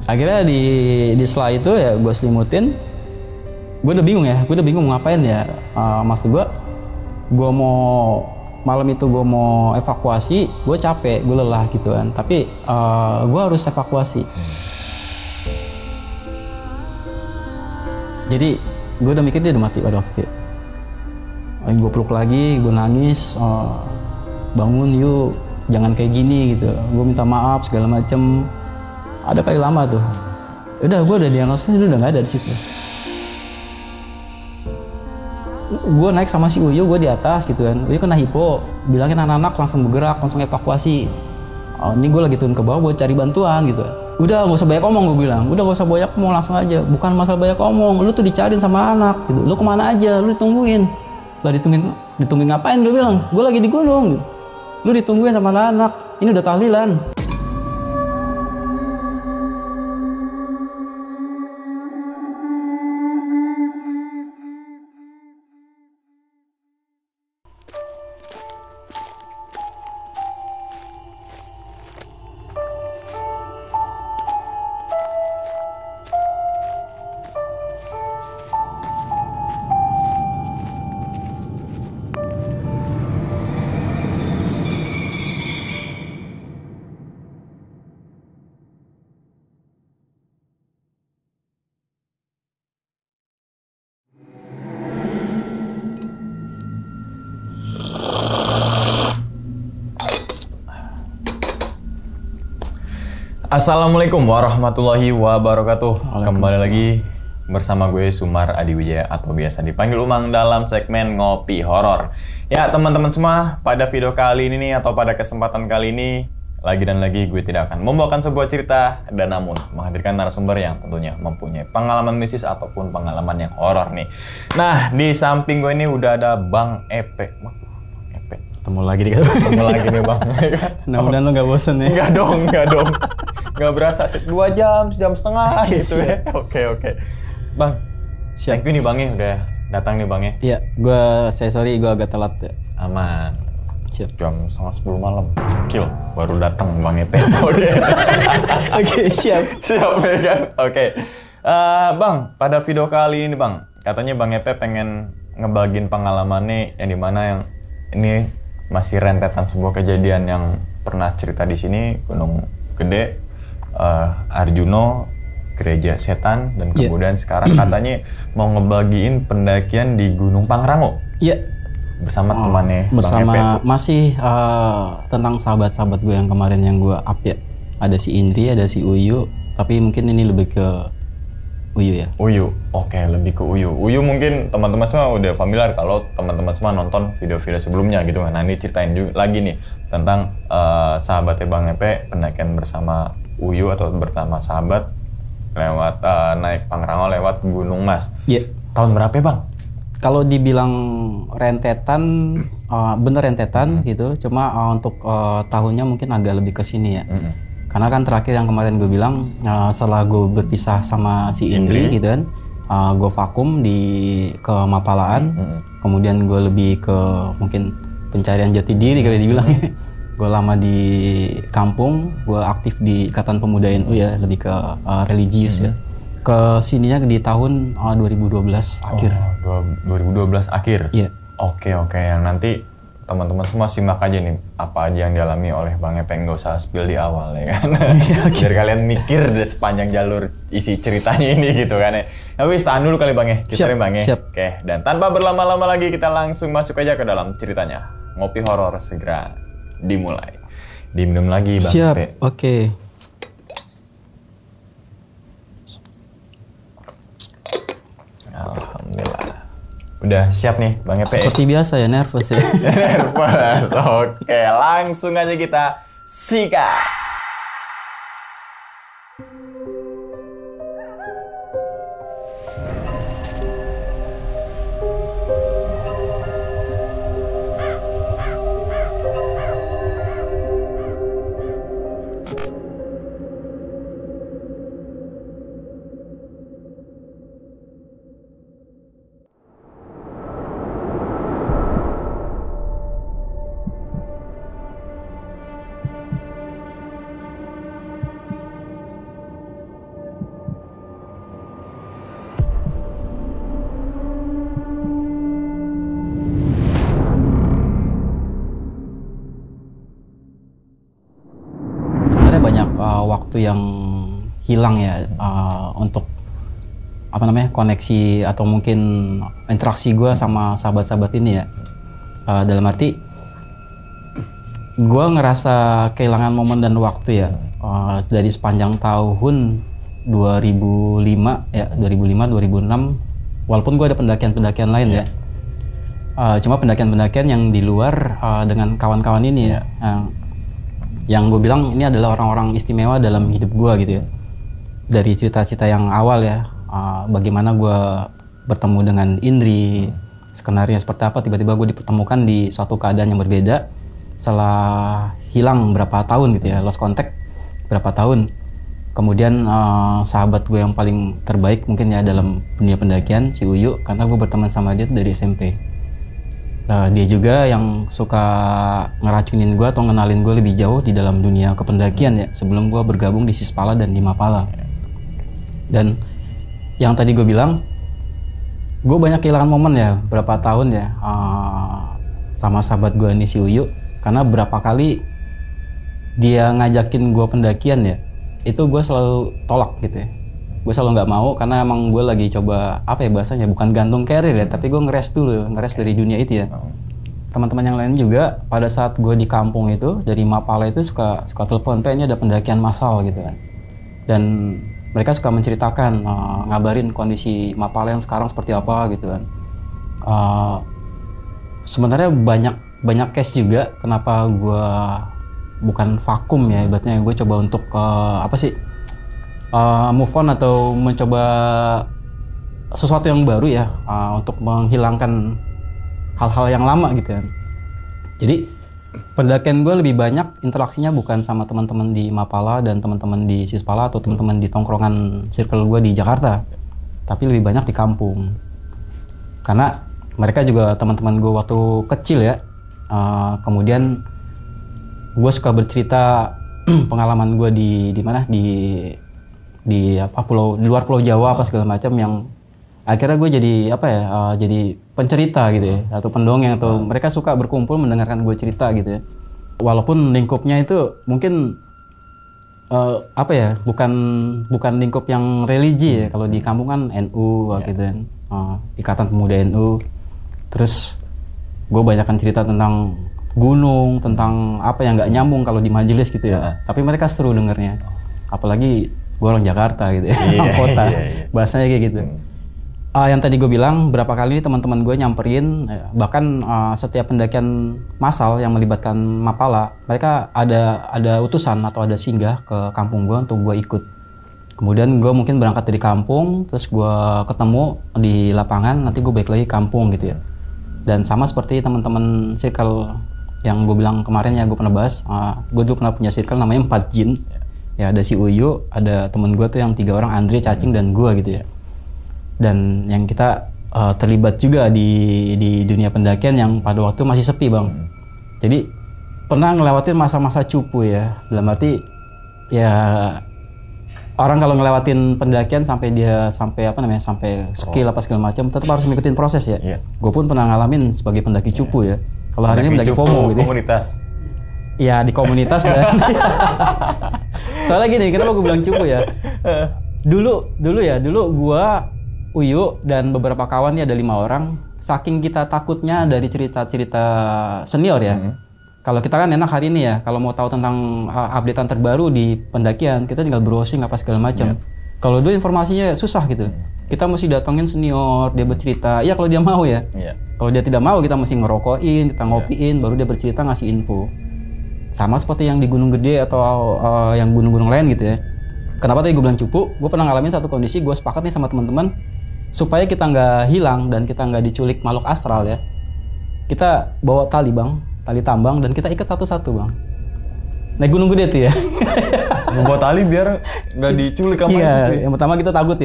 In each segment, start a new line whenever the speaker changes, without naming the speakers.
Akhirnya di setelah itu ya gue selimutin. Gue udah bingung mau ngapain ya. Maksud gue mau malam itu gue mau evakuasi, gue capek, gue lelah gitu kan. Tapi gue harus evakuasi. Jadi gue udah mikir dia udah mati pada waktu itu. Gue peluk lagi, gue nangis, bangun yuk, jangan kayak gini gitu. Gue minta maaf segala macem. Ada kali lama tuh. Udah gue udah diagnosis udah nggak ada di situ. Gue naik sama si Uyu, gue di atas gitu kan. Uyu kena hipo, bilangin anak-anak langsung bergerak, langsung evakuasi. Ini gue lagi turun ke bawah buat cari bantuan gitu. Udah nggak usah banyak omong, gue bilang. Udah nggak usah banyak omong, langsung aja. Bukan masalah banyak omong, lu tuh dicariin sama anak gitu. Lu kemana aja, lu ditungguin. Lah ditungguin ngapain, gue bilang. Gue lagi di gunung gitu. Lu ditungguin sama anak, ini udah tahlilan.
Assalamualaikum warahmatullahi wabarakatuh. Kembali lagi bersama gue Sumar Adiwijaya atau biasa dipanggil Umang dalam segmen Ngopi Horor. Ya teman-teman semua, pada video kali ini atau pada kesempatan kali ini lagi gue tidak akan membawakan sebuah cerita dan namun menghadirkan narasumber yang tentunya mempunyai pengalaman mistis ataupun pengalaman yang horor nih. Nah, di samping gue ini udah ada Bang Epe.
Ketemu lagi
nih Bang.
Mudah-mudahan lo gak bosen ya.
Enggak dong. Nggak berasa 2 jam, sejam setengah gitu ya. Oke. Bang,
siap.
Thank you nih Bang ya udah datang nih Bang ya.
Iya, sorry gue agak telat ya.
Aman.
Siap.
Jam 9:30 malam. Kill, baru datang Bang Epe.
Oke, siap.
Siap ya kan? Oke. Bang, pada video kali ini Bang, katanya Bang Epe pengen ngebagiin pengalamannya yang dimana yang ini masih rentetan sebuah kejadian yang pernah cerita di sini, Gunung Gede, Arjuno, Gereja Setan, dan kemudian sekarang katanya mau ngebagiin pendakian di Gunung Pangrango.
Iya.
Bersama temannya
bersama
Bang Epe.
Masih tentang sahabat-sahabat gue yang kemarin yang gue up ya. Ada si Indri, ada si Uyu, tapi mungkin ini lebih ke Uyu ya.
Uyu, oke, lebih ke Uyu. Uyu mungkin teman-teman semua udah familiar kalau teman-teman semua nonton video-video sebelumnya gitu kan. Nah ini ceritain juga lagi nih tentang sahabatnya Bang Epe pendakian bersama Uyu atau bersama sahabat lewat naik Pangrango lewat Gunung Mas.
Iya.
Tahun berapa ya Bang?
Kalau dibilang rentetan, bener rentetan gitu. Cuma untuk tahunnya mungkin agak lebih ke sini ya. Karena kan terakhir yang kemarin gue bilang setelah gue berpisah sama si Indri gitu kan, gue vakum ke Mapalaan, kemudian gue lebih ke mungkin pencarian jati diri kali dibilangnya. Gue lama di kampung, gue aktif di Ikatan Pemuda NU ya, lebih ke religius ya. Ke sininya di tahun 2012 akhir.
2012 akhir?
Iya.
Oke, yang nanti teman-teman semua simak aja nih apa aja yang dialami oleh Bang Epe, nggak usah spill di awal ya kan. Biar kalian mikir deh sepanjang jalur isi ceritanya ini gitu kan ya. Tapi tahan dulu kali Bang ya, kita Bang ya.
Siap.
Oke, dan tanpa berlama-lama lagi kita langsung masuk aja ke dalam ceritanya. Ngopi horor segera dimulai. Diminum lagi Bang
Siap.
Epe.
Oke.
Alhamdulillah. Udah siap nih Bang Epe.
Seperti biasa ya, nervous ya.
Nervous. Oke, langsung aja kita sikat.
waktu yang hilang ya untuk koneksi atau mungkin interaksi gue sama sahabat-sahabat ini ya. Dalam arti gue ngerasa kehilangan momen dan waktu ya dari sepanjang tahun 2005 ya 2006 walaupun gue ada pendakian-pendakian lain ya. Cuma pendakian-pendakian yang di luar dengan kawan-kawan ini ya. Yang gue bilang ini adalah orang-orang istimewa dalam hidup gue gitu ya. Dari cerita-cerita yang awal ya. Bagaimana gue bertemu dengan Indri, skenario seperti apa, tiba-tiba gue dipertemukan di suatu keadaan yang berbeda setelah hilang berapa tahun gitu ya, lost contact berapa tahun. Kemudian sahabat gue yang paling terbaik mungkin ya dalam dunia pendakian, si Uyu, karena gue berteman sama dia dari SMP. Dia juga yang suka ngeracunin gue atau ngenalin gue lebih jauh di dalam dunia kependakian ya, sebelum gue bergabung di Sispala dan di Mapala. Dan yang tadi gue bilang, gue banyak kehilangan momen ya, berapa tahun ya sama sahabat gue ini si Uyu, karena berapa kali dia ngajakin gue pendakian ya, itu gue selalu tolak gitu ya. Gue selalu nggak mau karena emang gue lagi coba bahasanya, bukan gantung karir ya, tapi gue ngeres dulu, ngeres dari dunia itu ya. Teman-teman yang lain juga pada saat gue di kampung itu dari Mapala itu suka telepon, ini ada pendakian massal gitu kan. Dan mereka suka menceritakan, ngabarin kondisi Mapala yang sekarang seperti apa gitu kan. Sebenarnya banyak case juga kenapa gue bukan vakum ya, ibaratnya gue coba untuk move on atau mencoba sesuatu yang baru ya, untuk menghilangkan hal-hal yang lama gitu kan. Jadi pendakian gue lebih banyak interaksinya bukan sama teman-teman di Mapala dan teman-teman di Sispala atau teman-teman di tongkrongan circle gue di Jakarta, tapi lebih banyak di kampung. Karena mereka juga teman-teman gue waktu kecil ya. Kemudian gue suka bercerita pengalaman gue di mana di pulau, di luar Pulau Jawa apa segala macam, yang akhirnya gue jadi jadi pencerita gitu ya, atau pendongeng, atau mereka suka berkumpul mendengarkan gue cerita gitu ya. Walaupun lingkupnya itu mungkin bukan lingkup yang religi ya. Kalau di kampung kan NU gitu kan, Ikatan Pemuda NU. Terus gue banyakkan cerita tentang gunung, tentang apa yang nggak nyambung kalau di majelis gitu ya. Tapi mereka seru dengernya, apalagi gue orang Jakarta gitu ya, orang kota, bahasanya kayak gitu. Yang tadi gue bilang, berapa kali teman-teman gue nyamperin, bahkan setiap pendakian massal yang melibatkan Mapala, mereka ada utusan atau ada singgah ke kampung gue untuk gue ikut. Kemudian gue mungkin berangkat dari kampung, terus gue ketemu di lapangan, nanti gue balik lagi kampung gitu ya. Dan sama seperti teman-teman circle yang gue bilang kemarin ya, gue pernah bahas, gue dulu pernah punya circle namanya 4 Jin. Ya, ada si Uyu, ada temen gue tuh yang 3 orang, Andre, Cacing, dan gue gitu ya. Dan yang kita terlibat juga di dunia pendakian yang pada waktu masih sepi bang. Jadi pernah ngelewatin masa-masa cupu ya, dalam arti ya orang kalau ngelewatin pendakian sampai skill apa segala macam, tetap harus ngikutin proses ya. Gue pun pernah ngalamin sebagai pendaki cupu ya. Kalau hari ini pendaki FOMO gitu.
Komunitas.
Ya di komunitas dan soalnya gini, kenapa gue bilang cupu ya? Dulu gue, Uyu dan beberapa kawan ya, ada 5 orang. Saking kita takutnya dari cerita-cerita senior ya. Kalau kita kan enak hari ini ya, kalau mau tahu tentang updatean terbaru di pendakian, kita tinggal browsing apa segala macam. Kalau dulu informasinya susah gitu. Kita mesti datangin senior, dia bercerita. Ya kalau dia mau ya. Kalau dia tidak mau, kita mesti ngerokokin, kita ngopiin, baru dia bercerita ngasih info. Sama seperti yang di Gunung Gede atau yang gunung-gunung lain gitu ya. Kenapa tadi gue bilang cupu? Gue pernah ngalamin satu kondisi, gue sepakat nih sama teman-teman, supaya kita nggak hilang dan kita nggak diculik makhluk astral ya. Kita bawa tali bang, tali tambang, dan kita ikat satu-satu bang. Naik Gunung Gede tuh ya.
Bawa tali biar nggak diculik sama
itu. Yang pertama kita takut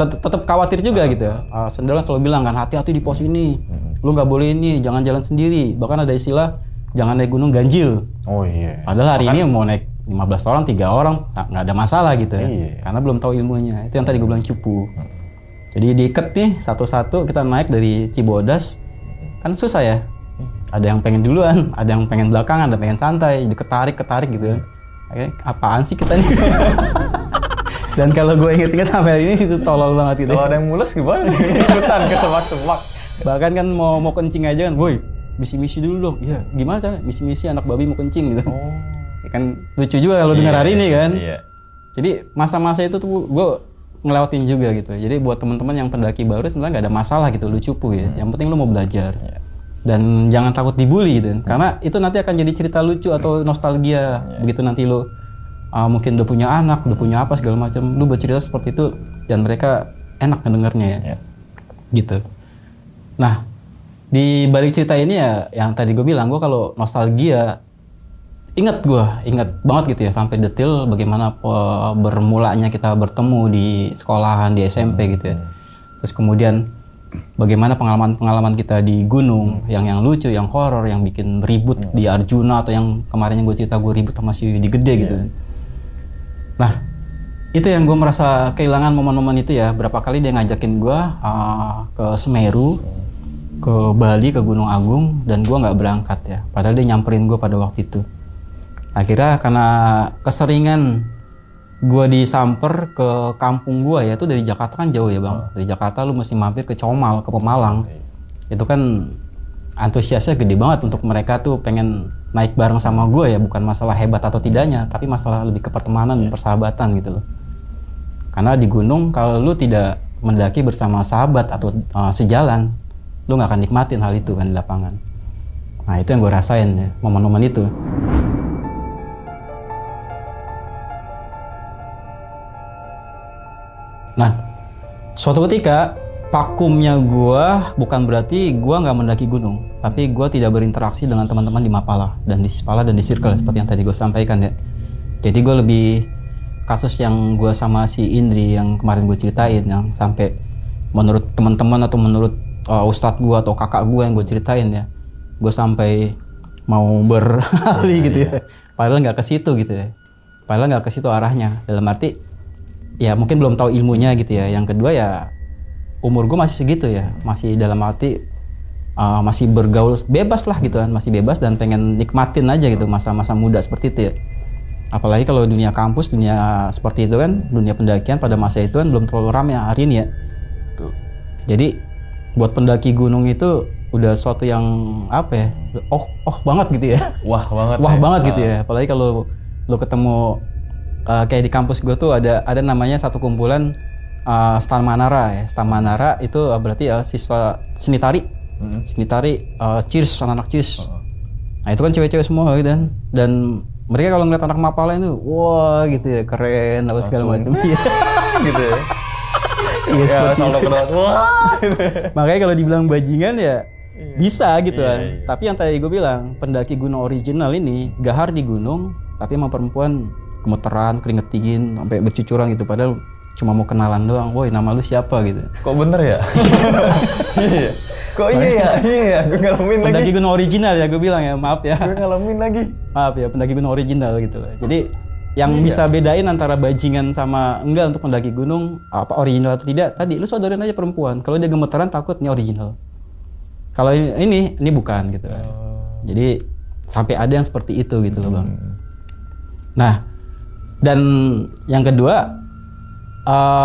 tetap khawatir juga gitu. Sendiri selalu bilang kan, hati-hati di pos ini, lu nggak boleh ini, jangan jalan sendiri. Bahkan ada istilah, jangan naik gunung ganjil.
Oh iya.
Padahal hari ini mau naik 15 orang, 3 orang, nggak ada masalah gitu ya. Karena belum tahu ilmunya. Itu yang tadi gue bilang cupu. Jadi diikat nih satu-satu, kita naik dari Cibodas. Kan susah ya. Ada yang pengen duluan, ada yang pengen belakangan, ada yang pengen santai, ketarik gitu. apaan sih kita nih? Dan kalau gue inget-inget sampai hari ini itu tolol banget gitu.
Kalau ada yang mulus gimana? Ikutan ke semak-semak.
Bahkan kan mau kencing aja kan, woi misi-misi dulu dong. Iya, gimana caranya? Misi-misi anak babi mau kencing gitu. Ya kan lucu juga kalau dengar hari ini kan. Iya. Jadi masa-masa itu tuh gue ngelewatin juga gitu. Jadi buat teman-teman yang pendaki baru sebenarnya nggak ada masalah gitu, lu cupu ya. Yang penting lu mau belajar. Dan jangan takut dibully gitu. Karena itu nanti akan jadi cerita lucu atau nostalgia. Begitu nanti lu mungkin udah punya anak, udah punya apa segala macam, lu bercerita seperti itu dan mereka enak ngedengarnya ya. Gitu. Nah, di balik cerita ini ya yang tadi gue bilang, gue kalau nostalgia ingat banget gitu ya sampai detail bagaimana bermulanya kita bertemu di sekolahan di SMP gitu ya. Terus kemudian bagaimana pengalaman kita di gunung yang lucu, yang horor, yang bikin ribut di Arjuna atau yang kemarin yang gue cerita gue ribut sama si di Gede gitu. Nah, itu yang gue merasa kehilangan momen-momen itu ya. Berapa kali dia ngajakin gue ke Semeru, ke Bali, ke Gunung Agung, dan gue nggak berangkat ya. Padahal dia nyamperin gue pada waktu itu. Akhirnya karena keseringan gue disamper ke kampung gue ya, itu dari Jakarta kan jauh ya bang. Dari Jakarta lu mesti mampir ke Comal, ke Pemalang. Itu kan antusiasnya gede banget untuk mereka tuh pengen naik bareng sama gue ya, bukan masalah hebat atau tidaknya, tapi masalah lebih ke pertemanan dan persahabatan gitu loh. Karena di gunung kalau lu tidak mendaki bersama sahabat atau sejalan, lu nggak akan nikmatin hal itu kan di lapangan. Nah itu yang gue rasain ya, momen-momen itu. Nah, suatu ketika vakumnya gue bukan berarti gue nggak mendaki gunung, tapi gue tidak berinteraksi dengan teman-teman di Mapala dan di Sipala dan di Circle seperti yang tadi gue sampaikan ya. Jadi gue lebih kasus yang gue sama si Indri yang kemarin gue ceritain, yang sampai menurut teman-teman atau menurut ustadz gue atau kakak gue yang gue ceritain ya, gue sampai mau beralih gitu ya. Padahal nggak ke situ gitu ya. Padahal nggak ke situ arahnya. Dalam arti ya mungkin belum tahu ilmunya gitu ya. Yang kedua ya umur gue masih segitu ya, masih dalam arti masih bergaul bebas lah gitu kan, masih bebas dan pengen nikmatin aja gitu masa-masa muda seperti itu ya. Apalagi kalau dunia kampus, dunia seperti itu kan, dunia pendakian pada masa itu kan belum terlalu ramai hari ini ya. Tuh. Jadi buat pendaki gunung itu udah suatu yang apa ya, banget gitu ya. Wah banget gitu ya. Apalagi kalau lo ketemu kayak di kampus gue tuh ada namanya satu kumpulan Stan Manara ya. Stan Manara itu berarti siswa seni tari. Seni tari Cheers, anak-anak Cheers. Nah itu kan cewek-cewek semua gitu kan. Dan mereka kalau ngeliat anak Mapala itu wah gitu ya, keren apa segala macam.
Gitu ya.
Iya seperti itu. Makanya kalau dibilang bajingan ya bisa gitu kan. Tapi yang tadi gue bilang, pendaki gunung original ini gahar di gunung, tapi emang perempuan gemeteran, keringet dingin, sampai bercucuran gitu. Padahal cuma mau kenalan doang. Woi, nama lu siapa gitu.
Kok bener ya? Iya. Kok iya ya? Gue ngalamin lagi.
Pendaki gunung original ya gue bilang ya, maaf ya.
Gue ngalamin lagi.
Maaf ya, pendaki gunung original gitu loh. Jadi yang bisa bedain antara bajingan sama enggak untuk pendaki gunung, apa original atau tidak, tadi lu sodorin aja perempuan. Kalau dia gemeteran takut ini original. Kalau ini bukan gitu. Jadi sampai ada yang seperti itu gitu loh bang. Nah, dan yang kedua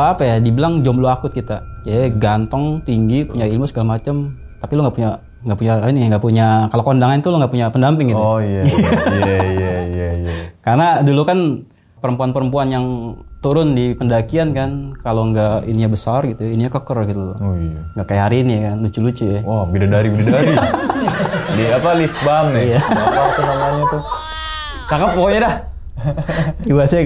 apa ya, dibilang jomblo akut kita. Ya ganteng, tinggi, punya ilmu segala macam, tapi lu nggak punya kalau kondangan itu lu nggak punya pendamping gitu.
Oh iya.
Karena dulu kan perempuan-perempuan yang turun di pendakian kan, kalau nggak ininya besar gitu, ininya keker gitu loh.
Oh iya.
Nggak kayak hari ini kan, lucu-lucu ya.
Wah, bidadari. Di apa, lift bam nih.
Iya.
Apa tuh namanya tuh? Cakep pokoknya dah.
Gue sih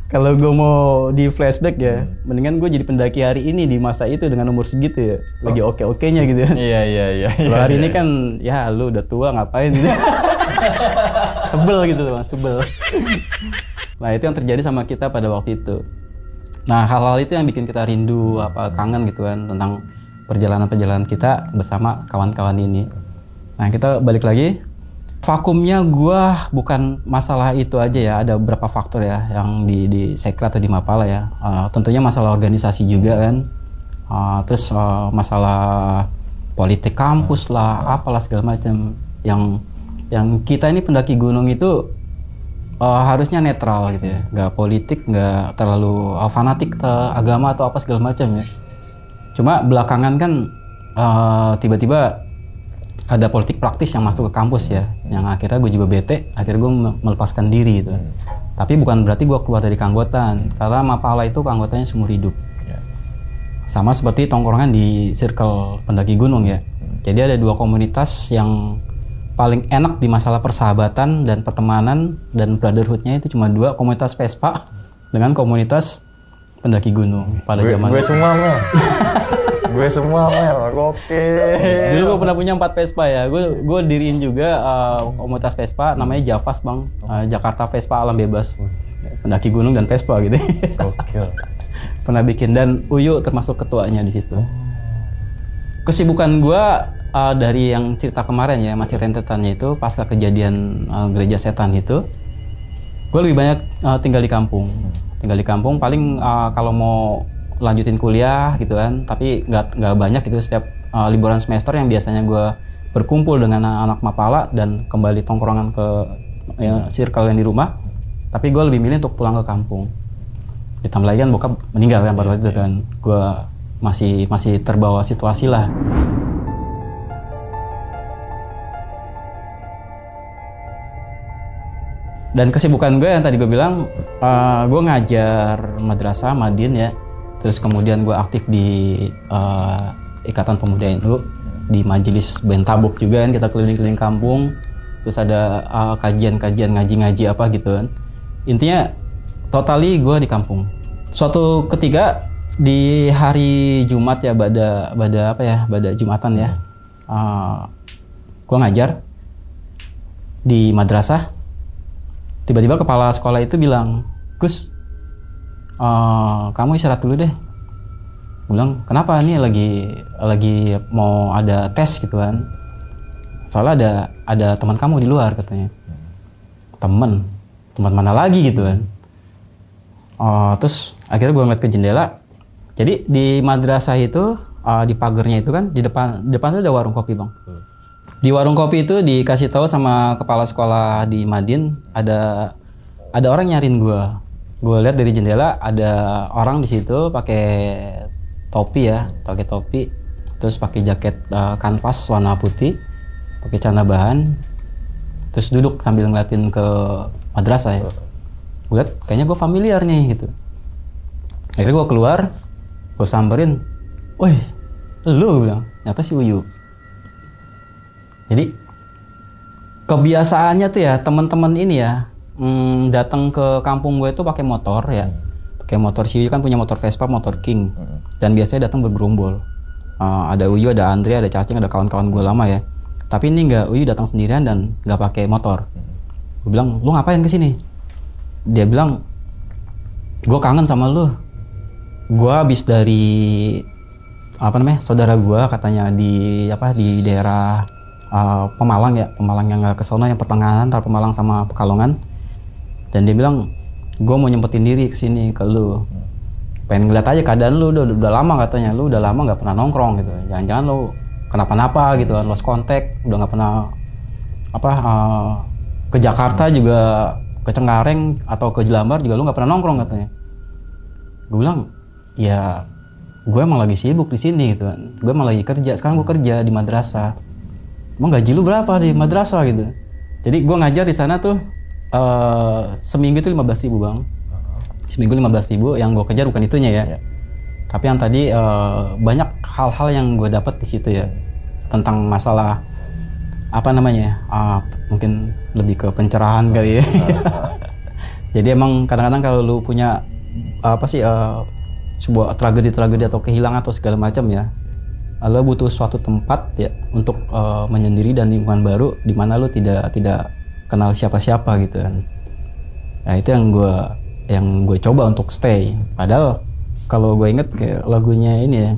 kalau gue mau di flashback ya, mendingan gue jadi pendaki hari ini di masa itu dengan umur segitu ya, lagi oke-okenya gitu ya.
Iya.
Kalau hari ini kan, ya lu udah tua ngapain gitu. Sebel gitu loh, sebel. Nah itu yang terjadi sama kita pada waktu itu. Nah hal-hal itu yang bikin kita rindu, kangen gitu kan, tentang perjalanan-perjalanan kita bersama kawan-kawan ini. Nah kita balik lagi. Vakumnya gua bukan masalah itu aja ya, ada beberapa faktor ya yang di Sekra atau di Mapala ya. Tentunya masalah organisasi juga kan. Terus masalah politik kampus lah, apalah segala macam. Yang kita ini pendaki gunung itu harusnya netral gitu ya, nggak politik, nggak terlalu fanatik ke agama atau apa segala macam ya. Cuma belakangan kan tiba-tiba ada politik praktis yang masuk ke kampus ya, yang akhirnya gue juga bete, akhirnya gue melepaskan diri gitu. Tapi bukan berarti gue keluar dari keanggotaan, karena Mapala itu keanggotanya seumur hidup. Sama seperti tongkrongan di circle pendaki gunung ya. Jadi ada dua komunitas yang paling enak di masalah persahabatan dan pertemanan dan brotherhoodnya itu cuma dua, komunitas Vespa dengan komunitas pendaki gunung pada zaman
gue semua Mel. Gue semua Mel, oke.
Dulu gue pernah punya 4 Vespa ya. Gue diriin juga komunitas Vespa namanya Javas bang, Jakarta Vespa Alam Bebas, pendaki gunung dan Vespa gitu.
Oke.
Pernah bikin, dan Uyu termasuk ketuanya di situ. Kesibukan gue dari yang cerita kemarin ya, masih rentetannya itu pasca kejadian gereja setan itu, gue lebih banyak tinggal di kampung. Tinggal di kampung paling kalau mau lanjutin kuliah gitu kan, tapi nggak banyak itu. Setiap liburan semester yang biasanya gue berkumpul dengan anak Mapala dan kembali tongkrongan ke circle yang di rumah, tapi gue lebih milih untuk pulang ke kampung. Ditambah lagi kan bokap meninggal kan pada waktu itu kan, gue masih terbawa situasi lah. Dan kesibukan gue yang tadi gue bilang, gue ngajar madrasah Madin ya. Terus kemudian gue aktif di Ikatan Pemuda NU, di Majelis Bentabuk juga kan, kita keliling-keliling kampung. Terus ada kajian-kajian, ngaji-ngaji apa gitu kan. Intinya totally gue di kampung. Suatu ketika di hari Jumat ya, pada Jumatan ya, gue ngajar di madrasah. Tiba-tiba kepala sekolah itu bilang, Gus, kamu istirahat dulu deh. Gue bilang, kenapa? Nih lagi mau ada tes gitu kan. Soalnya ada teman kamu di luar katanya. Teman mana lagi gitu kan. Terus akhirnya gue ngeliat ke jendela. Jadi di madrasah itu, di pagarnya itu kan, di depan itu ada warung kopi bang. Di warung kopi itu dikasih tahu sama kepala sekolah di Madin, ada orang nyariin gue. Gue lihat dari jendela ada orang di situ pakai topi ya, terus pakai jaket kanvas warna putih, pakai celana bahan, terus duduk sambil ngeliatin ke madrasah ya. Gue liat kayaknya gue familiar nih gitu. Akhirnya gue keluar, gue samperin, woi, lu, gue bilang, nyata si Uyu. Jadi kebiasaannya tuh ya teman-teman ini ya, datang ke kampung gue itu pakai motor ya, pakai motor. Si Uyu kan punya motor Vespa, motor King, dan biasanya datang bergerombol. Ada Uyu, ada Andre, ada Cacing, ada kawan-kawan gue lama ya. Tapi ini enggak, Uyu datang sendirian dan nggak pakai motor. Gue bilang, lu ngapain kesini? Dia bilang, gue kangen sama lu. Gue habis dari saudara gue katanya di daerah Pemalang yang nggak kesana, yang pertengahan antara Pemalang sama Pekalongan. Dan dia bilang, gue mau nyempetin diri kesini ke lu, pengen ngeliat aja keadaan lu. Udah lama katanya, lu udah lama nggak pernah nongkrong gitu, jangan-jangan lu kenapa-napa gitu, lost contact, udah nggak pernah ke Jakarta juga, ke Cengkareng atau ke Jelambar juga lu nggak pernah nongkrong katanya. Gue bilang, ya gue emang lagi sibuk di sini gitu kan, gue emang lagi kerja, sekarang gue kerja di madrasah. Emang gaji lu berapa di madrasah gitu? Jadi gue ngajar di sana tuh seminggu itu 15.000 bang. Seminggu 15.000, yang gue kejar bukan itunya ya. Tapi yang tadi banyak hal-hal yang gue dapat di situ ya, tentang masalah mungkin lebih ke pencerahan kali ya. Jadi emang kadang-kadang kalau lu punya sebuah tragedi atau kehilangan atau segala macam ya, lo butuh suatu tempat ya untuk menyendiri dan lingkungan baru di mana lo tidak kenal siapa-siapa gitu kan. Nah itu yang gue coba untuk stay. Padahal kalau gue inget kayak lagunya ini ya,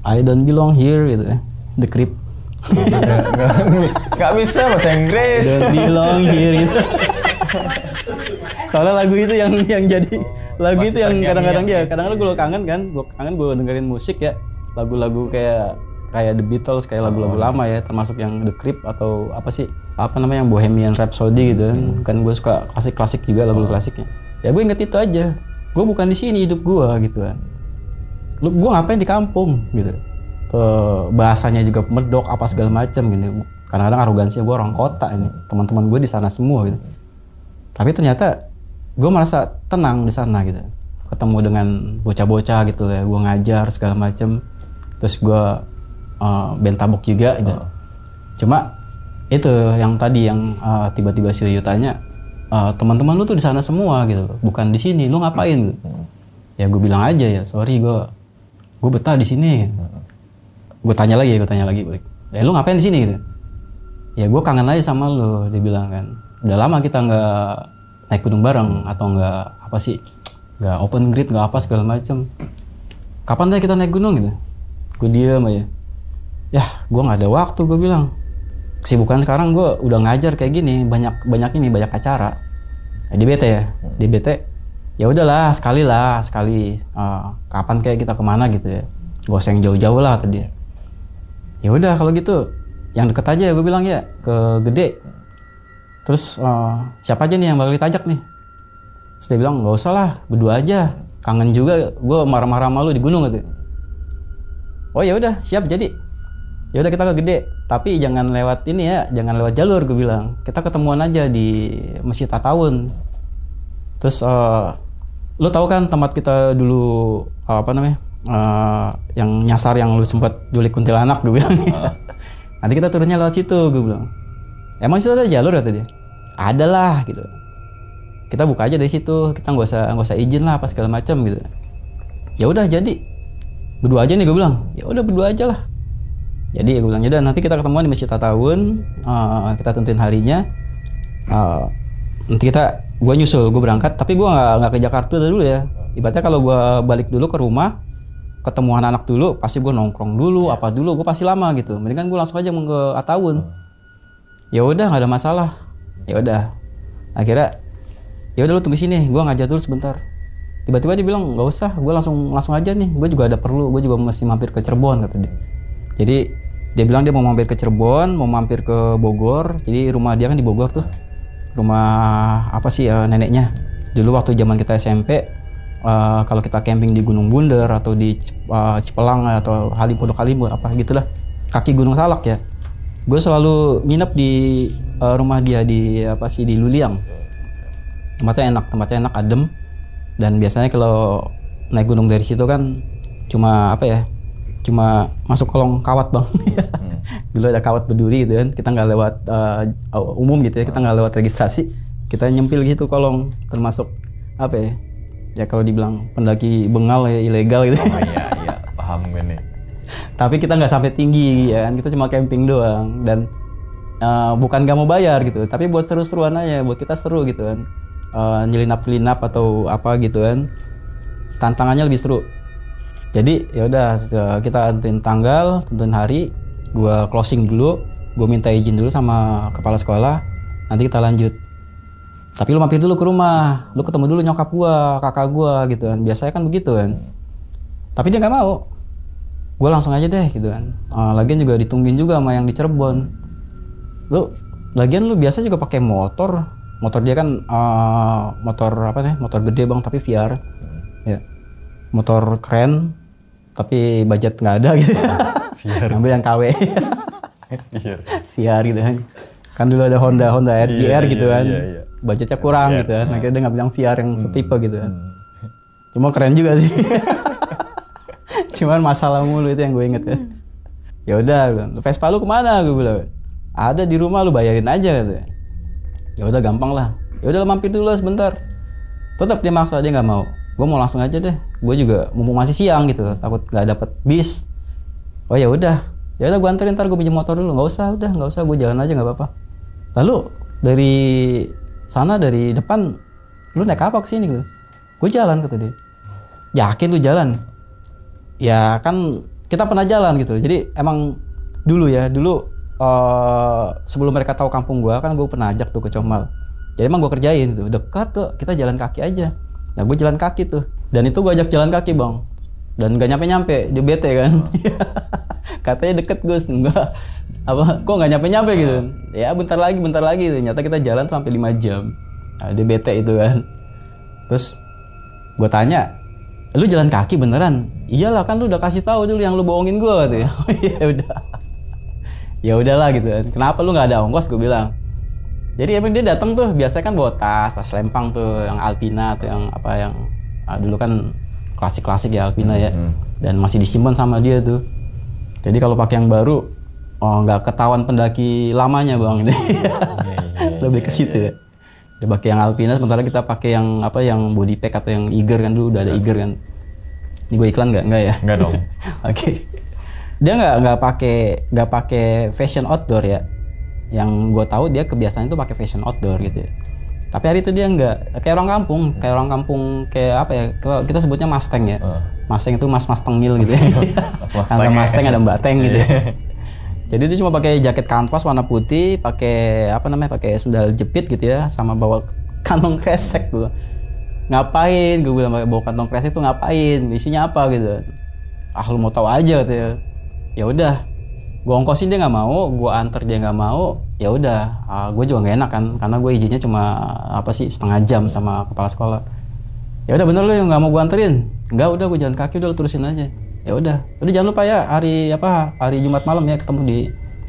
I don't belong here gitu ya, The Creep.
Gak bisa bahasa Inggris.
Don't belong here gitu. Soalnya lagu itu yang jadi lagu itu yang kadang-kadang gue kangen gue dengerin musik ya, lagu-lagu kayak kayak The Beatles, kayak lagu-lagu lama ya, termasuk yang The Creep atau apa sih, apa namanya, yang Bohemian Rhapsody gitu kan gue suka klasik-klasik juga, lagu klasiknya. Ya gue inget itu aja, gue bukan di sini hidup gue gitu kan, gue ngapain di kampung gitu. Bahasanya juga medok apa segala macam gitu. Kadang-kadang arogansinya gue orang kota ini, teman-teman gue di sana semua gitu. Tapi ternyata gue merasa tenang di sana gitu. Ketemu dengan bocah-bocah gitu ya, gue ngajar segala macem, terus gue bentabok juga gitu. Cuma itu yang tadi yang tiba-tiba si Yuyu tanya, teman-teman lu tuh di sana semua gitu, bukan di sini, lu ngapain gitu. Ya gue bilang aja ya, sorry gue betah di sini. Gue tanya lagi balik, ya lu ngapain di sini gitu. Ya gue kangen aja sama lu, dia bilang kan. Udah lama kita nggak naik gunung bareng atau nggak apa sih, nggak open grid, nggak apa segala macam. Kapan deh kita naik gunung gitu? Gue diem aja. Ya, gue nggak ada waktu, gue bilang. Kesibukan sekarang gue udah ngajar kayak gini, banyak acara. Ya, di bete ya, di bete. Ya udahlah, sekali. Kapan kayak kita kemana gitu ya? Gak usah yang jauh-jauh lah tadi. Ya udah kalau gitu, yang deket aja gue bilang ya, ke Gede. Terus siapa aja nih yang bakal ditajak nih? Terus dia bilang, gak usah lah, berdua aja. Kangen juga, gue marah-marah sama lu di gunung gitu. Oh ya udah, siap jadi. Ya udah kita ke Gede, tapi jangan lewat ini ya, jangan lewat jalur, gue bilang. Kita ketemuan aja di Masjid Attawun. Terus lu tahu kan tempat kita dulu apa namanya? Yang nyasar yang lu sempat julik kuntilanak, gue bilang. Nanti kita turunnya lewat situ, gue bilang. Emang situ ada jalur kata dia? Ada lah gitu. Kita buka aja dari situ, kita nggak usah izin lah apa segala macam gitu. Ya udah jadi berdua aja nih, gue bilang. Ya udah berdua aja lah. Jadi gue bilang ya udah nanti kita ketemuan di Masjid Attawun, kita tentuin harinya. Nanti gue nyusul, gue berangkat, tapi gue nggak ke Jakarta dulu ya. Ibaratnya kalau gue balik dulu ke rumah, ketemuan anak dulu, pasti gue nongkrong dulu, apa dulu, gue pasti lama gitu. Mendingan gue langsung aja mau ke Attawun. Ya udah nggak ada masalah. Ya udah. Akhirnya ya udah lu tunggu sini, gue ngajar dulu sebentar. Tiba-tiba dia bilang nggak usah, gue langsung aja nih. Gue juga ada perlu, gue juga masih mampir ke Cirebon kata dia. Jadi dia bilang dia mau mampir ke Cirebon, mau mampir ke Bogor. Jadi rumah dia kan di Bogor tuh. Rumah apa sih neneknya. Dulu waktu zaman kita SMP, kalau kita camping di Gunung Bunder atau di Cipelang atau Pondok Halim apa gitulah, kaki Gunung Salak ya. Gue selalu nginep di rumah dia di Luliang. Tempatnya enak, adem. Dan biasanya kalau naik gunung dari situ kan cuma masuk kolong kawat bang. Dulu ada kawat berduri gitu kan, kita nggak lewat umum gitu ya, kita nggak lewat registrasi, kita nyempil gitu kolong, termasuk apa ya? Ya kalau dibilang pendaki bengal ya ilegal gitu.
Oh iya, paham gue nih.
Tapi kita nggak sampai tinggi ya kan, kita cuma camping doang dan bukan nggak mau bayar gitu, tapi buat seru-seruan aja, buat kita seru gitu kan, nyelinap atau apa gitu kan, tantangannya lebih seru. Jadi ya udah kita tentuin tanggal, tentuin hari, gua closing dulu, gua minta izin dulu sama kepala sekolah, nanti kita lanjut. Tapi lu mampir dulu ke rumah, lu ketemu dulu nyokap gua, kakak gua gitu kan, biasanya kan begitu kan. Tapi dia nggak mau. Gue langsung aja deh gitu kan. Lagian juga ditungguin juga sama yang di Cirebon. Lagian lu biasa juga pakai motor dia kan motor gede bang tapi VR. Ya. Motor keren tapi budget nggak ada gitu. Ambil yang KW. VR gitu kan. Kan dulu ada Honda RGR gitu kan. Iya. Budgetnya kurang gitu kan. Akhirnya dia ngambil yang VR yang setipe gitu kan. Cuma keren juga sih. Cuman masalah mulu itu yang gue inget ya. Ya udah, Vespa lu kemana? Gue bilang. Ada di rumah, lu bayarin aja gitu. Ya udah gampang lah. Ya udah mampir dulu sebentar. Tetap dia maksa, dia nggak mau. Gue mau langsung aja deh. Gue juga mumpung masih siang gitu, takut nggak dapet bis. Oh ya udah gue anterin, ntar gue pinjam motor dulu. Nggak usah, gue jalan aja nggak apa-apa. Lalu dari sana dari depan, lu naik apa kesini gitu? Gue jalan kata dia. Yakin lu jalan? Ya kan kita pernah jalan gitu. Jadi emang dulu sebelum mereka tahu kampung gua kan gue pernah ajak tuh ke Comal. Jadi emang gue kerjain tuh, dekat tuh, kita jalan kaki aja. Nah gue jalan kaki tuh, dan itu gue ajak jalan kaki bang. Dan gak nyampe-nyampe, dia bete kan. Katanya deket Gus, enggak. Apa? Kok nggak nyampe gitu? Ya bentar lagi. Ternyata kita jalan sampai 5 jam. Nah, dia bete itu kan. Terus gue tanya, lu jalan kaki beneran? Iyalah kan lu udah kasih tahu dulu yang lu bohongin gue katanya. Oh iya udah. Ya udahlah gitu kan. Kenapa lu nggak ada ongkos? Gue bilang. Jadi emang dia datang tuh biasanya kan bawa tas lempang tuh yang Alpina atau yang apa yang dulu kan klasik ya Alpina ya. Dan masih disimpan sama dia tuh. Jadi kalau pakai yang baru, nggak ketahuan pendaki lamanya bang. Lebih ke situ ya. Dia pakai yang Alpina, sementara kita pakai yang apa yang body pack atau yang Iger kan dulu udah ada Iger kan. Ini gue iklan nggak ya?
Nggak dong.
Oke. Dia nggak pakai fashion outdoor ya. Yang gue tahu dia kebiasaan itu pakai fashion outdoor gitu ya. Tapi hari itu dia nggak, kayak orang kampung kayak apa ya? Kita sebutnya Mustang ya. Mustang itu mas tengil gitu ya. Ada Mustang ada Mbak Teng gitu. Jadi dia cuma pakai jaket kanvas warna putih, pakai pakai sendal jepit gitu ya, sama bawa kantong kresek gue. Ngapain? Gue bilang bawa kantong kresek itu ngapain? Isinya apa gitu? Lu mau tahu aja gitu ya. Ya udah, gue ongkosin dia nggak mau, gue anter dia nggak mau. Ya udah, gue juga nggak enak kan, karena gue izinnya cuma setengah jam sama kepala sekolah. Ya udah bener lu yang nggak mau gue anterin? Enggak, udah gue jalan kaki, udah lu terusin aja. Ya udah jangan lupa ya hari Jumat malam ya ketemu di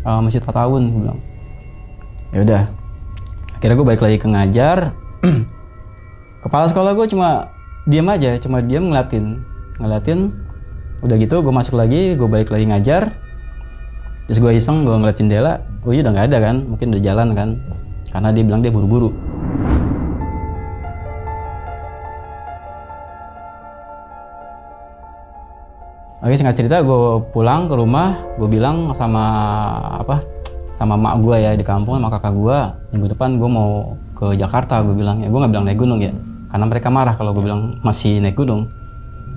Masjid Fatahun, gue bilang. Ya udah, akhirnya gue balik lagi ke ngajar. Kepala sekolah gue cuma diam ngeliatin. Udah gitu gue masuk lagi, gue balik lagi ngajar. Terus gue iseng, gue ngeliat jendela, iya udah nggak ada kan, mungkin udah jalan kan, karena dia bilang dia buru-buru. Oke, singkat cerita gue pulang ke rumah, gue bilang sama mak gue ya di kampung, sama kakak gue, minggu depan gue mau ke Jakarta. Gue bilang, ya gue nggak bilang naik gunung ya, karena mereka marah kalau gue bilang masih naik gunung.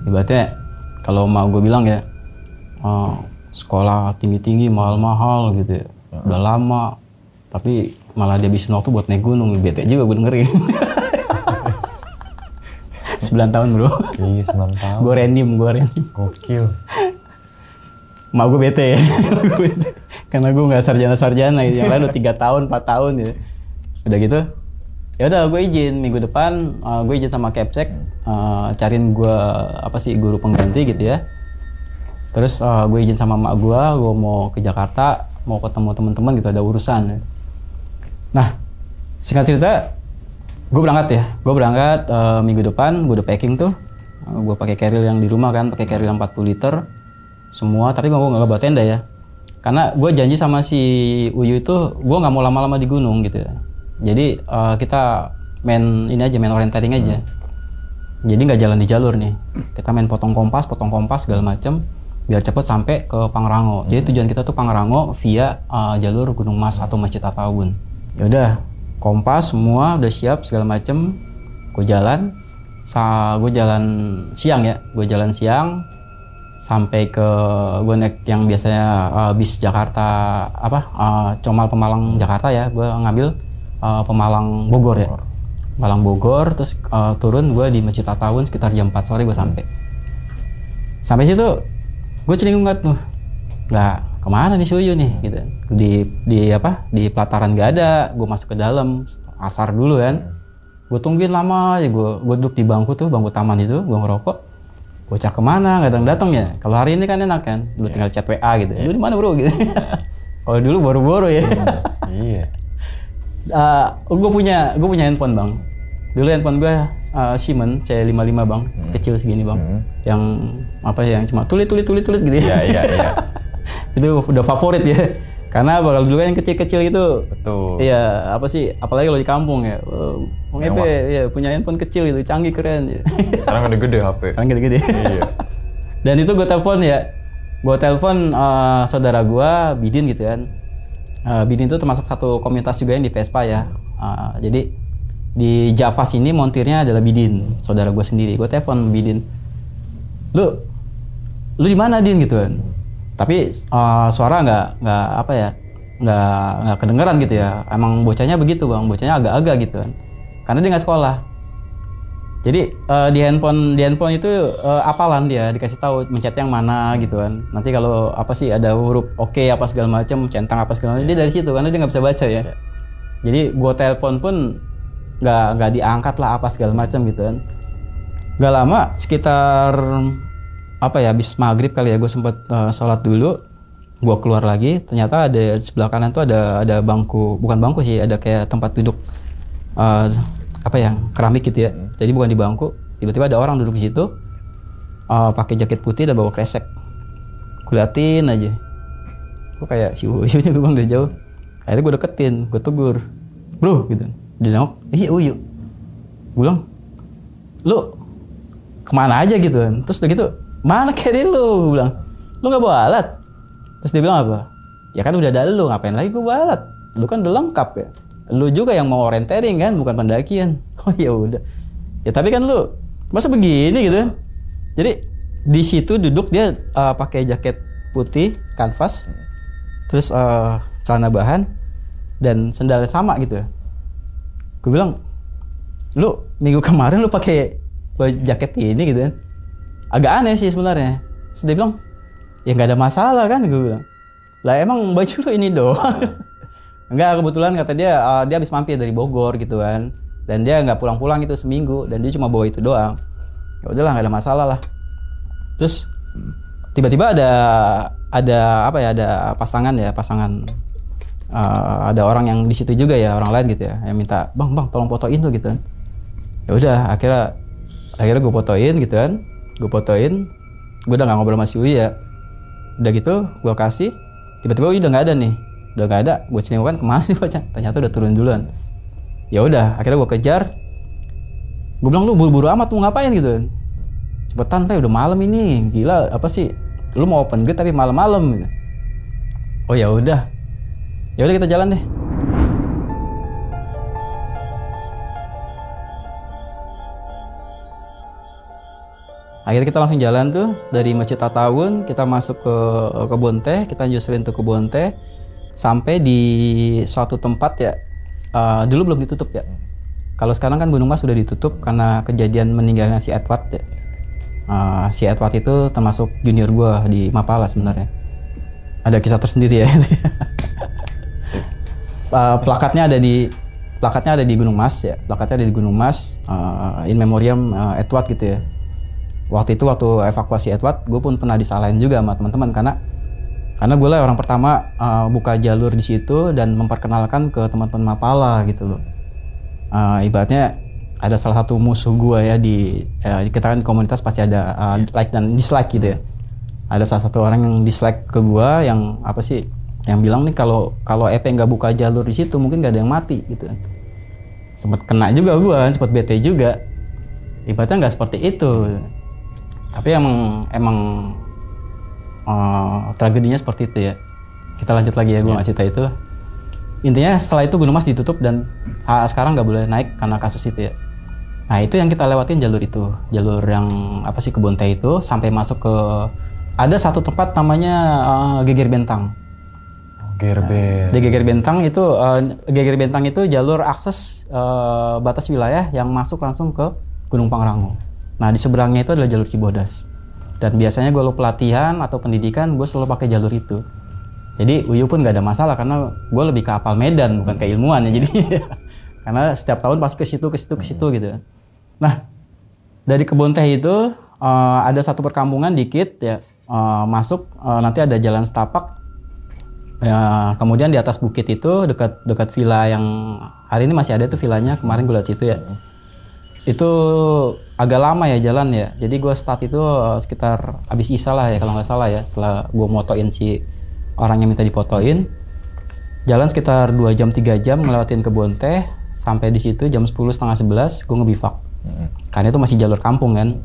Ibaratnya kalau mak gue bilang ya, sekolah tinggi-tinggi mahal-mahal gitu ya, udah lama, tapi malah dia habisin waktu buat naik gunung, bete juga gue dengerin. 9 tahun bro.
Iya 9 tahun.
Gue random.
Gokil.
Mak gue bete ya. Karena gue nggak sarjana gitu. Yang lain udah 3 tahun, 4 tahun gitu. Udah gitu. Ya udah gue izin minggu depan, gue izin sama Kepsek cariin gue guru pengganti gitu ya. Terus gue izin sama mak gue mau ke Jakarta, mau ketemu teman-teman gitu, ada urusan. Nah, singkat cerita, gue berangkat minggu depan. Gue udah packing tuh, gue pakai carrier yang di rumah kan, pakai carrier 40 liter semua, tapi gue nggak bawa tenda ya, karena gue janji sama si Uyu itu gue nggak mau lama-lama di gunung gitu ya. Jadi kita main orienteering aja. Jadi nggak jalan di jalur nih, kita main potong kompas segala macam biar cepet sampai ke Pangrango. Jadi tujuan kita tuh Pangrango via jalur Gunung Mas atau Masjid Attawun. Ya udah, kompas semua udah siap segala macem. Gue jalan siang sampai ke gue naik yang biasanya bis Jakarta Comal Pemalang Jakarta ya. Gue ngambil Pemalang Bogor ya. Pemalang Bogor, terus turun gue di Masjid Attawun sekitar jam 4 sore gue sampai situ. Gue celingungat tuh, nggak kemana nih si Uyu nih gitu. Di pelataran gak ada. Gue masuk ke dalam, asar dulu kan. Gue tungguin lama aja, gue duduk di bangku taman itu, gue ngerokok. Bocah kemana, nggak datang ya. Kalau hari ini kan enak kan, lu tinggal chat WA gitu. Lu di mana bro gitu. Kalau dulu boro-boro ya.
Iya.
Gue punya handphone bang. Dulu handphone gue Siemens C55 bang, kecil segini bang. Yang yang cuma tulit gitu ya. Iya. Itu udah favorit ya. Karena kalau dulu kan yang kecil-kecil gitu.
Betul.
Iya, apalagi kalau di kampung ya. Epe ya punya handphone kecil gitu, canggih keren.
Sekarang udah gede HP.
Sekarang gede-gede. Iya. Dan itu gue telepon ya. Gue telepon saudara gue Bidin gitu kan. Bidin itu termasuk satu komunitas juga yang di Vespa ya. Jadi di Javas ini montirnya adalah Bidin, saudara gue sendiri. Gue telepon Bidin. Lu di mana Din gitu kan. Tapi suara nggak kedengeran gitu ya. Emang bocahnya begitu bang, bocahnya agak-agak gitu kan. Karena dia nggak sekolah. Jadi di handphone itu apalan dia dikasih tahu mencet yang mana gitu kan. Nanti kalau apa sih ada huruf oke apa segala macam, centang apa segala macam, dia dari situ karena dia nggak bisa baca ya. Jadi gua telepon pun nggak diangkat lah apa segala macam gitu kan. Gak lama sekitar apa ya habis maghrib kali ya gue sempet sholat dulu. Gue keluar lagi, ternyata ada sebelah kanan tuh ada bangku, bukan bangku sih, ada kayak tempat duduk apa ya keramik gitu ya. Jadi bukan di bangku, tiba-tiba ada orang duduk di situ pakai jaket putih dan bawa kresek. Kuliatin aja, gue kayak si Uyu nya gue bang dari jauh. Akhirnya gue deketin, gue tegur, bro gitu. Dia nengok, iya Uyu. Gue bilang, lu kemana aja gitu kan? Terus udah gitu, mana carry lu? Gue bilang, lu nggak bawa alat? Terus dia bilang apa? Ya kan udah ada lu, ngapain lagi gue bawa alat? Lu kan udah lengkap ya. Lu juga yang mau orienteering kan, bukan pendakian. Oh ya udah. Ya tapi kan lu masa begini gitu kan? Jadi di situ duduk dia pakai jaket putih kanvas, terus celana bahan dan sendal sama gitu. Gue bilang, lu minggu kemarin lu pakai jaket ini gitu kan? Agak aneh sih sebenarnya. Terus dia bilang, ya nggak ada masalah kan? Gue bilang, lah emang baju lu ini doang. Enggak, kebetulan kata dia habis mampir dari Bogor gitu kan, dan dia nggak pulang-pulang itu seminggu dan dia cuma bawa itu doang. Ya udahlah nggak ada masalah lah. Terus tiba-tiba ada apa ya, ada pasangan ada orang yang di situ juga ya, orang lain gitu ya, yang minta bang tolong fotoin tuh gitu kan. Ya udah akhirnya gue fotoin gitu kan, gue udah nggak ngobrol sama si Uy ya. Udah gitu gue kasih, tiba-tiba Uy udah nggak ada, gue cenderung kan kemana nih baca, ternyata udah turun duluan. Ya udah akhirnya gue kejar, gue bilang lu buru-buru amat mau ngapain gitu kan, cepetan Pak udah malam ini, gila apa sih lu mau open grid tapi malam-malam gitu. Oh ya udah kita jalan deh. Akhirnya kita langsung jalan tuh dari Masjid Tatawun, kita masuk ke kebun teh, kita nyusurin tuh kebun teh sampai di suatu tempat ya, dulu belum ditutup ya. Kalau sekarang kan Gunung Mas sudah ditutup karena kejadian meninggalnya si Edward ya. Si Edward itu termasuk junior gua di Mapala sebenarnya. Ada kisah tersendiri ya. Plakatnya ada di Gunung Mas ya. Plakatnya ada di Gunung Mas, in memoriam Edward gitu ya. Waktu evakuasi Edward, gue pun pernah disalahin juga sama teman-teman karena gue lah orang pertama buka jalur di situ dan memperkenalkan ke teman-teman Mapala gitu loh. Ibaratnya ada salah satu musuh gue ya kita kan di komunitas pasti ada like dan dislike gitu ya. Ada salah satu orang yang dislike ke gue yang apa sih? Yang bilang nih kalau EP nggak buka jalur di situ mungkin nggak ada yang mati gitu. Sempet kena juga gue kan, sempet bete juga. Ibaratnya nggak seperti itu. Tapi emang tragedinya seperti itu ya. Kita lanjut lagi ya, gue nggak cerita itu. Intinya setelah itu Gunung Mas ditutup dan sekarang nggak boleh naik karena kasus itu ya. Nah itu yang kita lewatin jalur itu, jalur yang apa sih kebun teh itu sampai masuk ke ada satu tempat namanya Geger Bentang. Di Geger Bentang itu jalur akses batas wilayah yang masuk langsung ke Gunung Pangrango. Nah di seberangnya itu adalah jalur Cibodas. Dan biasanya gue pelatihan atau pendidikan gue selalu pakai jalur itu. Jadi Uyu pun nggak ada masalah karena gue lebih ke hafal medan bukan ke ilmuwan ya. Jadi karena setiap tahun pasti ke situ gitu. Nah dari kebun teh itu ada satu perkampungan dikit ya, masuk nanti ada jalan setapak. Kemudian di atas bukit itu dekat villa yang hari ini masih ada tuh villanya, kemarin gue lihat situ ya. Itu agak lama ya jalan ya. Jadi gue start itu sekitar habis Isya lah ya kalau nggak salah ya. Setelah gue motoin si orang yang minta dipotoin, jalan sekitar 2 jam 3 jam ngelewatin kebun teh. Sampai di situ jam 10:30 11 gue ngebivak. Karena itu masih jalur kampung kan,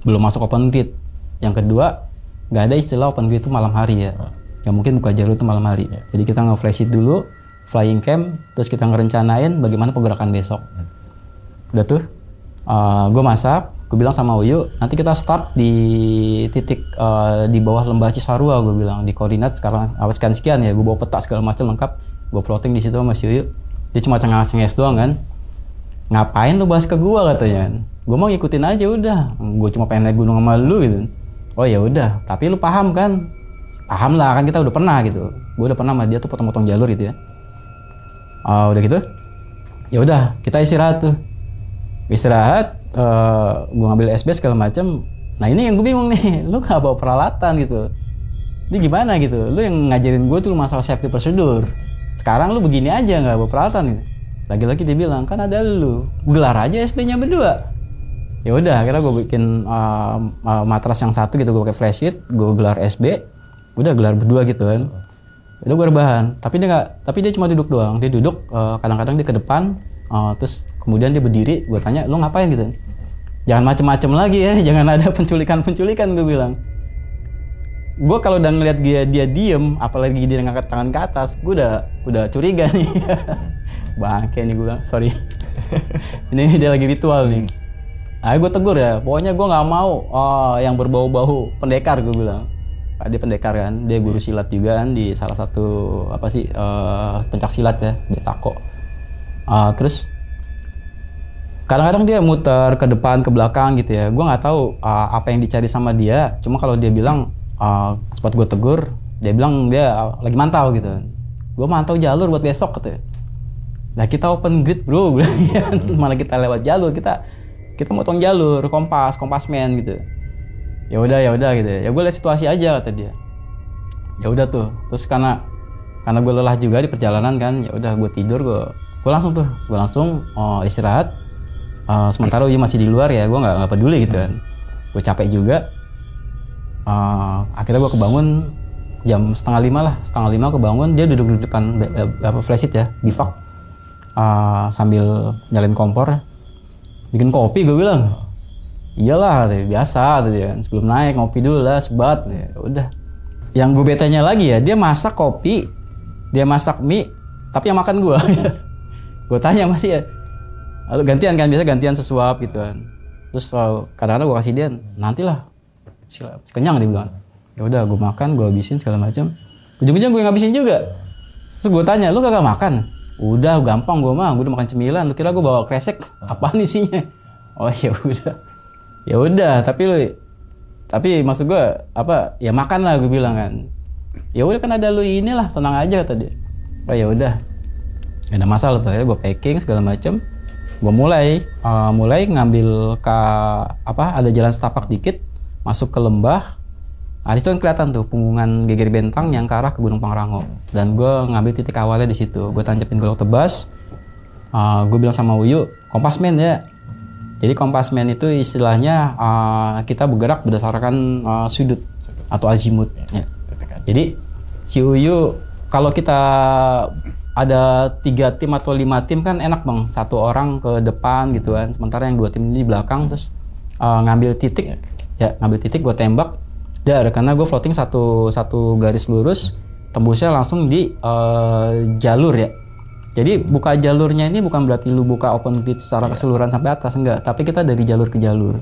belum masuk open grid. Yang kedua nggak ada istilah open grid itu malam hari ya. Nggak mungkin buka jalur itu malam hari. Jadi kita nge-flash it dulu, flying cam, terus kita ngerencanain bagaimana pergerakan besok. Udah tuh, gue masak, gue bilang sama Uyu, nanti kita start di titik di bawah lembah Cisarua, gue bilang di koordinat sekarang sekian ya, gue bawa peta segala macam lengkap, gue plotting di situ sama si Uyu. Dia cuma cengenges doang kan. ngapain lu bahas ke gua katanya. Gua mau ngikutin aja udah, gua cuma pengen naik gunung sama lu gitu. Oh ya udah, tapi lu paham kan? Paham lah, kan kita udah pernah gitu. Gua udah pernah sama dia tuh potong-potong jalur gitu ya. Udah gitu, ya udah kita istirahat tuh. Istirahat, gua ngambil SB segala macam. Nah ini yang gue bingung nih, lu gak bawa peralatan gitu. Ini gimana gitu? Lu yang ngajarin gue tuh masalah safety prosedur. Sekarang lu begini aja nggak bawa peralatan gitu. Lagi-lagi dia bilang kan ada lu, gelar aja SB-nya berdua. Ya udah, akhirnya gue bikin matras yang satu gitu, gue pakai flash sheet, gue gelar SB, udah gelar berdua gitu kan. Udah gue rebahan, tapi dia cuma duduk doang. Dia duduk, kadang-kadang dia ke depan, terus kemudian dia berdiri. Gue tanya, lu ngapain gitu? Jangan macem-macem lagi ya, jangan ada penculikan gue bilang. Gue kalau udah ngeliat dia diem, apalagi dia ngangkat tangan ke atas, gue udah curiga nih. Bangke nih gue bilang, sorry. Ini dia lagi ritual nih. Gue tegur ya, pokoknya gue nggak mau yang berbau-bau pendekar, gue bilang. Dia pendekar kan, dia guru silat juga kan di salah satu pencak silat ya, di Tako. Terus kadang-kadang dia muter ke depan ke belakang gitu ya. Gue nggak tahu apa yang dicari sama dia. Cuma kalau dia bilang sempat gue tegur, dia bilang dia lagi mantau gitu. Gue mantau jalur buat besok katanya. Nah kita open grid bro, malah kita lewat jalur, kita motong jalur kompasmen gitu. Ya udah gitu. Ya gue lihat situasi aja kata dia. Ya udah tuh. Terus karena gue lelah juga di perjalanan kan, ya udah gue tidur, gue langsung istirahat. Sementara Uyu masih di luar ya, gue nggak peduli gitu kan. Gue capek juga. Akhirnya gue kebangun jam 4:30 kebangun. Dia duduk di depan flash sheet ya, bivak, sambil nyalain kompor, bikin kopi. Gue bilang, iyalah, biasa tadi kan. Sebelum naik ngopi dulu lah, sebat. Ya udah. Yang gue betanya lagi ya, dia masak kopi, dia masak mie, tapi yang makan gue. Gue tanya sama dia, lalu gantian kan, biasa gantian sesuap gitu kan. Terus kadang-kadang gue kasih dia, nantilah kenyang, dia bilang. Ya udah, gue makan, gue habisin segala macam. Ujung-ujung gue ngabisin juga. Terus gue tanya, lu kagak makan? Udah, gampang gue udah makan cemilan. Lu kira gue bawa kresek? Apaan isinya? Oh ya udah. Ya udah, tapi maksud gue ya makan lah, gue bilang kan. Ya udah kan ada lu inilah, tenang aja kata dia. Oh ya udah. Gak ada masalah tuh. Gue packing segala macam. Gue mulai ngambil ada jalan setapak dikit, masuk ke lembah. Nah, itu kan kelihatan tuh punggungan Geger Bentang yang ke arah ke Gunung Pangrango. Dan gue ngambil titik awalnya di situ. Gue tancapin golok tebas. Gue bilang sama Uyu, kompasmen ya. Jadi kompasmen itu istilahnya kita bergerak berdasarkan sudut atau azimut. Ya. Jadi si Uyu, kalau kita ada 3 tim atau 5 tim kan enak bang, 1 orang ke depan gitu kan. Sementara yang 2 tim ini di belakang, terus ngambil titik, gue tembak. Karena gue floating satu garis lurus, tembusnya langsung di jalur ya. Jadi buka jalurnya ini bukan berarti lu buka open grid secara keseluruhan sampai atas, enggak. Tapi kita dari jalur ke jalur.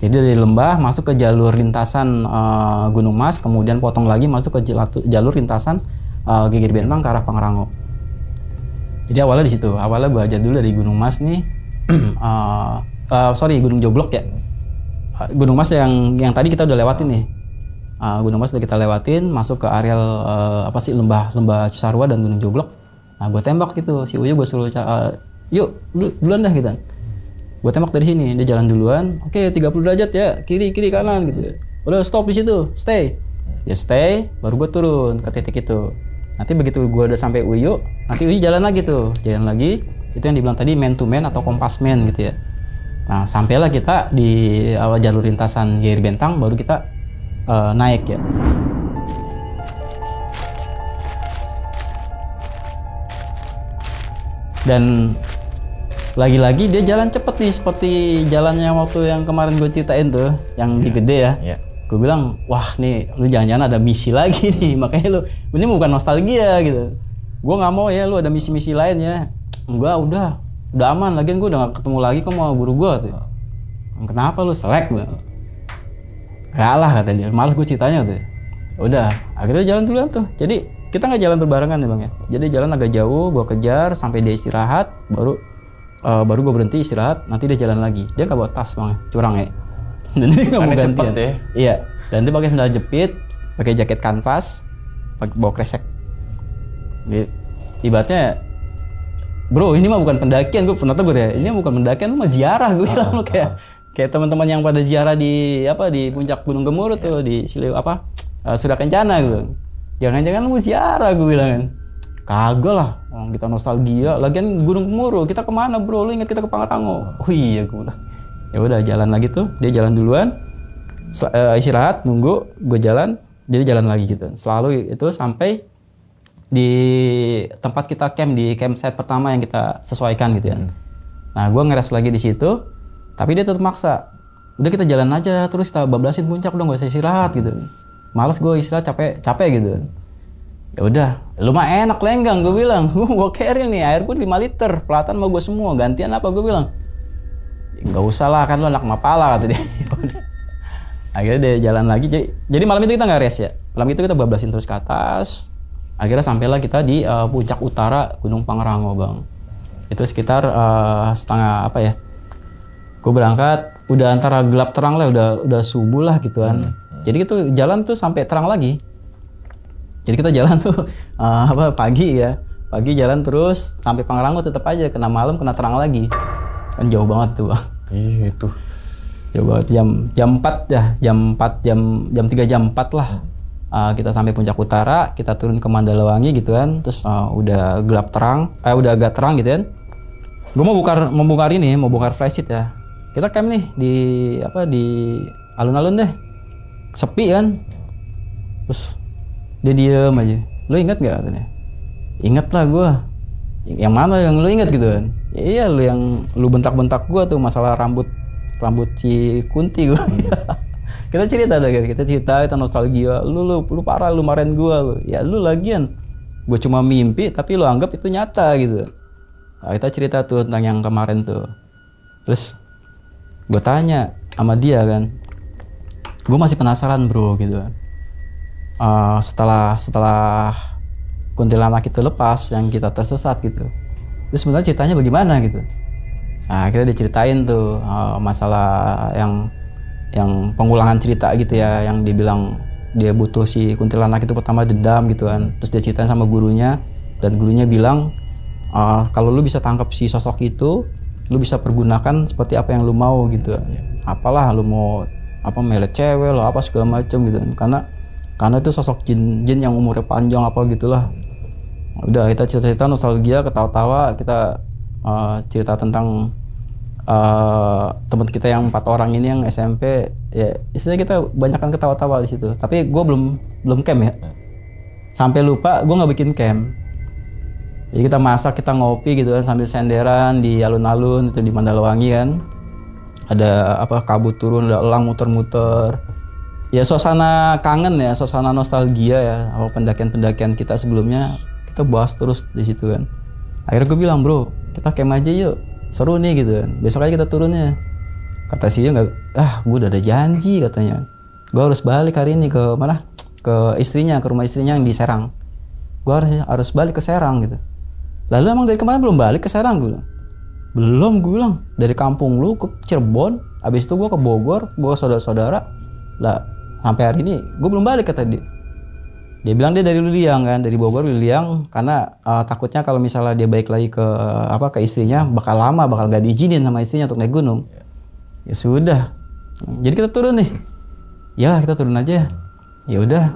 Jadi dari lembah masuk ke jalur lintasan Gunung Mas, kemudian potong lagi masuk ke jalur lintasan Geger Bentang ke arah Pangrango. Jadi awalnya di situ. Awalnya gue aja dulu dari Gunung Mas nih, Gunung Joglok ya. Gunung Mas yang tadi kita udah lewatin nih. Gunung Mas udah kita lewatin, masuk ke areal lembah Cisarua dan Gunung Joglok. Nah, gue tembak gitu, si Uyu gue suruh, yuk duluan dah gitu. Gue tembak dari sini, dia jalan duluan. Oke, 30 derajat ya, kiri kanan gitu. Udah stop di situ, stay. Dia stay, baru gue turun ke titik itu. Nanti begitu gue udah sampai Uyu, nanti Uyu jalan lagi tuh, itu yang dibilang tadi man to man atau kompasmen gitu ya. Nah, sampailah kita di awal jalur lintasan Geger Bentang, baru kita naik ya. Dan lagi-lagi dia jalan cepet nih, seperti jalannya waktu yang kemarin gue ceritain tuh, yang di Gede ya. Gue bilang, wah nih lu jangan-jangan ada misi lagi nih, makanya lu, ini bukan nostalgia gitu. Gue nggak mau ya lu ada misi-misi lain ya. Enggak, udah aman, lagian gue udah gak ketemu lagi kok sama guru gue tuh. Kenapa lu selek? Gak lah kata dia, males gue ceritanya tuh. Udah, akhirnya jalan duluan tuh. Jadi kita nggak jalan berbarengan ya bang ya. Jadi jalan agak jauh, gue kejar sampai dia istirahat, baru baru gue berhenti istirahat, nanti dia jalan lagi. Dia nggak bawa tas bang, curang ya. Dan dia nggak mau gantian.
Ya?
Iya. Dan dia pakai sandal jepit, pakai jaket kanvas, bawa kresek. Ibaratnya, bro ini mah bukan pendakian, gue pernah tegur ya. Ini bukan pendakian, lu mah ziarah gue bilang lu kayak teman-teman yang pada ziarah di puncak Gunung Gemuruh tuh di Surya Kencana gitu. Jangan-jangan lu ziarah gue bilang kan. Kagak lah, kita nostalgia. Lagian Gunung Gemuruh, kita kemana bro? Lu ingat kita ke Pangrango? Oh iya gue bilang. Ya udah jalan lagi tuh, dia jalan duluan. Istirahat, nunggu, gue jalan, jadi jalan lagi gitu. Selalu itu sampai di tempat kita camp, di campsite pertama yang kita sesuaikan gitu ya. Nah gue ngeres lagi di situ, tapi dia tetap maksa. Udah kita jalan aja, terus kita bablasin puncak, udah gak usah istirahat gitu. Males gue istirahat, capek gitu. Ya udah, lu mah enak lenggang gue bilang. Gue carry nih, air gue 5 liter, pelatan mau gue semua, gantian apa gue bilang. Nggak usah lah, kan lu anak mapala kata dia. Akhirnya dia jalan lagi, jadi malam itu kita nggak rest ya. Malam itu kita bablasin terus ke atas. Akhirnya sampailah kita di puncak utara Gunung Pangrango bang. Itu sekitar setengah gue berangkat, udah antara gelap terang lah, udah subuh lah gitu kan. Jadi itu jalan tuh sampai terang lagi. Jadi kita jalan tuh pagi jalan terus sampai Pangrango tetap aja, kena malam kena terang lagi. Kan jauh banget tuh bang.
Iya itu.
Jauh banget, jam 4 ya, jam 3 jam 4 lah. Kita sampai puncak utara, kita turun ke Mandalawangi gitu kan. Terus udah gelap terang, udah agak terang gitu kan. Gue mau bongkar flashlight ya. Kita camp nih di alun-alun deh. Sepi kan. Terus dia diem aja. Lu ingat nggak katanya? Ingat lah gue. Yang mana yang lu ingat gitu kan? Ya, iya lu bentak-bentak gue tuh masalah rambut si Kunti gue. Kita cerita, kita nostalgia. Lu parah, lu marahin gue lu. Ya lu lagian. Gue cuma mimpi tapi lu anggap itu nyata gitu. Nah, kita cerita tuh tentang yang kemarin tuh. Terus gue tanya sama dia kan. Gue masih penasaran bro gitu kan. Setelah kuntilanak itu lepas, yang kita tersesat gitu. Terus sebenarnya ceritanya bagaimana gitu. Nah, akhirnya diceritain tuh masalah yang pengulangan cerita gitu ya, yang dibilang dia butuh si kuntilanak itu pertama dendam gitu kan. Terus dia ceritain sama gurunya, dan gurunya bilang kalau lu bisa tangkap si sosok itu, lu bisa pergunakan seperti apa yang lu mau gitu. Apalah lu mau melet cewek lo apa segala macam gitu kan. Karena itu sosok jin yang umurnya panjang apa gitulah. Udah kita cerita nostalgia, ketawa-tawa, kita cerita tentang teman kita yang 4 orang ini yang SMP ya, istilahnya kita banyakkan ketawa-tawa di situ. Tapi gue belum camp ya. Sampai lupa gue nggak bikin camp. Jadi kita masak, kita ngopi gitu kan sambil senderan di alun-alun itu di Mandalawangi kan. Ada kabut turun, ada elang muter-muter. Ya suasana kangen ya, suasana nostalgia ya, pendakian-pendakian kita sebelumnya kita bahas terus di situ kan. Akhirnya gue bilang, bro, kita camp aja yuk, seru nih gitu kan. Besok aja kita turunnya. Kata si gue gue udah ada janji katanya. Gue harus balik hari ini ke mana? Ke rumah istrinya yang di Serang. Gue harus balik ke Serang gitu. Lalu emang dari kemarin belum balik ke Serang gue bilang. Belum, gue bilang. Dari kampung lu ke Cirebon, habis itu gue ke Bogor, gue ke saudara-saudara. Lah, sampai hari ini gue belum balik kata dia. Dia bilang dia dari Liliang kan, dari Bogor Liliang, karena takutnya kalau misalnya dia balik lagi ke istrinya bakal lama, bakal gak diizinin sama istrinya untuk naik gunung. Ya sudah. Jadi kita turun nih. Ya kita turun aja. Ya udah.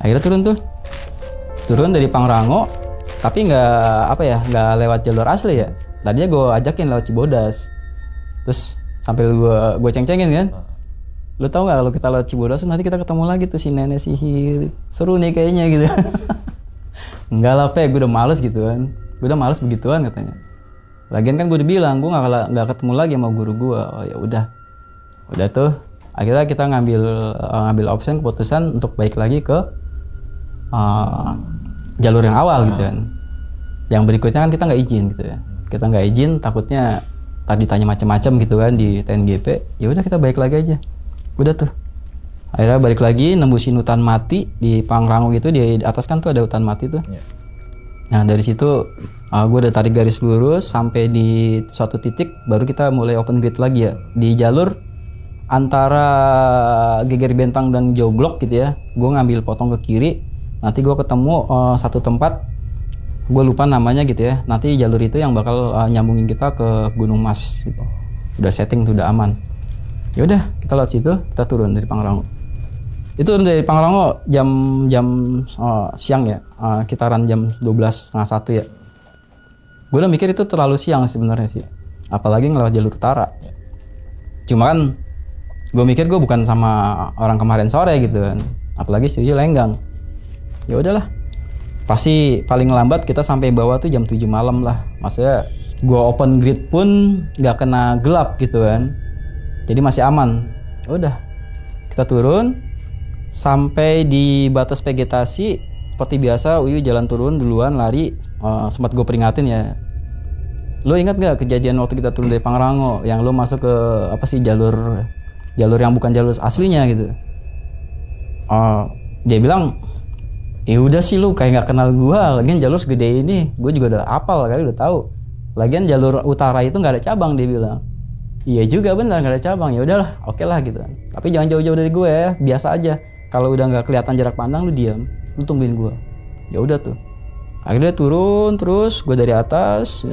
Akhirnya turun dari Pangrango, tapi nggak lewat jalur asli ya. Tadinya gue ajakin lewat Cibodas, terus sambil gue ceng-cengin kan. Lu tau nggak kalau kita lewat Cibodas nanti kita ketemu lagi tuh si nenek sihir, seru nih kayaknya gitu. Enggak lah gue udah males gitu kan, gue udah males begituan katanya. Lagian kan gue udah bilang gue nggak ketemu lagi sama guru gue. Oh ya udah tuh. Akhirnya kita ngambil option, keputusan untuk balik lagi ke jalur yang awal gitu kan. Yang berikutnya kan kita nggak izin gitu ya. Kita nggak izin, takutnya tadi ditanya macam-macam gitu kan di TNGP. Ya udah kita balik lagi aja. Udah tuh. Akhirnya balik lagi nembusin hutan mati di Pangrango gitu, di atas kan tuh ada hutan mati tuh. Nah dari situ gue udah tarik garis lurus sampai di suatu titik baru kita mulai open grid lagi ya. Di jalur antara Geger Bentang dan Joglok gitu ya, gue ngambil potong ke kiri, nanti gue ketemu satu tempat, gue lupa namanya gitu ya. Nanti jalur itu yang bakal nyambungin kita ke Gunung Mas gitu. Udah setting tuh, udah aman. Ya udah kita lewat situ, kita turun dari Pangrango. Itu dari Pangrango jam siang ya, kitaran jam 12:30 ya. Gue udah mikir itu terlalu siang sebenarnya sih, apalagi ngelewat jalur utara. Cuma kan gue mikir gue bukan sama orang kemarin sore gitu kan, apalagi si lenggang. Ya udahlah, pasti paling lambat kita sampai bawah tuh jam 7 malam lah. Maksudnya gue open grid pun nggak kena gelap gitu kan, jadi masih aman. Ya udah kita turun sampai di batas vegetasi. Seperti biasa Uyu jalan turun duluan, lari. Sempat gue peringatin ya, lo ingat nggak kejadian waktu kita turun dari Pangrango yang lo masuk ke apa sih jalur yang bukan jalur aslinya gitu. Dia bilang, ya udah sih lu kayak nggak kenal gua, lagian jalur segede ini gue juga udah apal kali, udah tahu. Lagian jalur utara itu nggak ada cabang, dia bilang. Iya juga benar, nggak ada cabang. Ya udahlah, oke lah gitu. Tapi jangan jauh-jauh dari gue ya, biasa aja. Kalau udah nggak kelihatan jarak pandang, lu diam, lu tungguin gue. Ya udah tuh. Akhirnya turun terus, gue dari atas.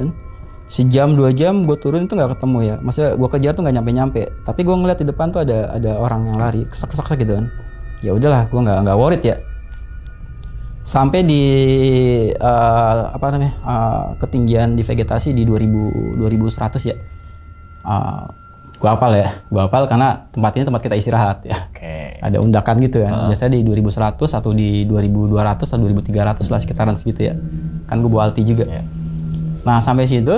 Sejam 2 jam gue turun itu nggak ketemu ya. Maksudnya gue kejar tuh nggak nyampe. Tapi gue ngeliat di depan tuh ada orang yang lari, kesak-kesak gitu kan. Ya udahlah, gue nggak worried ya. Sampai di ketinggian di vegetasi di 2100 ya. Gue hafal karena tempat ini tempat kita istirahat ya. Ada undakan gitu kan. Biasanya di 2100 atau di 2200 atau 2300 lah, sekitaran segitu ya. Kan gue bawa alti juga. Nah sampai situ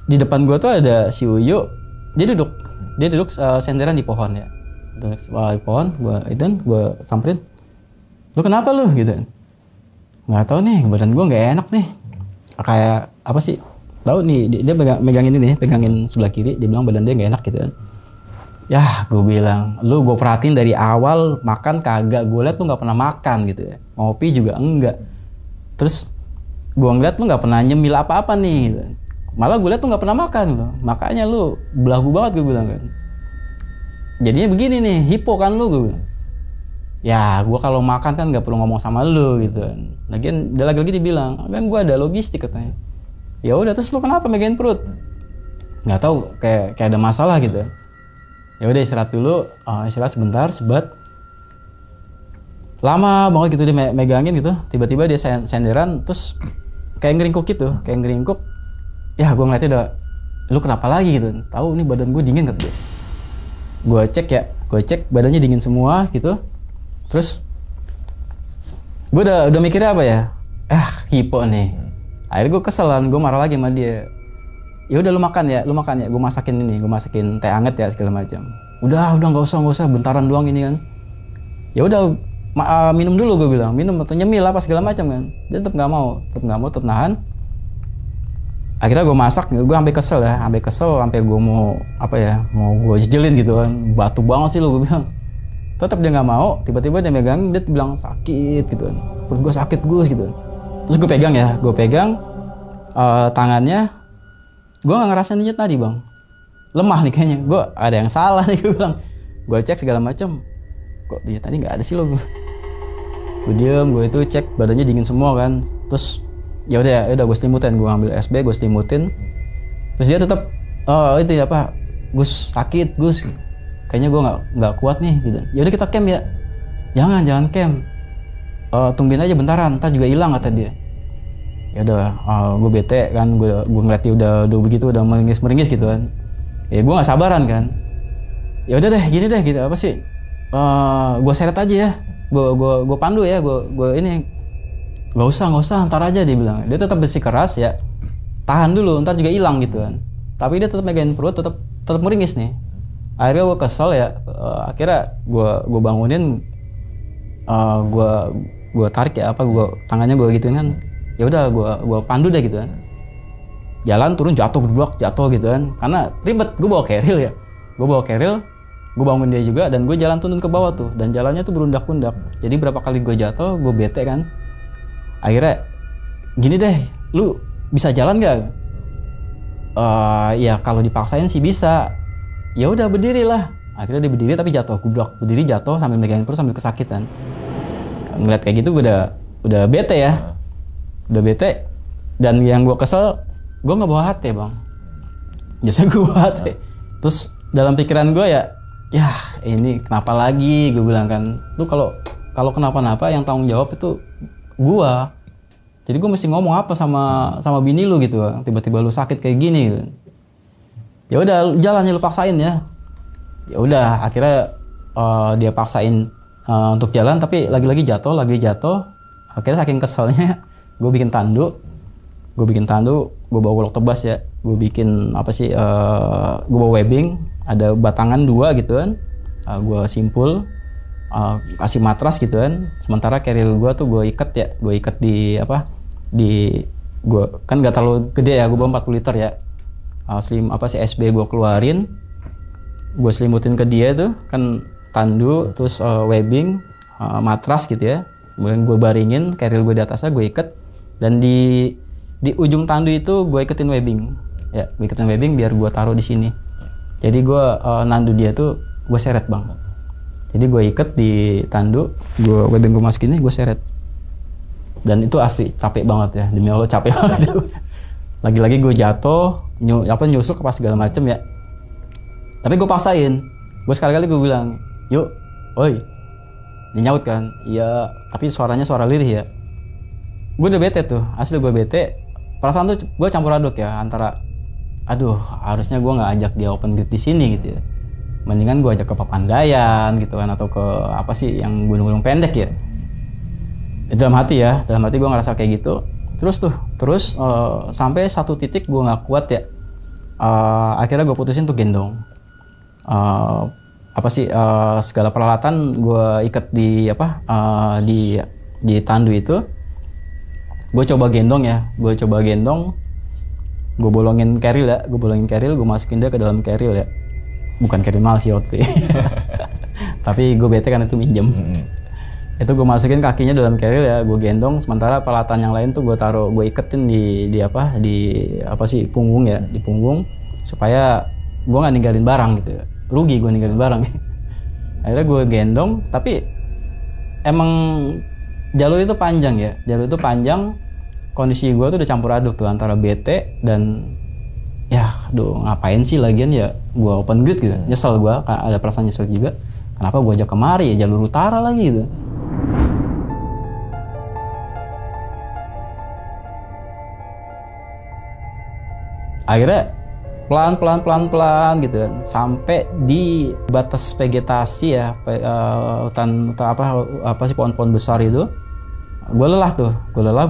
di depan gue tuh ada si Uyu. Dia duduk senderan di pohon ya. Duduk di pohon, gue samperin. Lu kenapa lu gitu? Nggak tahu nih, badan gue nggak enak nih. Kayak apa sih? Tahu nih, dia megangin ini, pegangin sebelah kiri. Dia bilang badan dia nggak enak gitu kan. Ya, gue bilang, lu gue perhatiin dari awal makan kagak. Gue liat lu nggak pernah makan gitu ya. Ngopi juga enggak. Terus gue ngeliat lu nggak pernah nyemil apa-apa nih. Gitu. Malah gue liat lu nggak pernah makan gitu. Makanya lu belagu banget, gue bilang kan. Jadinya begini nih, hipo kan lu, gue bilang. Ya, gue kalau makan kan nggak perlu ngomong sama lu gitu kan. Lagian dia lagi dibilang, kan gue ada logistik katanya. Ya udah, terus lu kenapa megangin perut? Nggak tahu, kayak ada masalah gitu. Ya udah istirahat dulu, istirahat sebentar, sebat. Lama banget gitu dia megangin gitu. Tiba-tiba dia senderan, terus kayak ngeringkuk gitu, kayak ngeringkuk. Ya gue ngeliatnya udah, lu kenapa lagi gitu? Tahu nih badan gue dingin kata dia. Gue cek badannya dingin semua gitu. Terus gue udah mikirnya apa ya? Hipo nih. Akhirnya gue keselan, gue marah lagi sama dia. Ya udah lu makan ya, gue masakin teh anget ya segala macam. Udah nggak usah, bentaran doang ini kan. Ya udah minum dulu, gue bilang, minum atau nyemil apa segala macam kan. Dia tetap nggak mau, tetap nahan. Akhirnya gue masak, gue sampai kesel, sampai gue mau gue jejelin gitu kan. Batu banget sih lu, gue bilang. Tetap dia nggak mau, tiba-tiba dia megang, dia bilang sakit gitu kan. Perut gue sakit Gus gitu. Terus gue pegang tangannya, gue nggak ngerasain nyet tadi bang, lemah nih kayaknya, gue ada yang salah nih, gue bilang. Gue cek segala macam, kok dia tadi nggak ada sih lo. Gue diem, gue itu cek badannya dingin semua kan. Terus ya udah gue selimutin, gue ambil SB, gue selimutin. Terus dia tetap Gus sakit Gus, kayaknya gue nggak kuat nih gitu. Ya udah kita camp ya. Jangan camp. Tungguin aja bentaran, ntar juga hilang kata dia. Ya udah, gue bete kan, gue ngeliat dia udah begitu, udah meringis gitu kan. Ya gue nggak sabaran kan. Ya udah deh, gini deh gitu, apa sih? Gue seret aja ya, gue pandu ya, gue ini. Gak usah, ntar aja dia bilang. Dia tetap bersikeras ya, tahan dulu, ntar juga hilang gitu kan. Tapi dia tetap megangin perut, tetap meringis nih. Akhirnya gue kesel ya, akhirnya gue bangunin, gue tarik ya tangannya gue gituin kan. Ya udah gue pandu deh gitu kan. Jalan turun jatuh gitu kan. Karena ribet, gue bawa keril. gue bangun dia juga dan gue jalan turun ke bawah tuh, dan jalannya tuh berundak-undak. Jadi berapa kali gue jatuh, gue bete kan. Akhirnya gini deh, lu bisa jalan gak? Ya kalau dipaksain sih bisa. Ya udah berdiri lah. Akhirnya dia berdiri tapi jatuh, gubrak. Berdiri jatuh sambil megangin perut sambil kesakitan. Ngeliat kayak gitu gue udah bete ya. Udah bete. Dan yang gue kesel, gue nggak bawa HT bang. Biasanya gue bawa HT. Terus dalam pikiran gue ya ini kenapa lagi? Gue bilang kan, lu kalau kenapa-napa yang tanggung jawab itu gue. Jadi gue mesti ngomong apa sama bini lu gitu, tiba-tiba lu sakit kayak gini. Gitu. Ya udah jalannya lu paksain ya. Ya udah akhirnya dia paksain untuk jalan, tapi lagi jatuh. Akhirnya saking keselnya gue bikin tanduk, gue bawa golok tebas ya, gue bikin gue bawa webbing, ada batangan 2 gitu kan, gue simpul, kasih matras gitu kan, sementara keril gue tuh gue ikat di gue kan nggak terlalu gede ya, gue bawa 40 liter ya, SB gue keluarin, gue selimutin ke dia tuh kan tanduk, terus webbing, matras gitu ya, kemudian gue baringin keril gue di atasnya, gue ikat. Dan di ujung tandu itu gue iketin webbing, ya gue iketin webbing biar gue taruh di sini. Jadi gue nandu dia tuh gue seret bang. Jadi gue iket di tandu, webbing gue masukin ini, gue seret. Dan itu asli capek banget ya, demi Allah capek banget. Lagi-lagi gue jatuh, nyusuk apa segala macem ya. Tapi gue paksain, gue sekali-kali gue bilang, yuk, oi, dia nyaut kan, iya, tapi suaranya suara lirih ya. Gue udah bete tuh, asli gue bete. Perasaan tuh gue campur aduk ya, antara aduh harusnya gue nggak ajak dia open grid di sini gitu ya. Mendingan gue ajak ke Papandayan gitu kan, atau ke apa sih yang gunung-gunung pendek ya. Dalam hati gue ngerasa kayak gitu. Terus sampai satu titik gue nggak kuat ya. Akhirnya gue putusin tuh gendong. Segala peralatan gue ikat di tandu itu. Gue coba gendong, gue bolongin keril, gue masukin dia ke dalam keril ya, bukan keril mahal sih waktu itu. Tapi gue bete kan itu minjem. Itu gue masukin kakinya dalam keril ya, gue gendong, sementara peralatan yang lain tuh gue iketin di punggung ya, di punggung, supaya gue nggak ninggalin barang gitu ya. Rugi gue ninggalin barang. Akhirnya gue gendong, tapi emang jalur itu panjang, kondisi gue tuh udah campur aduk tuh antara bete dan ya ngapain sih lagian ya gue open grid gitu. Nyesel gue, ada perasaan nyesel juga, kenapa gue ajak kemari ya, jalur utara lagi gitu. Akhirnya pelan gitu kan, sampai di batas vegetasi ya, hutan pohon-pohon besar itu. Gue lelah,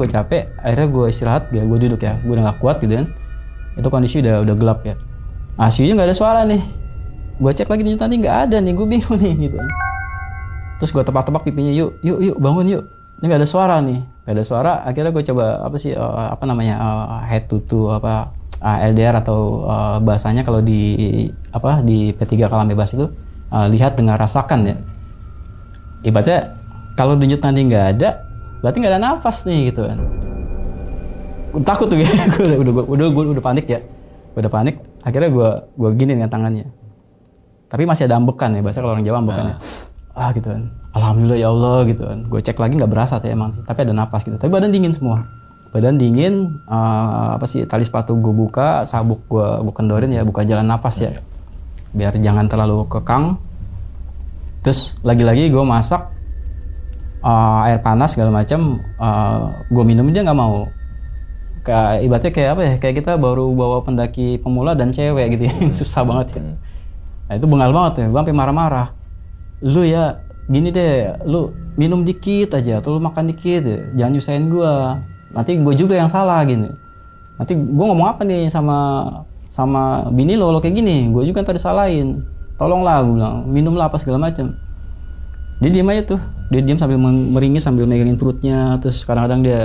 gue capek. Akhirnya gue istirahat, gue duduk ya, gue udah gak kuat gitu kan. Itu kondisi udah gelap ya. Asyunya nggak ada suara nih. Gue cek lagi di tadi nggak ada nih, gue bingung nih gitu. Terus gue tebak-tebak pipinya, yuk bangun yuk. Ini nggak ada suara nih, Akhirnya gue coba head to LDR atau bahasanya kalau di P3 Kalam Bebas itu lihat, dengar, rasakan ya. Ibaratnya kalau denyut nadi nggak ada, berarti nggak ada nafas nih gitu kan. Takut tuh gitu. udah panik ya. Udah panik, akhirnya gue gini dengan tangannya. Tapi masih ada ambekan ya, bahasa kalau orang Jawa ambekan ya. Gitu kan. Alhamdulillah ya Allah gitu kan. Gue cek lagi nggak berasa tuh emang, tapi ada napas gitu. Tapi badan dingin semua. Tali sepatu gue buka, sabuk gue kendorin ya, buka jalan napas ya. Biar jangan terlalu kekang. Terus lagi-lagi gue masak air panas segala macam, gue minum dia nggak mau. Ibaratnya kayak kita baru bawa pendaki pemula dan cewek gitu ya, susah banget ya. Nah itu bengal banget ya, gue sampai marah-marah. Lu ya gini deh, lu minum dikit aja atau lu makan dikit ya, jangan nyusahin gue. Nanti gue juga yang salah gini. Nanti gue ngomong apa nih sama bini lo kayak gini, gue juga ntar disalahin. Tolonglah, gue bilang, minumlah apa segala macam. Dia diam aja tuh, dia diam sambil meringis, sambil megangin perutnya, terus kadang-kadang dia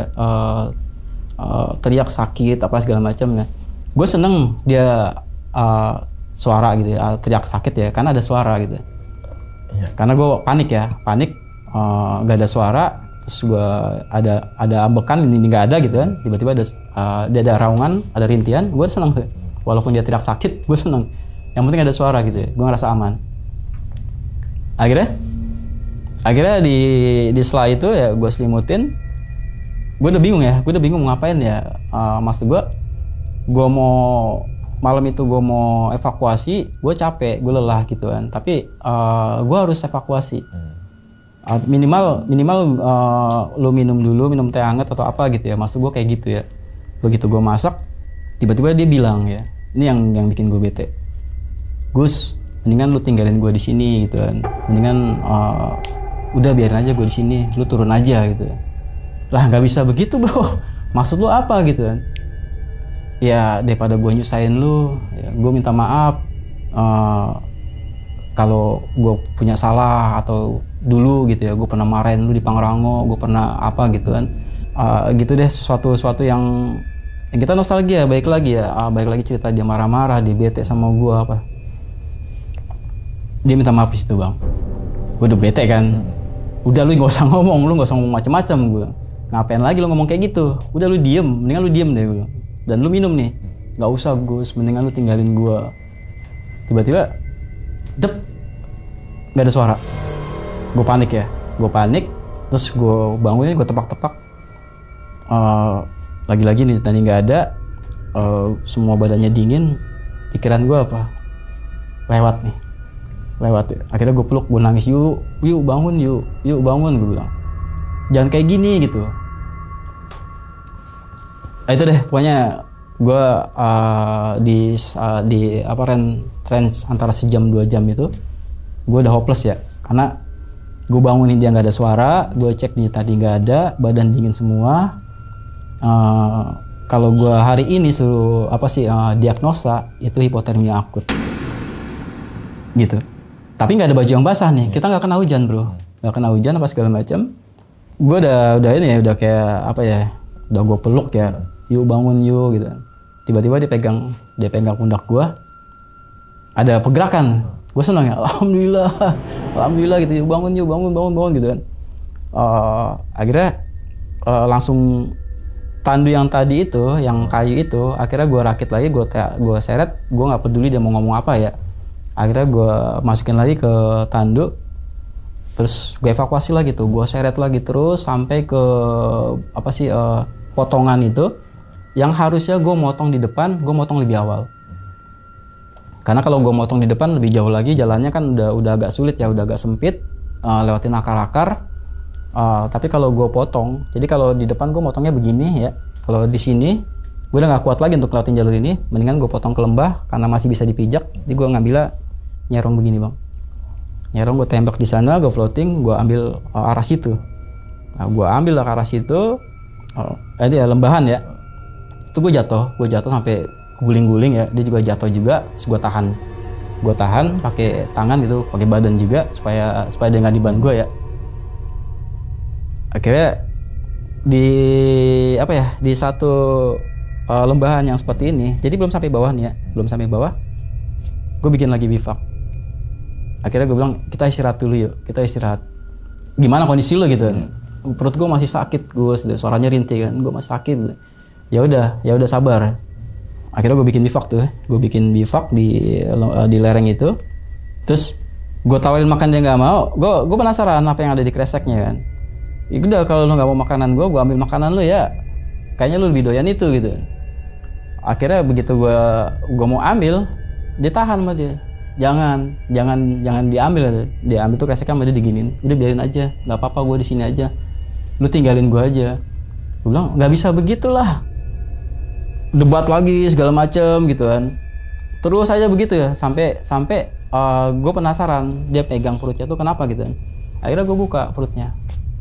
teriak sakit apa segala macam ya. Gue seneng dia suara gitu ya, teriak sakit ya, karena ada suara gitu.
Iya.
Karena gue panik, gak ada suara, terus gue ada ambekan, ini nggak ada gitu kan, tiba-tiba ada raungan, ada rintian, gue seneng tuh. Walaupun dia teriak sakit, gue seneng. Yang penting ada suara gitu ya, gue ngerasa aman. Akhirnya di setelah itu ya gue selimutin. Gue udah bingung mau ngapain ya. Maksud gue mau malam itu gue mau evakuasi, gue capek, gue lelah gitu kan. Tapi gue harus evakuasi. Minimal lu minum teh hangat atau apa gitu ya. Maksud gue kayak gitu ya. Begitu gue masak, tiba-tiba dia bilang ya, ini yang bikin gue bete. Gus, mendingan lu tinggalin gue di sini gitu kan. Mendingan udah biarin aja gue di sini, lu turun aja gitu. Lah nggak bisa begitu bro. Maksud lu apa gitu kan? Ya daripada gue nyusahin lu, ya, gue minta maaf kalau gue punya salah atau dulu gitu ya, gue pernah marahin lu di Pangrango, gue pernah apa gitu kan. Gitu deh, sesuatu yang kita nostalgia, baik lagi cerita dia marah-marah, dia bete sama gue apa. Dia minta maaf di situ bang. Gue udah bete kan. Udah lu gak usah ngomong macem-macem gue. Ngapain lagi lu ngomong kayak gitu? Udah lu diem, mendingan lu diem deh gue. Dan lu minum nih. Gak usah Gus, mendingan lu tinggalin gue. Tiba-tiba, gak ada suara. Gue panik, terus gue bangunin, gue tepak-tepak. Lagi-lagi nih tadi gak ada. Semua badannya dingin. Pikiran gue apa? Lewat. Akhirnya gue peluk, gue nangis, yuk bangun, yuk bangun, gue bilang. Jangan kayak gini gitu. Itu deh, pokoknya gue di range antara sejam 2 jam itu, gue udah hopeless ya, karena gue bangunin dia nggak ada suara, gue cek dia tadi nggak ada, badan dingin semua. Kalau gue hari ini suruh diagnosa itu hipotermia akut, gitu. Tapi nggak ada baju yang basah nih, kita nggak kena hujan bro, nggak kena hujan apa segala macam. Gue udah ini ya, udah kayak apa ya, udah gue peluk ya, yuk bangun yuk gitu. Tiba-tiba dia pegang pundak gue, ada pergerakan, gue senang ya, alhamdulillah gitu, yuk bangun gitu kan. Akhirnya langsung tandu yang tadi itu, yang kayu itu, akhirnya gue rakit lagi, gue seret, gue nggak peduli dia mau ngomong apa ya. Akhirnya gue masukin lagi ke tandu, terus gue evakuasi lagi tuh, gue seret lagi terus sampai ke potongan itu, yang harusnya gue motong di depan, gue motong lebih awal. Karena kalau gue motong di depan lebih jauh lagi, jalannya kan udah agak sulit ya, udah agak sempit, lewatin akar-akar. Tapi kalau gue potong, jadi kalau di depan gue motongnya begini ya, kalau di sini gue udah nggak kuat lagi untuk lewatin jalur ini, mendingan gue potong ke lembah karena masih bisa dipijak. Jadi gue ngambilnya nyerong begini bang, nyerong gue tembak di sana, gue floating, gue ambil arah situ. Nah, gue ambil arah situ, ini ya lembahan ya, itu gue jatuh sampai guling-guling ya, dia juga jatuh juga, terus gue tahan pakai tangan gitu, pakai badan juga supaya dia nggak diban gue ya. Akhirnya di satu lembahan yang seperti ini, jadi belum sampai bawah nih ya, gue bikin lagi bivak. Akhirnya gue bilang, kita istirahat dulu yuk, gimana kondisi lo gitu. Perut gue masih sakit, suaranya rintih kan, gue masih sakit. Ya udah sabar. Akhirnya gue bikin bivak di lereng itu. Terus gue tawarin makan, dia nggak mau. Gue penasaran apa yang ada di kreseknya kan. Ya udah, kalau lo nggak mau makanan gue ambil makanan lo ya. Kayaknya lo lebih doyan itu gitu. Akhirnya begitu gue mau ambil, dia tahan sama dia. Jangan diambil. Dia ambil tuh kreseknya sama dia diginin. Udah biarin aja, nggak apa-apa, gue di sini aja. Lu tinggalin gue aja. Gue bilang nggak bisa begitulah. Debat lagi segala macem gitu kan. Terus aja begitu ya, sampai gue penasaran dia pegang perutnya tuh kenapa gitu kan. Akhirnya gue buka perutnya.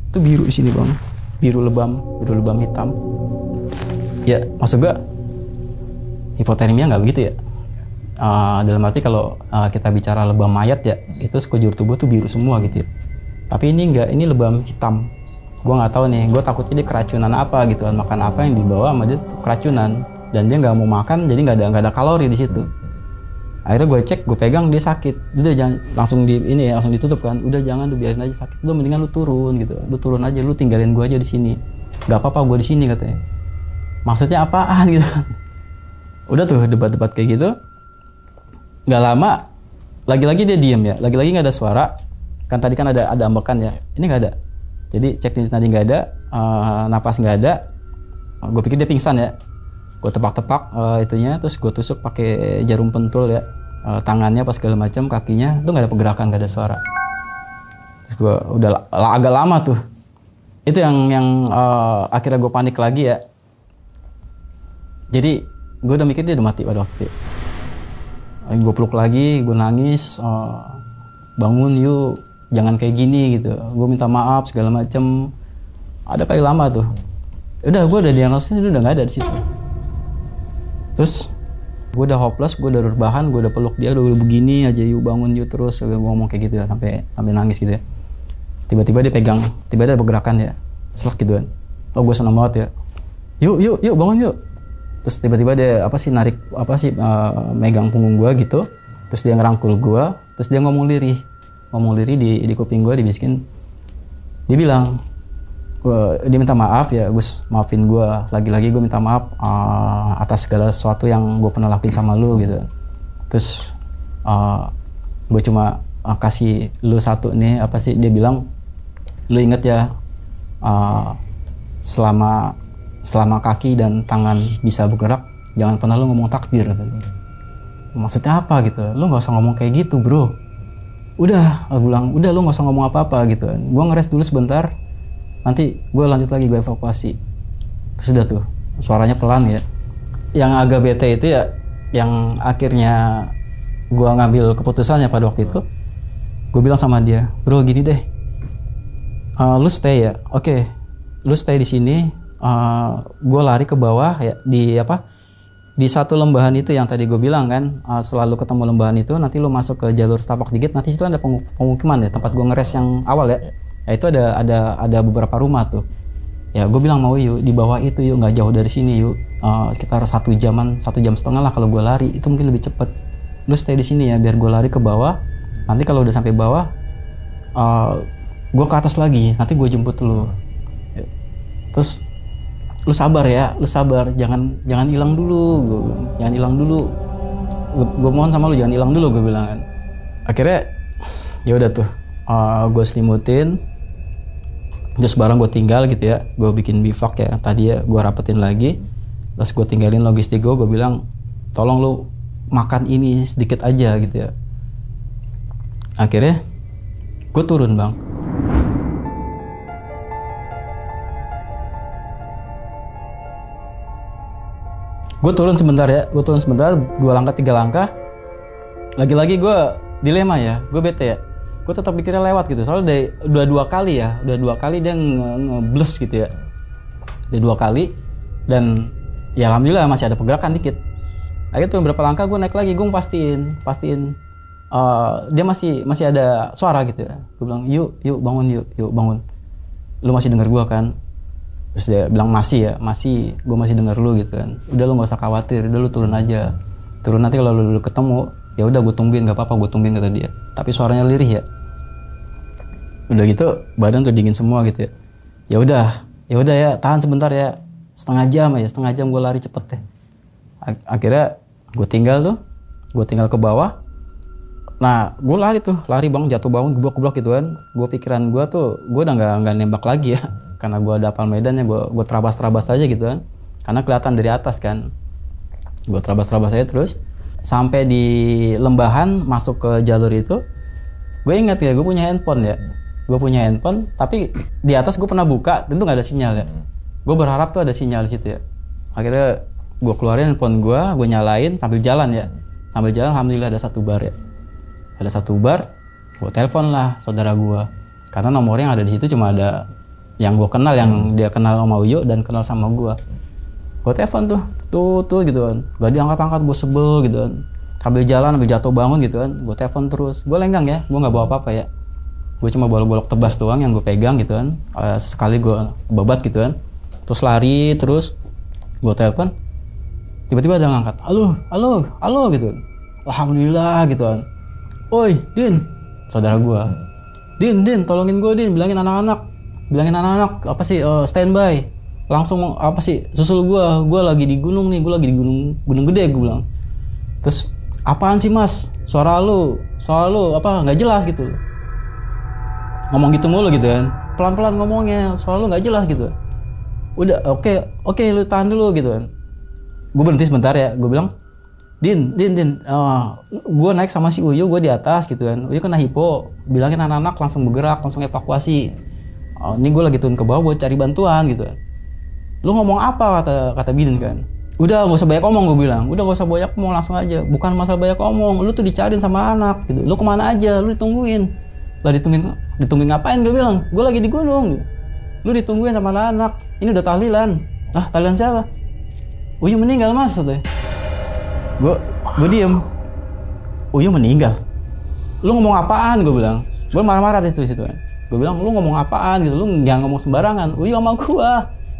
Itu biru di sini bang, biru lebam hitam. Ya maksud gue hipotermia nggak begitu ya. Dalam arti kalau kita bicara lebam mayat ya, itu sekujur tubuh tuh biru semua gitu ya. Tapi ini enggak, ini lebam hitam. Gue nggak tahu nih, gue takutnya dia keracunan apa gitu kan, makan apa yang dibawa sama dia tuh keracunan, dan dia nggak mau makan, jadi nggak ada kalori di situ. Akhirnya gue cek, gue pegang, dia sakit. Udah jangan langsung langsung ditutup kan. Udah jangan, lu biarin aja sakit. Lu mendingan lu turun gitu. Lu turun aja, lu tinggalin gue aja di sini. Gak apa-apa gue di sini katanya. Maksudnya apaan gitu. Udah tuh debat-debat kayak gitu. Gak lama, lagi-lagi dia diem ya. Lagi-lagi gak ada suara. Kan tadi kan ada ambekan ya. Ini gak ada. Jadi cek nadi gak ada, napas gak ada. Gue pikir dia pingsan ya. Gue tepak-tepak itunya, terus gue tusuk pakai jarum pentul ya, tangannya pas segala macam, kakinya itu nggak ada pergerakan, nggak ada suara. Terus gue udah agak lama tuh, itu yang akhirnya gue panik lagi ya. Jadi gue udah mikir dia udah mati pada waktu itu. Gue peluk lagi, gue nangis, bangun yuk, jangan kayak gini gitu. Gue minta maaf segala macam. Ada paling lama tuh. Udah gue udah diagnosisnya udah nggak ada di situ. Terus gue udah hopeless, gue udah rebahan, gue udah peluk dia, udah begini aja yuk bangun yuk terus, gue ngomong kayak gitu ya sampai nangis gitu ya. Tiba-tiba dia pegang, tiba-tiba ada pergerakan ya, selek gitu kan. Oh gue seneng banget ya. Yuk bangun yuk. Terus tiba-tiba dia narik megang punggung gue gitu. Terus dia ngerangkul gue, terus dia ngomong lirih di kuping gue, dibisikin. Dia bilang, dia minta maaf ya Gus, maafin gue, lagi-lagi gue minta maaf atas segala sesuatu yang gue pernah lakuin sama lu gitu. Terus gue cuma kasih lu satu nih, dia bilang, lu inget ya, selama kaki dan tangan bisa bergerak, jangan pernah lu ngomong takdir gitu. Maksudnya apa gitu, lu gak usah ngomong kayak gitu bro. Udah, aku bilang, udah lu gak usah ngomong apa-apa gitu. Gue ngeres dulu sebentar, nanti gue lanjut lagi, gue evakuasi. Terus udah tuh, suaranya pelan ya. Yang agak bete itu ya, yang akhirnya gue ngambil keputusannya pada waktu itu, gue bilang sama dia, bro gini deh, lu stay ya, oke, lu stay di sini, gue lari ke bawah ya, di satu lembahan itu yang tadi gue bilang kan, selalu ketemu lembahan itu, nanti lu masuk ke jalur setapak dikit, nanti situ ada pemukiman ya, tempat gue ngeres yang awal ya. Ya itu ada beberapa rumah tuh. Ya gue bilang mau yuk di bawah itu yuk, nggak jauh dari sini yuk, sekitar 1 jam setengah lah kalau gue lari, itu mungkin lebih cepet. Lu stay di sini ya biar gue lari ke bawah. Nanti kalau udah sampai bawah, gue ke atas lagi, nanti gue jemput lu. Terus lu sabar ya, jangan hilang dulu, gue bilang, jangan hilang dulu. Gue mohon sama lu jangan hilang dulu, gue bilang kan. Akhirnya ya udah tuh, gue selimutin. Terus barang gue tinggal gitu ya, gue bikin bivak ya, tadi ya gue rapetin lagi. Terus gue tinggalin logistik gue bilang, tolong lu makan ini sedikit aja gitu ya. Akhirnya gue turun bang. Gue turun sebentar ya, 2 langkah 3 langkah. Lagi-lagi gue dilema ya, gue bete ya. Gue tetap pikirnya lewat gitu, soalnya udah dua kali dia ngebles gitu ya. Udah 2 kali, dan ya alhamdulillah masih ada pergerakan dikit. Akhirnya tuh berapa langkah gue naik lagi, gue pastiin dia masih ada suara gitu ya. Gue bilang yuk bangun, lu masih denger gue kan? Terus dia bilang masih, gue masih denger lu gitu kan. Udah lu gak usah khawatir, udah lu turun aja, nanti kalau lu ketemu ya udah gue tungguin, gak apa-apa gue tungguin kata dia. Tapi suaranya lirih ya. Udah gitu badan tuh dingin semua gitu ya. Ya udah ya, tahan sebentar ya, setengah jam gue lari cepet deh. Akhirnya gue tinggal ke bawah. Nah gue lari bang, jatuh bangun geblok gitu kan. Gue pikiran gue udah nggak nembak lagi ya, karena gue ada hafal medannya, gue terabas aja gitu kan, karena kelihatan dari atas kan. Gue terabas aja terus sampai di lembahan masuk ke jalur itu. Gue ingat ya, gue punya handphone, tapi di atas gue pernah buka, tentu nggak ada sinyal ya. Gue berharap tuh ada sinyal di situ ya. Akhirnya gue keluarin handphone gue nyalain sambil jalan ya. Alhamdulillah ada 1 bar ya. Ada 1 bar, gue telepon lah saudara gue. Karena nomornya yang ada di situ cuma ada yang gue kenal, yang dia kenal sama Uyo dan kenal sama gue. Gue telepon tuh gitu kan. Gak diangkat-angkat, gue sebel gitu kan. Sambil jalan, sambil jatuh bangun gitu kan. Gue telepon terus. Gue lenggang ya, gue gak bawa apa-apa ya. Gue cuma bolok-bolok tebas doang yang gue pegang gitu kan. Sekali gue babat gitu kan. Terus lari terus. Gue telepon. Tiba-tiba ada ngangkat. Halo gitu. alhamdulillah gitu kan. Oi Din, saudara gue, Din tolongin gue Din, bilangin anak-anak apa sih standby, langsung apa sih susul gue lagi di gunung nih, gue lagi di gunung gede, gue bilang. Terus apaan sih mas, suara lu apa nggak jelas gitu, ngomong gitu mulu gitu kan, pelan-pelan ngomongnya, suara lu nggak jelas gitu. Udah oke lu tahan dulu gitu kan. Gue berhenti sebentar ya, gue bilang Din, gue naik sama si Uyu, gue di atas gitu kan. Uyu kena hipo, bilangin anak-anak langsung bergerak, langsung evakuasi. Ini gue lagi turun ke bawah buat cari bantuan gitu kan. Lu ngomong apa kata Bidin kan? Udah nggak usah banyak omong, gue bilang. Udah nggak usah banyak omong, langsung aja. Bukan masalah banyak omong, lu tuh dicariin sama anak gitu. Lu kemana aja, lu ditungguin. Lah ditungguin ngapain, gue bilang. Gue lagi di gunung. Lu ditungguin sama anak. Ini udah tahlilan. Ah, tahlilan siapa? Uyu meninggal mas katanya. Gue diem. Uyu meninggal. Lu ngomong apaan, gue bilang. Gue marah-marah di situ kan. Gue bilang lu ngomong apaan gitu, lu jangan ngomong sembarangan. Uyu sama gue.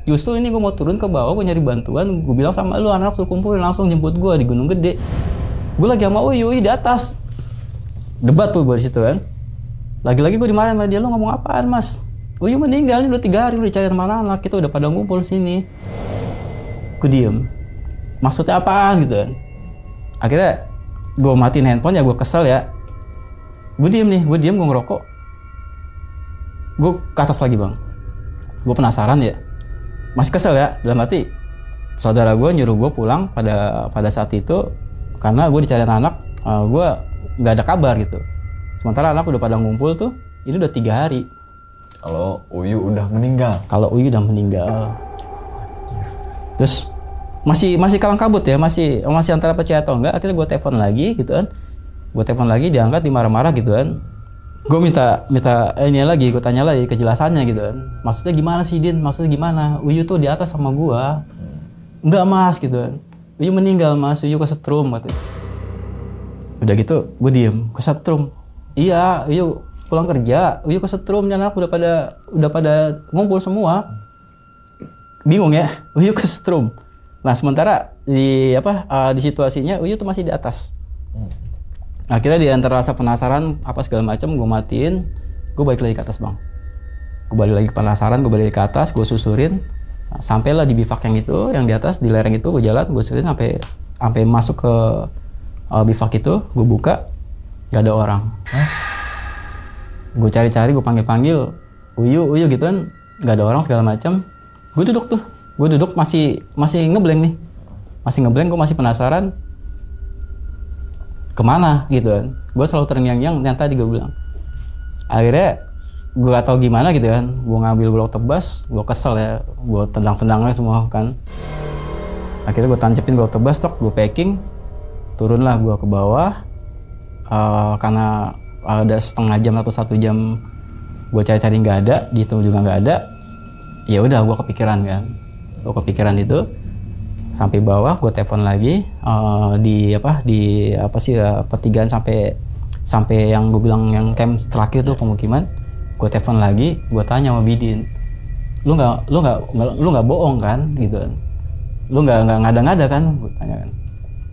Justru ini gue mau turun ke bawah, gue nyari bantuan. Gue bilang sama lu anak suruh kumpulin, langsung jemput gue di Gunung Gede. Gue lagi sama Uyu di atas. Debat tuh gue di situ kan. Lagi-lagi gue dimarahin sama dia, lu ngomong apaan mas? Uyu meninggal, ini udah 3 hari lu dicari sama anak, kita udah pada ngumpul sini. Gue diem. Maksudnya apaan gitu kan? Akhirnya gue matiin handphone ya, gue kesel ya. Gue diem, gue ngerokok. Gue ke atas lagi bang. Gue penasaran ya. Masih kesel ya, dalam hati. Saudara gue nyuruh gue pulang pada saat itu karena gue dicari anak, gue nggak ada kabar gitu. Sementara anak udah pada ngumpul tuh, ini udah 3 hari.
Kalau Uyu udah meninggal.
Terus masih kalang kabut ya, masih antara percaya atau enggak. Akhirnya gue telepon lagi gitu kan. Gue telepon lagi, diangkat, dimarah-marah gitu kan. Gue minta ini lagi, gue tanya lagi kejelasannya gitu kan. Maksudnya gimana sih Din? Maksudnya gimana? Uyu tuh di atas sama gue. Enggak mas gitu kan. Uyu meninggal mas, Uyu kesetrum katanya. Udah gitu gue diem, kesetrum. Iya, Uyu pulang kerja, Uyu kesetrum, anak udah pada ngumpul semua. Bingung ya, Uyu kesetrum. Nah sementara di situasinya Uyu tuh masih di atas. Akhirnya di antara rasa penasaran apa segala macam, gue matiin, gue balik lagi ke atas bang. Gue balik lagi penasaran, gue balik ke atas, gue susurin, nah, sampailah di bivak yang itu, yang di atas di lereng itu gue jalan, gue susurin sampai masuk ke bivak itu, gue buka, gak ada orang. Gue cari-cari, gue panggil-panggil, Uyu gitu kan, gak ada orang segala macam. Gue duduk masih ngeblank nih, gue masih penasaran. Kemana gitu kan, gue selalu terngiang-ngiang yang tadi gue bilang. Akhirnya gue gak tahu gimana gitu kan, gue ngambil blok tebas, gue kesel ya, gue tendang-tendangnya semua kan. Akhirnya gue tancepin blok tebas, gue packing, turunlah gue ke bawah. Karena ada setengah jam atau 1 jam gue cari-cari nggak ada, dihitung juga nggak ada. Ya udah gue kepikiran itu. Sampai bawah, gue telepon lagi di pertigaan sampai yang gue bilang yang camp terakhir tuh pemukiman. Gue telepon lagi, gue tanya sama Bidin, lu nggak bohong kan gitu kan? Lu nggak ngada-ngada kan? Gue tanya kan.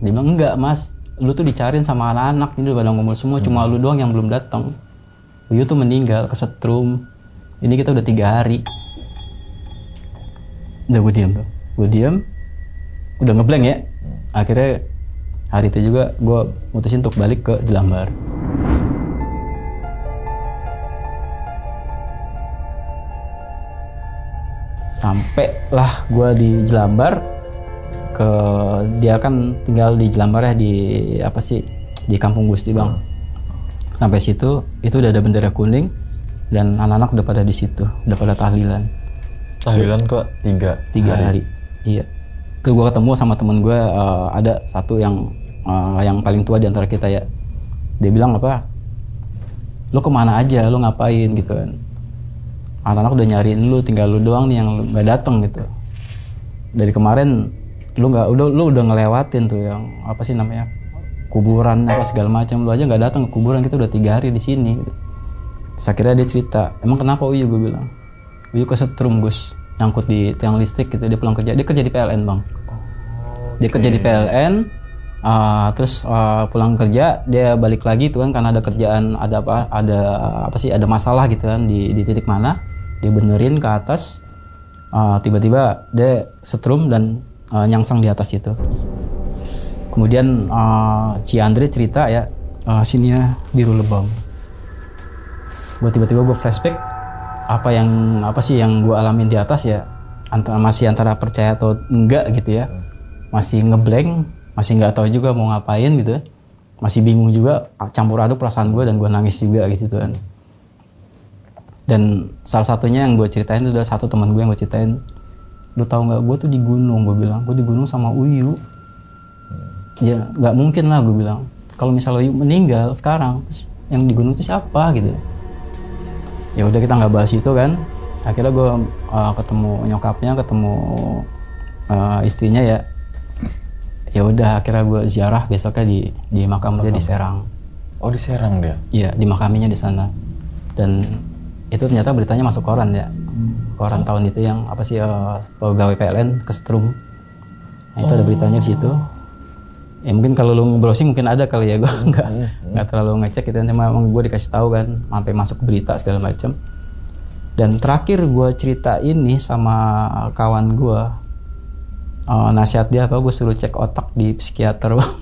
Dia bilang enggak mas, lu tuh dicariin sama anak-anak ini udah pada ngumpul semua, cuma lu doang yang belum datang. Uyu tuh meninggal kesetrum. Ini kita udah 3 hari. Udah gue diem. Udah ngeblank ya. Akhirnya hari itu juga gue mutusin untuk balik ke Jelambar. Sampai lah gue di Jelambar, dia kan tinggal di Jelambar ya, di Kampung Gusti bang. Sampai situ itu udah ada bendera kuning dan anak-anak udah pada di situ, udah pada tahlilan.
Tahlilan kok 3
hari. Iya. Tuh gue ketemu sama temen gue, ada satu yang paling tua di antara kita ya. Dia bilang apa? Lu kemana aja? Lu ngapain gitu kan? Anak-anak udah nyariin lu, tinggal lu doang nih yang nggak datang gitu. Dari kemarin lu udah ngelewatin tuh yang apa sih namanya? Kuburan apa segala macam, lu aja nggak datang ke kuburan, kita udah 3 hari di sini. Gitu. Terus akhirnya dia cerita, emang kenapa Uyu? Gue bilang, Uyu kesetrum Gus. Nyangkut di tiang listrik gitu, dia pulang kerja, dia kerja di PLN bang. Dia kerja di PLN, Terus pulang kerja dia balik lagi tuh kan karena ada kerjaan, ada masalah gitu kan di titik mana, dia benerin ke atas, tiba-tiba dia setrum dan nyangsang di atas itu. Kemudian si Andre cerita ya, sini ya biru lebam. Gue tiba-tiba gue flashback apa sih yang gue alamin di atas ya, masih antara percaya atau enggak gitu ya, masih ngeblank. Masih nggak tahu juga mau ngapain gitu, masih bingung juga, campur aduk perasaan gue dan gue nangis juga gitu kan. Dan salah satunya yang gue ceritain itu adalah satu teman gue yang gue ceritain, lu tahu nggak, gue tuh di gunung, gue bilang gue di gunung sama Uyu. Ya nggak mungkin lah gue bilang, kalau misalnya Uyu meninggal sekarang, terus yang di gunung itu siapa gitu. Ya udah kita nggak bahas itu kan. Akhirnya gue ketemu nyokapnya, ketemu istrinya ya. Ya udah akhirnya gue ziarah besoknya di makam dia di Serang.
Oh di Serang dia?
Iya di makaminya di sana. Dan itu ternyata beritanya masuk koran ya. Koran tahun itu yang pegawai PLN kesetrum. Nah, itu ada beritanya di situ. Ya mungkin kalau lu browsing mungkin ada kali ya, gue nggak terlalu ngecek gitu. Emang gue dikasih tahu kan, sampai masuk berita segala macam. Dan terakhir gue cerita ini sama kawan gue. Nasihat dia apa, gue suruh cek otak di psikiater bang.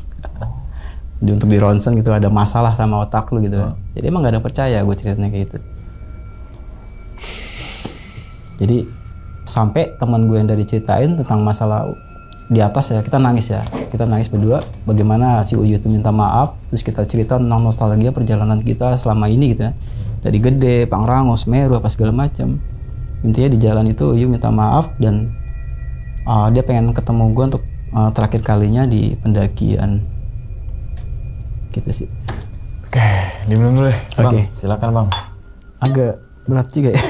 Untuk di ronsen gitu, ada masalah sama otak lu gitu. Jadi emang gak ada percaya gue ceritanya kayak gitu. Jadi sampai teman gue yang dari ceritain tentang masalah di atas ya, kita nangis berdua. Bagaimana si Uyu itu minta maaf, terus kita cerita tentang nostalgia perjalanan kita selama ini gitu ya. Dari Gede, Pangrango, Semeru apa segala macam. Intinya di jalan itu Uyu minta maaf dan dia pengen ketemu gue untuk terakhir kalinya di pendakian gitu sih.
Oke, diminum dulu deh bang.
Oke.
Silakan bang.
Agak berat juga ya.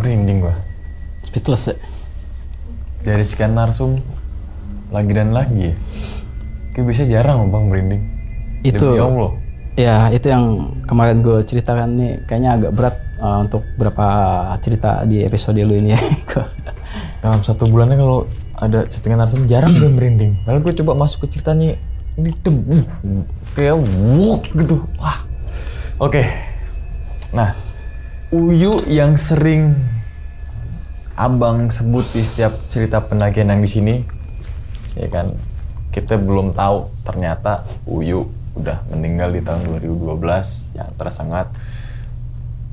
Merinding gue.
Speechless ya.
Dari sekian narsum lagi dan lagi ya. Kayak biasa jarang bang merinding.
Itu
Demi Allah.
Ya itu yang kemarin gue ceritakan nih, kayaknya agak berat untuk berapa cerita di episode lu ini ya.
Dalam 1 bulannya kalau ada settingan narsum jarang gue merinding. Padahal gue coba masuk ke ceritanya ini kayak wuk gitu. Wah. Oke. Nah, Uyu yang sering abang sebut di setiap cerita pendakian yang di sini, ya kan? Kita belum tahu ternyata Uyu udah meninggal di tahun 2012 yang tersengat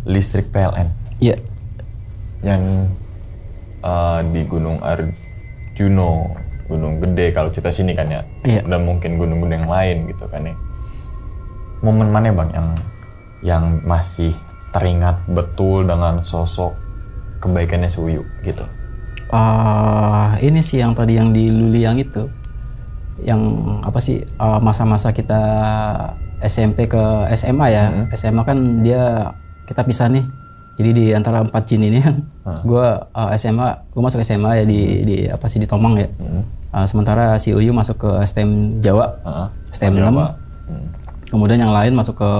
listrik PLN.
Iya.
Yang di Gunung Arjuno, Gunung Gede kalau cerita sini kan ya.
Iya.
Dan mungkin gunung-gunung yang lain gitu kan ya. Momen mana bang yang masih teringat betul dengan sosok kebaikannya si Uyu gitu?
Ini sih yang tadi yang di Luliang itu. Yang masa-masa kita SMP ke SMA ya. SMA kan kita pisah nih. Jadi di antara 4 jin ini kan, gue masuk SMA ya di Tomang ya. Sementara si Uyu masuk ke STM Jawa, STM 6. Kemudian yang lain masuk ke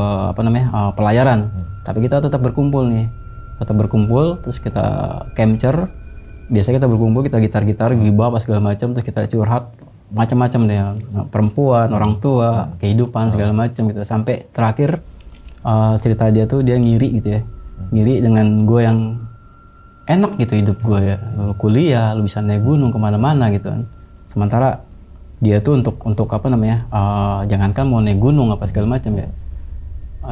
pelayaran. Tapi kita tetap berkumpul nih, terus kita camcer. Biasanya kita berkumpul, kita gitar-gitar, gibah apa segala macam, terus kita curhat macam-macam deh, perempuan, orang tua, kehidupan segala macam gitu. Sampai terakhir cerita dia tuh dia ngiri gitu ya, ngiri dengan gue yang enak gitu hidup gue ya, lu kuliah, lu bisa naik gunung kemana-mana gitu kan. Sementara dia tuh untuk jangankan mau naik gunung apa segala macam ya.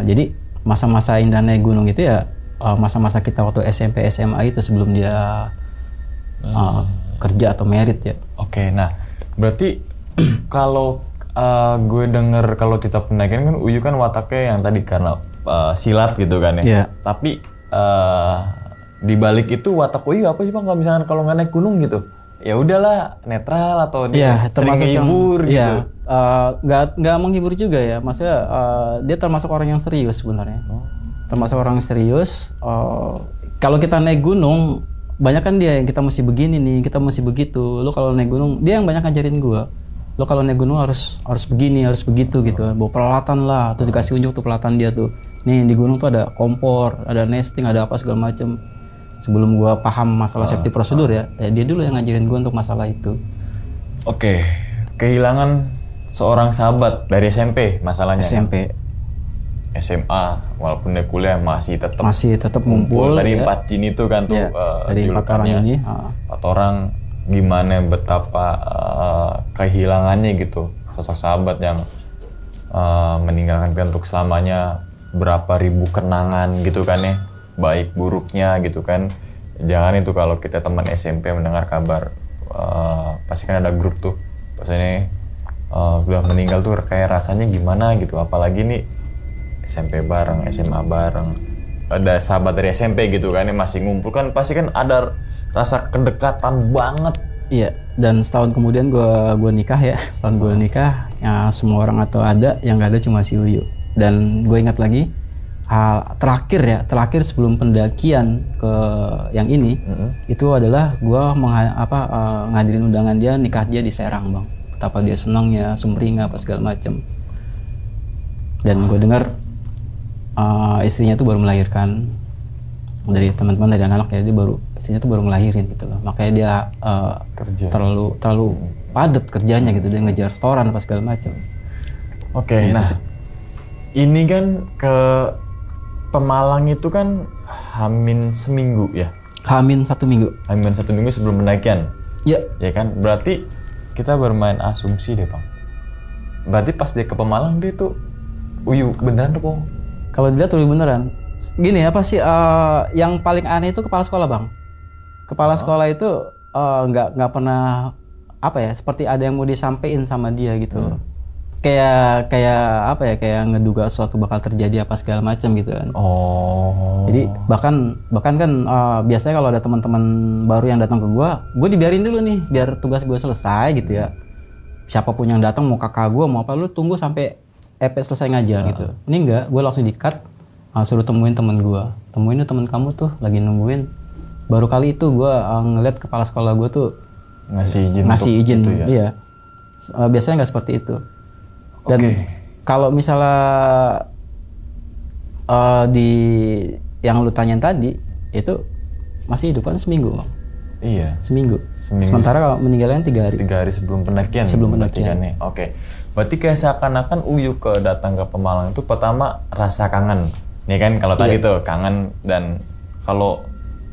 Jadi masa-masa indah naik gunung itu ya masa-masa kita waktu SMP SMA itu sebelum dia kerja atau merit ya.
Oke, nah berarti kalau gue denger kalau cerita pendakian kan Uyu kan wataknya yang tadi karena silat gitu kan ya.
Yeah.
Tapi di balik itu watak Uyu apa sih bang? Kalau misalkan kalau nggak naik gunung gitu, ya udahlah netral atau dia sering menghibur gitu.
Nggak menghibur juga ya. Maksudnya dia termasuk orang yang serius sebenarnya. Termasuk orang yang serius. Kalau kita naik gunung banyak kan dia yang kita mesti begini nih, kita mesti begitu. Lo kalau naik gunung, dia yang banyak ngajarin gue. Lo kalau naik gunung harus begini, harus begitu gitu. Bawa peralatan lah, terus dikasih unjuk tuh peralatan dia tuh. Nih di gunung tuh ada kompor, ada nesting, ada apa segala macem. sebelum gue paham masalah safety prosedur ya dia dulu yang ngajarin gue untuk masalah itu.
Oke, kehilangan seorang sahabat dari SMP masalahnya.
SMP.
SMA, walaupun dia kuliah masih tetap
ngumpul
dari
ya.
4 jin itu kan tuh
dari 4 orang ini.
4 orang gimana betapa kehilangannya gitu sosok sahabat yang meninggalkan kita untuk selamanya, berapa ribu kenangan gitu kan ya, baik buruknya gitu kan. Jangan itu kalau kita teman SMP mendengar kabar pasti kan ada grup tuh maksudnya udah meninggal tuh kayak rasanya gimana gitu, apalagi nih SMP bareng, SMA bareng, ada sahabat dari SMP gitu kan yang masih ngumpul kan, pasti kan ada rasa kedekatan banget.
Iya, dan setahun kemudian gue nikah ya, setahun gue nikah, ya semua orang atau ada, yang nggak ada cuma si Uyu. Dan gue ingat lagi hal terakhir sebelum pendakian ke yang ini, itu adalah gue ngadirin undangan dia, nikah dia di Serang bang. Betapa dia senangnya, sumringah apa segala macam. Dan gue dengar istrinya tuh baru melahirkan, dari teman-teman dari anak ya, istrinya tuh baru ngelahirin gitu loh, makanya dia
kerja
terlalu padat kerjanya gitu, dia ngejar restoran apa segala macam.
Oke,
gitu
nah
sih.
Ini kan ke Pemalang itu kan hamin seminggu ya?
Hamin 1 minggu.
Hamin 1 minggu sebelum pendakian.
Ya.
Ya kan, berarti kita bermain asumsi deh bang. Berarti pas dia ke Pemalang dia tuh Uyu beneran tuh bang?
Kalau dilihat tuh beneran. Gini apa sih yang paling aneh itu kepala sekolah bang. Kepala sekolah itu nggak pernah seperti ada yang mau disampaikan sama dia gitu loh. Kayak ngeduga suatu bakal terjadi apa segala macam gitu kan. Jadi bahkan kan biasanya kalau ada teman-teman baru yang datang ke gue dibiarin dulu nih biar tugas gue selesai gitu ya. Siapapun yang datang mau kakak gue mau apa, lu tunggu sampai EP selesai ngajar gitu. Ini enggak, gue langsung di-cut, suruh temuin temen gue. Temuin tuh temen kamu tuh lagi nungguin. Baru kali itu gue ngeliat kepala sekolah gue tuh ngasih izin gitu ya? Iya. Biasanya nggak seperti itu. Dan kalau misalnya di yang lu tanyain tadi itu masih hidup kan seminggu bang.
Iya.
Seminggu. Sementara kalau meninggalnya 3 hari.
3 hari sebelum pendakian. Oke. Berarti kayak seakan-akan Uyu datang ke Pemalang itu pertama rasa kangen. Nih kan kalau tadi tuh kangen, dan kalau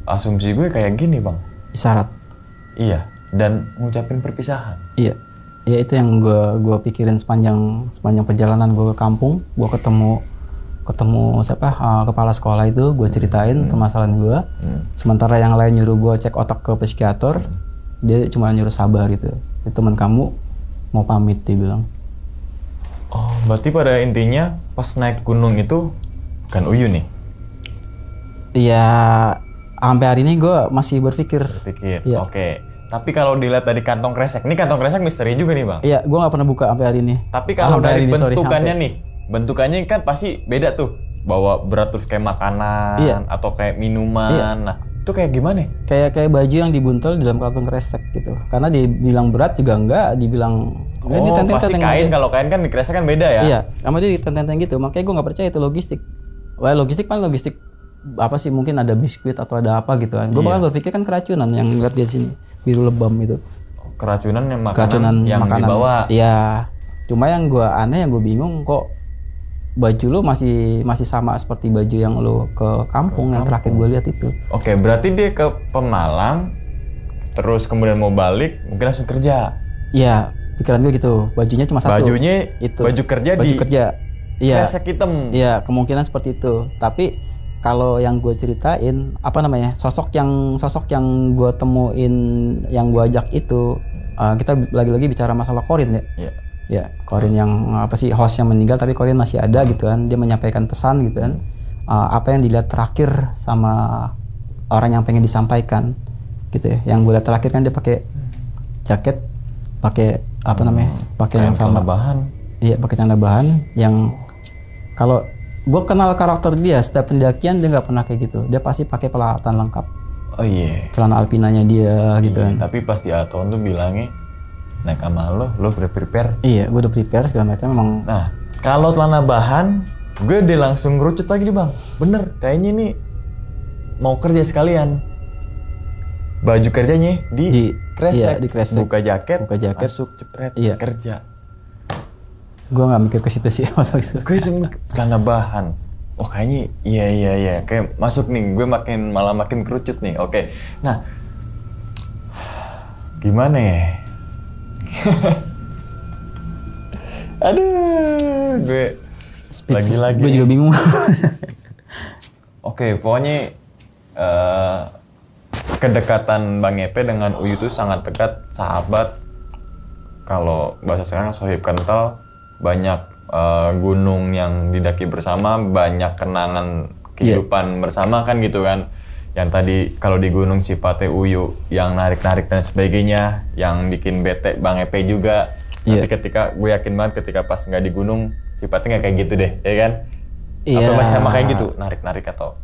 asumsi gue kayak gini bang.
Isyarat.
Iya. Dan ngucapin perpisahan.
Iya. Ya itu yang gue pikirin sepanjang perjalanan gue ke kampung. Gue ketemu kepala sekolah itu, gue ceritain permasalahan gue. Sementara yang lain nyuruh gue cek otak ke psikiater, dia cuma nyuruh sabar gitu. Itu teman kamu mau pamit, dia bilang.
Oh, berarti pada intinya pas naik gunung itu kan Uyu nih?
Iya, sampai hari ini gue masih berpikir. Ya.
Oke. Tapi kalau dilihat dari kantong kresek, ini kantong kresek misteri juga nih bang?
Iya, gue nggak pernah buka sampai hari ini.
Tapi kalau dari bentukannya nih, bentukannya kan pasti beda tuh. Bawa berat terus kayak makanan atau kayak minuman. Iya. Nah, itu kayak gimana? Kayak
baju yang dibuntel di dalam kantong kresek gitu. Karena dibilang berat juga enggak, dibilang
ini pasti kain. Kalau kain kan di kresek kan beda ya?
Iya, sama dia ditenteng gitu. Makanya gue nggak percaya itu logistik. Wah, logistik apa sih, mungkin ada biskuit atau ada apa gitu kan. Gue bahkan berpikir kan keracunan yang ngeliat di sini, biru lebam itu.
Keracunan yang makanan dibawa.
Iya. Cuma yang gue aneh, yang gue bingung kok baju lu masih sama seperti baju yang lu ke kampung yang terakhir gue lihat itu.
Oke, berarti dia ke Pemalang, terus kemudian mau balik, mungkin langsung kerja.
Iya, pikiran gue gitu. Bajunya cuma satu.
Bajunya itu. Baju kerja.
Iya.
Kresek hitam.
Iya, kemungkinan seperti itu. Tapi kalau yang gue ceritain, sosok yang gue temuin, yang gue ajak itu, kita lagi-lagi bicara masalah Korin ya.
Iya.
Ya, Korin yang host yang meninggal tapi Korin masih ada gitu kan. Dia menyampaikan pesan gitu kan. Apa yang dilihat terakhir sama orang yang pengen disampaikan gitu ya. Yang gue lihat terakhir kan dia pakai jaket, pakai pakai yang sama
bahan.
Iya, pakai celana bahan yang kalau gue kenal karakter dia, setiap pendakian dia nggak pernah kayak gitu. Dia pasti pakai peralatan lengkap.
Oh iya.
Celana alpinanya dia gitu kan.
Tapi pasti Aton tuh bilangnya naik sama lo udah prepare.
Iya, gue udah prepare segala macam emang.
Nah, kalau celana bahan, gue udah langsung ngerucut lagi nih bang. Bener, kayaknya nih mau kerja sekalian. baju kerjanya di kresek.
Iya, di kresek.
Buka jaket,
masuk
cepret,
iya.
kerja.
Gue nggak mikir ke situ sih waktu itu.
Gue cuma celana bahan. Oh kayaknya iya. Kayak masuk nih, gue malah makin kerucut nih. Oke. Nah, gimana ya? Aduh, gue lagi-lagi.
Gue juga bingung.
Oke, pokoknya kedekatan Bang Epe dengan Uyu itu sangat dekat, sahabat. Kalau bahasa sekarang sohib kental, banyak gunung yang didaki bersama, banyak kenangan kehidupan bersama kan gitu kan. Yang tadi kalau di gunung sifatnya Uyu yang narik-narik dan sebagainya, yang bikin bete Bang Epe juga. Tapi ketika gue yakin banget ketika pas nggak di gunung sifatnya nggak kayak gitu deh, ya kan? Atau masih sama kayak gitu, narik-narik atau?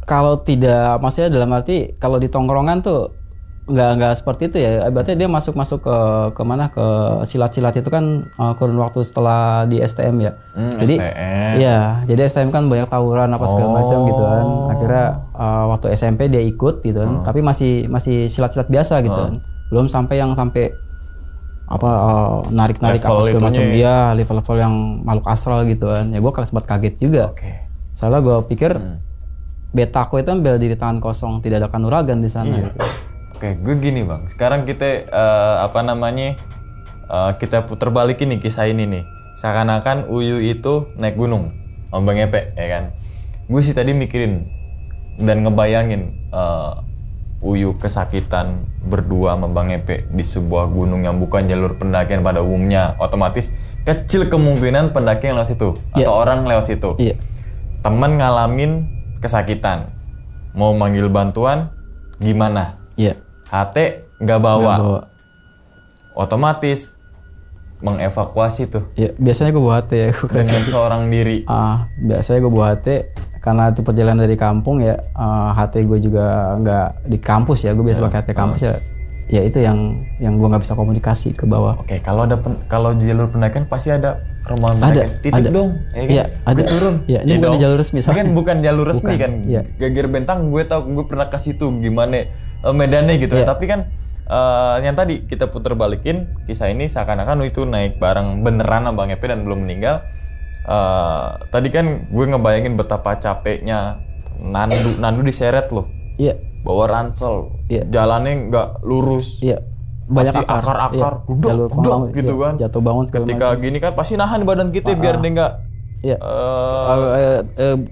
Kalau tidak, maksudnya dalam arti kalau di tongkrongan tuh nggak seperti itu ya. Berarti dia masuk ke mana, ke silat-silat itu kan kurun waktu setelah di STM ya. Jadi
STM.
Iya, jadi STM kan banyak tawuran apa segala macam gitu kan. Akhirnya waktu SMP dia ikut gitu kan. Tapi masih silat-silat biasa gitu kan. Belum sampai narik-narik apa segala macam dia, level-level yang makhluk astral gitu kan. Ya gue sempat kaget juga. Soalnya gue pikir betaku itu kan bela diri tangan kosong, tidak ada kanuragan di sana. Gitu.
Oke, gue gini Bang. Sekarang kita kita putar balikin nih kisah ini nih. Seakan-akan Uyu itu naik gunung sama Bang Epe, ya kan? Gue sih tadi mikirin dan ngebayangin Uyu kesakitan berdua sama Bang Epe di sebuah gunung yang bukan jalur pendakian pada umumnya. Otomatis kecil kemungkinan pendaki yang lewat situ atau orang lewat situ. Temen ngalamin kesakitan, mau manggil bantuan gimana? HT nggak bawa. Otomatis mengevakuasi tuh.
Biasanya gue bawa HT ya.
Dengan seorang diri.
Biasanya gue bawa HT karena itu perjalanan dari kampung ya. HT gue juga nggak di kampus ya. Gue biasa pakai HT kampus ya. Ya itu yang gue nggak bisa komunikasi ke bawah.
Oke, kalau di jalur pendakian pasti ada rombongan pendakian. Titip dong.
Iya, ada.
Turun.
Iya, ini bukan di jalur resmi.
Bukan jalur resmi kan. Geger Bentang gue pernah ke situ gimana medannya gitu. Tapi kan yang tadi kita puter balikin kisah ini seakan-akan itu naik bareng beneran sama Bang Epe dan belum meninggal. Tadi kan gue ngebayangin betapa capeknya Nandu diseret loh. Bawa ransel, jalannya nggak lurus.
Banyak
akar-akar, duduk gitu kan.
Jatuh bangun segala
ketika
macam.
Gini kan pasti nahan badan kita biar dia nggak.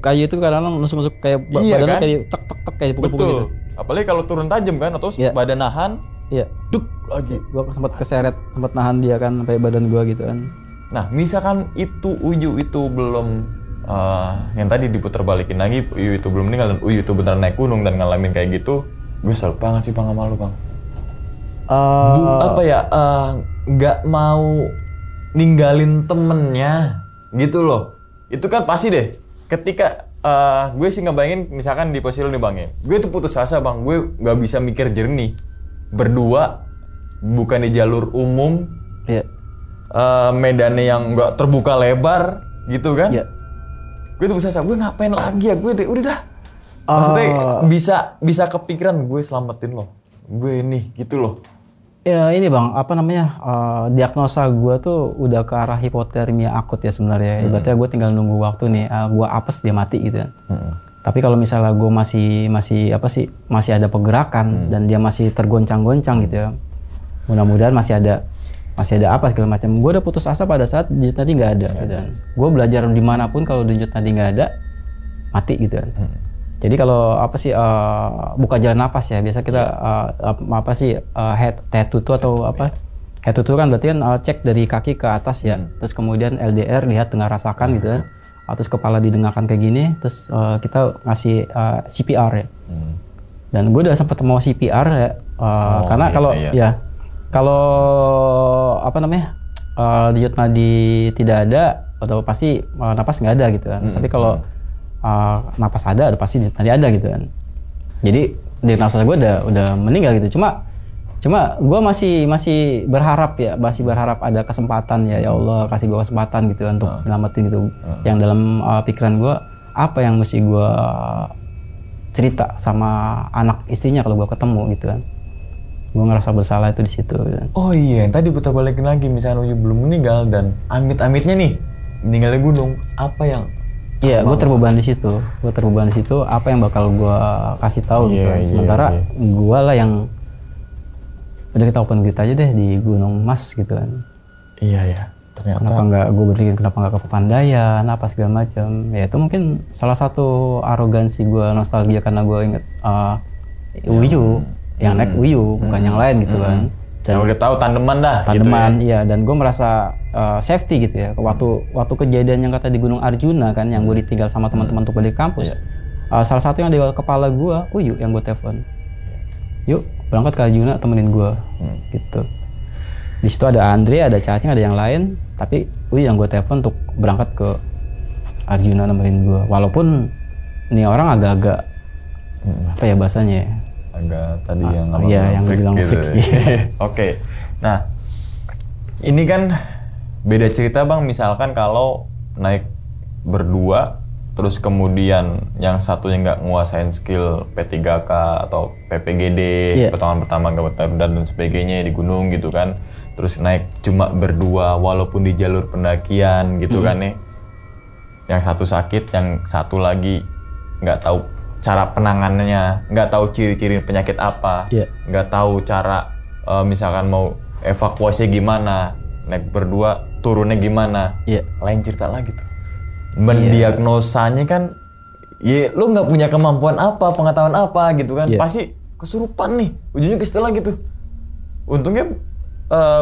Kayu itu kadang-kadang nusuk-nusuk kayak badannya
kan?
kayak tek kayak dipukul gitu.
Apalagi kalau turun tajam kan, atau badan nahan. Duk lagi.
Gua sempat keseret, sempat nahan dia kan sampai badan gua gitu kan.
Nah, misalkan Uyu itu belum yang tadi diputar balikin lagi, Uyu itu belum meninggal dan Uyu itu beneran naik gunung dan ngalamin kayak gitu, gue salut banget sih Bang sama lu Bang. Nggak mau ninggalin temennya gitu loh. Itu kan pasti deh. Ketika gue sih ngebayangin misalkan di posisi lu nih Bang ya, gue tuh putus asa Bang, gue nggak bisa mikir jernih. Berdua bukan di jalur umum, medannya yang nggak terbuka lebar gitu kan. Gue tuh bisa gue ngapain lagi ya, gue udah dah. Maksudnya bisa kepikiran gue selamatin lo, gue ini gitu loh.
Ya ini Bang, diagnosa gue tuh udah ke arah hipotermia akut ya sebenarnya. Ibaratnya gue tinggal nunggu waktu nih, gue apes dia mati gitu kan. Tapi kalau misalnya gue masih ada pergerakan dan dia masih tergoncang-goncang gitu ya, mudah-mudahan masih ada apa segala macam. Gue udah putus asa pada saat denyut nadi nggak ada gitu kan. Gue belajar dimanapun kalau denyut nadi nggak ada, mati gitu kan. Jadi kalau buka jalan napas ya, biasa kita head to toe atau apa? Head to toe kan berarti kan cek dari kaki ke atas ya. Terus kemudian LDR lihat dengar rasakan gitu kan. Terus kepala didengarkan kayak gini, terus kita ngasih CPR ya. Dan gue udah sempat mau CPR ya, karena kalau denyut nadi tidak ada, atau pasti napas nggak ada gitu kan. Tapi kalau napas ada pasti denyut nadi ada gitu kan. Jadi diagnosa gue udah meninggal gitu. Cuma gue masih berharap ada kesempatan ya Allah kasih gue kesempatan gitu untuk nyelamatin gitu. Yang dalam pikiran gue apa yang mesti gue cerita sama anak istrinya kalau gue ketemu gitu kan. Gue ngerasa bersalah itu di situ.
Oh iya, yang tadi putar balikin lagi, misalnya Uyu belum meninggal dan amit-amitnya nih meninggal di gunung, apa yang?
Iya, gue terbeban di situ. Apa yang bakal gue kasih tahu gitu. Sementara gue lah yang udah kita open gitu aja deh di Gunung Mas gitu kan.
Iya. Ternyata.
Kenapa nggak gue berpikir kenapa nggak ke Pepandayan, apa segala macam. Ya itu mungkin salah satu arogansi gue, nostalgia karena gue inget Uyu. Yang naik Uyu, bukan yang lain gitu kan.
Dan udah tahu tandeman dah.
Tandeman, gitu ya. Iya. Dan gue merasa safety gitu ya. Waktu kejadian yang kata di Gunung Arjuna kan, yang gue ditinggal sama teman-teman untuk balik kampus. Salah satu yang di kepala gue, Uyu yang gue telepon. Yuk berangkat ke Arjuna, temenin gue. Gitu. Di situ ada Andre, ada Cacing, ada yang lain. Tapi Uyu yang gue telepon untuk berangkat ke Arjuna nemenin gue. Walaupun ini orang agak-agak apa ya bahasanya ya?
Agak tadi yang
yang bilang
gitu.
fix.
Oke. Nah, ini kan beda cerita Bang, misalkan kalau naik berdua terus kemudian yang satunya nggak nguasain skill P3K atau PPGD, pertolongan pertama gawat darurat dan sebagainya di gunung gitu kan. Terus naik cuma berdua walaupun di jalur pendakian gitu kan nih. Yang satu sakit, yang satu lagi nggak tahu cara penanganannya, nggak tahu ciri-ciri penyakit apa, nggak tahu cara misalkan mau evakuasi gimana, naik berdua turunnya gimana, lain cerita lagi tuh. Mendiagnosanya kan, ya lu nggak punya kemampuan apa, pengetahuan apa gitu kan, pasti kesurupan nih, ujungnya ke situ lagi tuh. Untungnya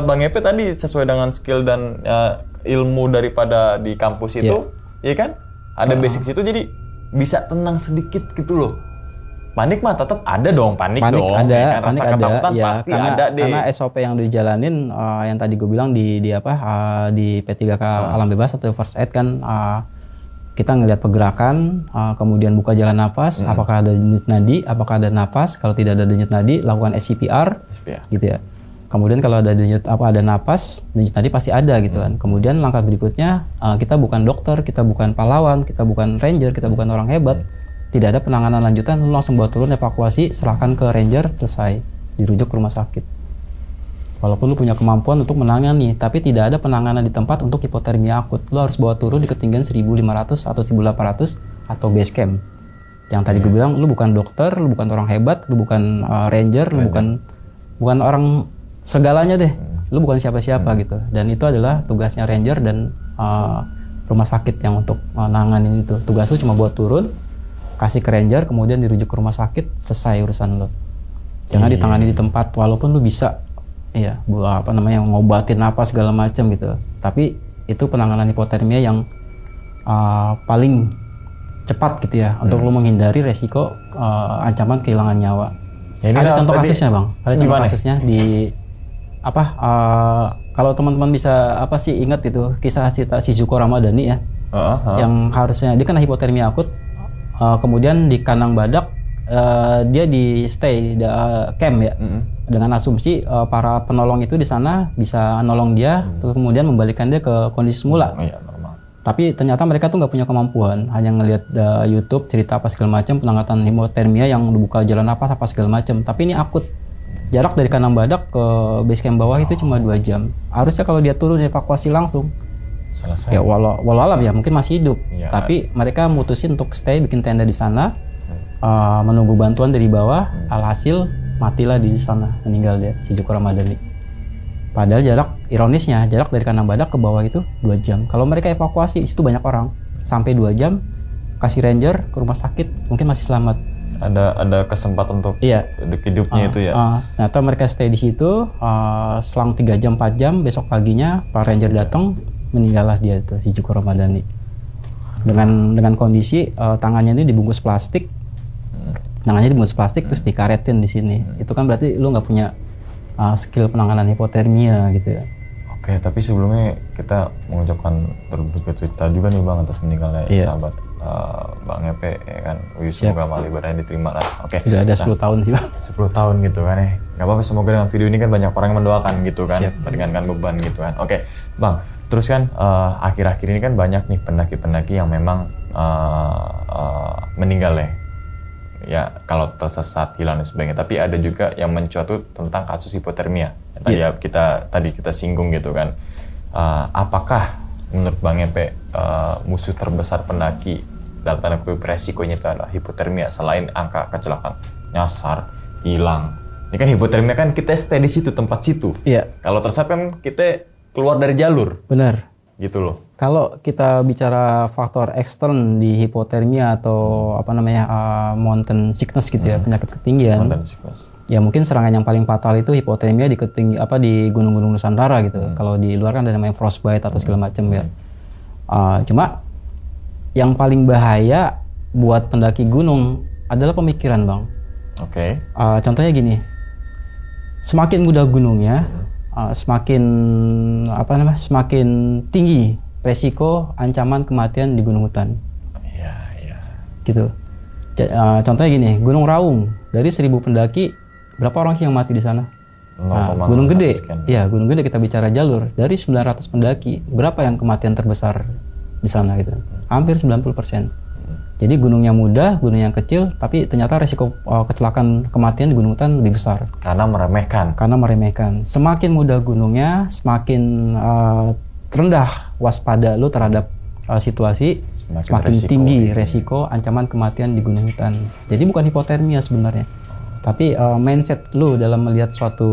Bang Epe tadi sesuai dengan skill dan ilmu daripada di kampus itu, ya kan, ada basic situ jadi bisa tenang sedikit gitu loh. Panik mah tetap ada dong, panik dong.
Ada,
ya kan? Rasa
panik
ketakutan
ada,
pasti ada deh.
Karena SOP yang dijalanin yang tadi gue bilang di P3K alam bebas atau first aid kan kita ngelihat pergerakan, kemudian buka jalan napas, apakah ada denyut nadi, apakah ada napas. Kalau tidak ada denyut nadi, lakukan SCPR, gitu ya. Kemudian kalau ada ada napas, denyut nadi pasti ada gitu kan. Kemudian langkah berikutnya, kita bukan dokter, kita bukan pahlawan, kita bukan ranger, kita bukan orang hebat. Tidak ada penanganan lanjutan, lu langsung bawa turun, evakuasi, serahkan ke ranger, selesai. Dirujuk ke rumah sakit. Walaupun lu punya kemampuan untuk menangani, tapi tidak ada penanganan di tempat untuk hipotermia akut. Lu harus bawa turun di ketinggian 1.500 atau 1.800 atau base camp. Yang tadi gue bilang, lu bukan dokter, lu bukan orang hebat, lu bukan ranger, lu bukan orang segalanya deh. Lu bukan siapa-siapa gitu. Dan itu adalah tugasnya ranger dan rumah sakit yang untuk nanganin itu. Tugas lu cuma buat turun, kasih ke ranger, kemudian dirujuk ke rumah sakit, selesai urusan lo. Jangan ditangani di tempat, walaupun lu bisa buat ngobatin apa segala macam gitu. Tapi itu penanganan hipotermia yang paling cepat gitu ya, untuk lu menghindari resiko ancaman kehilangan nyawa. Ya, ada contoh kasusnya Bang, ada contoh kasusnya di kalau teman-teman bisa ingat itu kisah cerita Shizuko Ramadhani ya, yang harusnya dia kena hipotermia akut. Kemudian di Kandang Badak dia di stay camp ya, dengan asumsi para penolong itu di sana bisa nolong dia, terus kemudian membalikkan dia ke kondisi semula.
Normal.
Tapi ternyata mereka tuh nggak punya kemampuan, hanya ngelihat YouTube cerita apa segala macam, penanganan hipotermia yang dibuka jalan napas apa segala macam. Tapi ini akut. Jarak dari Kandang Badak ke base camp bawah itu cuma 2 jam. Harusnya kalau dia turun evakuasi langsung.
Selesai.
Ya walau alam ya mungkin masih hidup, tapi mereka mutusin untuk stay, bikin tenda di sana, menunggu bantuan dari bawah. Alhasil matilah di sana, meninggal dia, Shizuko Ramadhani. Padahal ironisnya jarak dari Kandang Badak ke bawah itu 2 jam. Kalau mereka evakuasi, di situ banyak orang, sampai 2 jam, kasih ranger ke rumah sakit, mungkin masih selamat.
Ada kesempatan untuk hidupnya itu ya.
Ternyata mereka stay di situ, selang 3 jam 4 jam, besok paginya Pak Ranger datang. Meninggallah dia itu, Shizuko Ramadhani. Dengan kondisi tangannya ini dibungkus plastik. Tangannya dibungkus plastik terus dikaretin di sini. Itu kan berarti lu nggak punya skill penanganan hipotermia gitu ya.
Oke, tapi sebelumnya kita mengucapkan berduka cita juga nih Bang atas meninggalnya sahabat Bang Epe ya kan. Semoga amal ibadahnya diterima lah. Oke.
Sudah ada 10 tahun sih Bang.
10 tahun gitu kan ya. Gak apa-apa, semoga dengan video ini kan banyak orang yang mendoakan gitu kan. Meringankan beban gitu kan. Oke, Bang. Terus kan akhir-akhir ini kan banyak nih pendaki-pendaki yang memang meninggal ya. ya kalau tersesat, hilang dan sebagainya. Tapi ada juga yang mencuat tuh tentang kasus hipotermia. Tadi kita singgung gitu kan. Apakah menurut Bang Epe musuh terbesar pendaki dalam tanda kutip resikonya itu adalah hipotermia selain angka kecelakaan nyasar, hilang. Ini kan hipotermia kan kita stay di situ, tempat situ.
Iya.
Kalau tersesat kan kita keluar dari jalur.
Benar.
Gitu loh.
Kalau kita bicara faktor ekstern di hipotermia atau mountain sickness gitu ya, penyakit ketinggian.
Mountain sickness.
Ya mungkin serangan yang paling fatal itu hipotermia di di gunung-gunung Nusantara gitu. Kalau di luar kan ada namanya frostbite atau segala macam ya. Cuma yang paling bahaya buat pendaki gunung adalah pemikiran, Bang.
Oke.
Contohnya gini. Semakin mudah gunungnya, semakin tinggi resiko ancaman kematian di gunung hutan.
Iya.
Gitu. Contohnya gini, Gunung Raung dari 1.000 pendaki berapa orang sih yang mati di sana? Gunung Gede. Ya, Gunung Gede kita bicara jalur dari 900 pendaki, berapa yang kematian terbesar di sana gitu? Hampir 90%. Jadi gunungnya mudah, gunung yang kecil, tapi ternyata resiko kecelakaan kematian di gunung hutan lebih besar.
Karena meremehkan. Semakin mudah gunungnya, semakin
rendah waspada lu terhadap situasi, semakin tinggi resiko ancaman kematian di gunung hutan. Jadi bukan hipotermia sebenarnya, tapi mindset lu dalam melihat suatu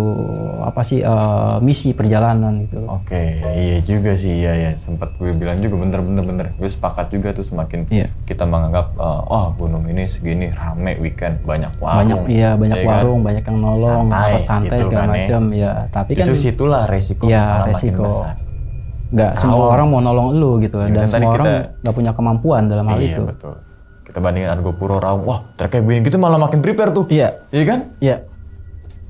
misi perjalanan gitu.
Oke, iya juga sih, iya sempat gue bilang juga bener. Gue sepakat juga tuh semakin kita menganggap gunung ini segini rame weekend banyak warung,
banyak warung, banyak yang nolong, santai
gitu
segala macam ya. Tapi kan
situlah resiko makin besar.
Nggak semua orang mau nolong lu gitu dan semua orang nggak punya kemampuan dalam hal itu.
Betul. Kita bandingin Argopuro, Raung, kayak begini gitu malah makin prepare tuh. Iya kan?
Iya.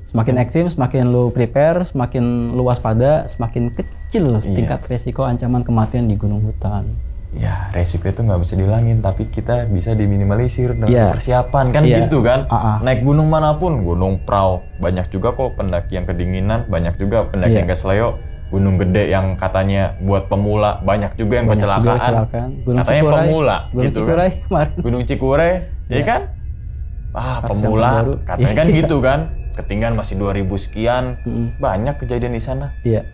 Semakin ekstrim, semakin lu prepare, semakin lu waspada, semakin kecil tingkat resiko ancaman kematian di gunung hutan.
Ya, resiko itu nggak bisa dihilangin, tapi kita bisa diminimalisir dengan persiapan kan gitu kan. Naik gunung manapun, Gunung Prau, banyak juga kok pendaki yang kedinginan, banyak juga pendaki yang ke Seleo. Gunung Gede yang katanya buat pemula, banyak juga yang kecelakaan.
Gunung
Katanya
Cikuray,
pemula
Gunung
gitu
Cikuray
kan.
kemarin.
Gunung Cikuray, ya kan? Pemula, katanya kan gitu kan. Ketinggian masih 2000 sekian. Banyak kejadian di sana.
Iya.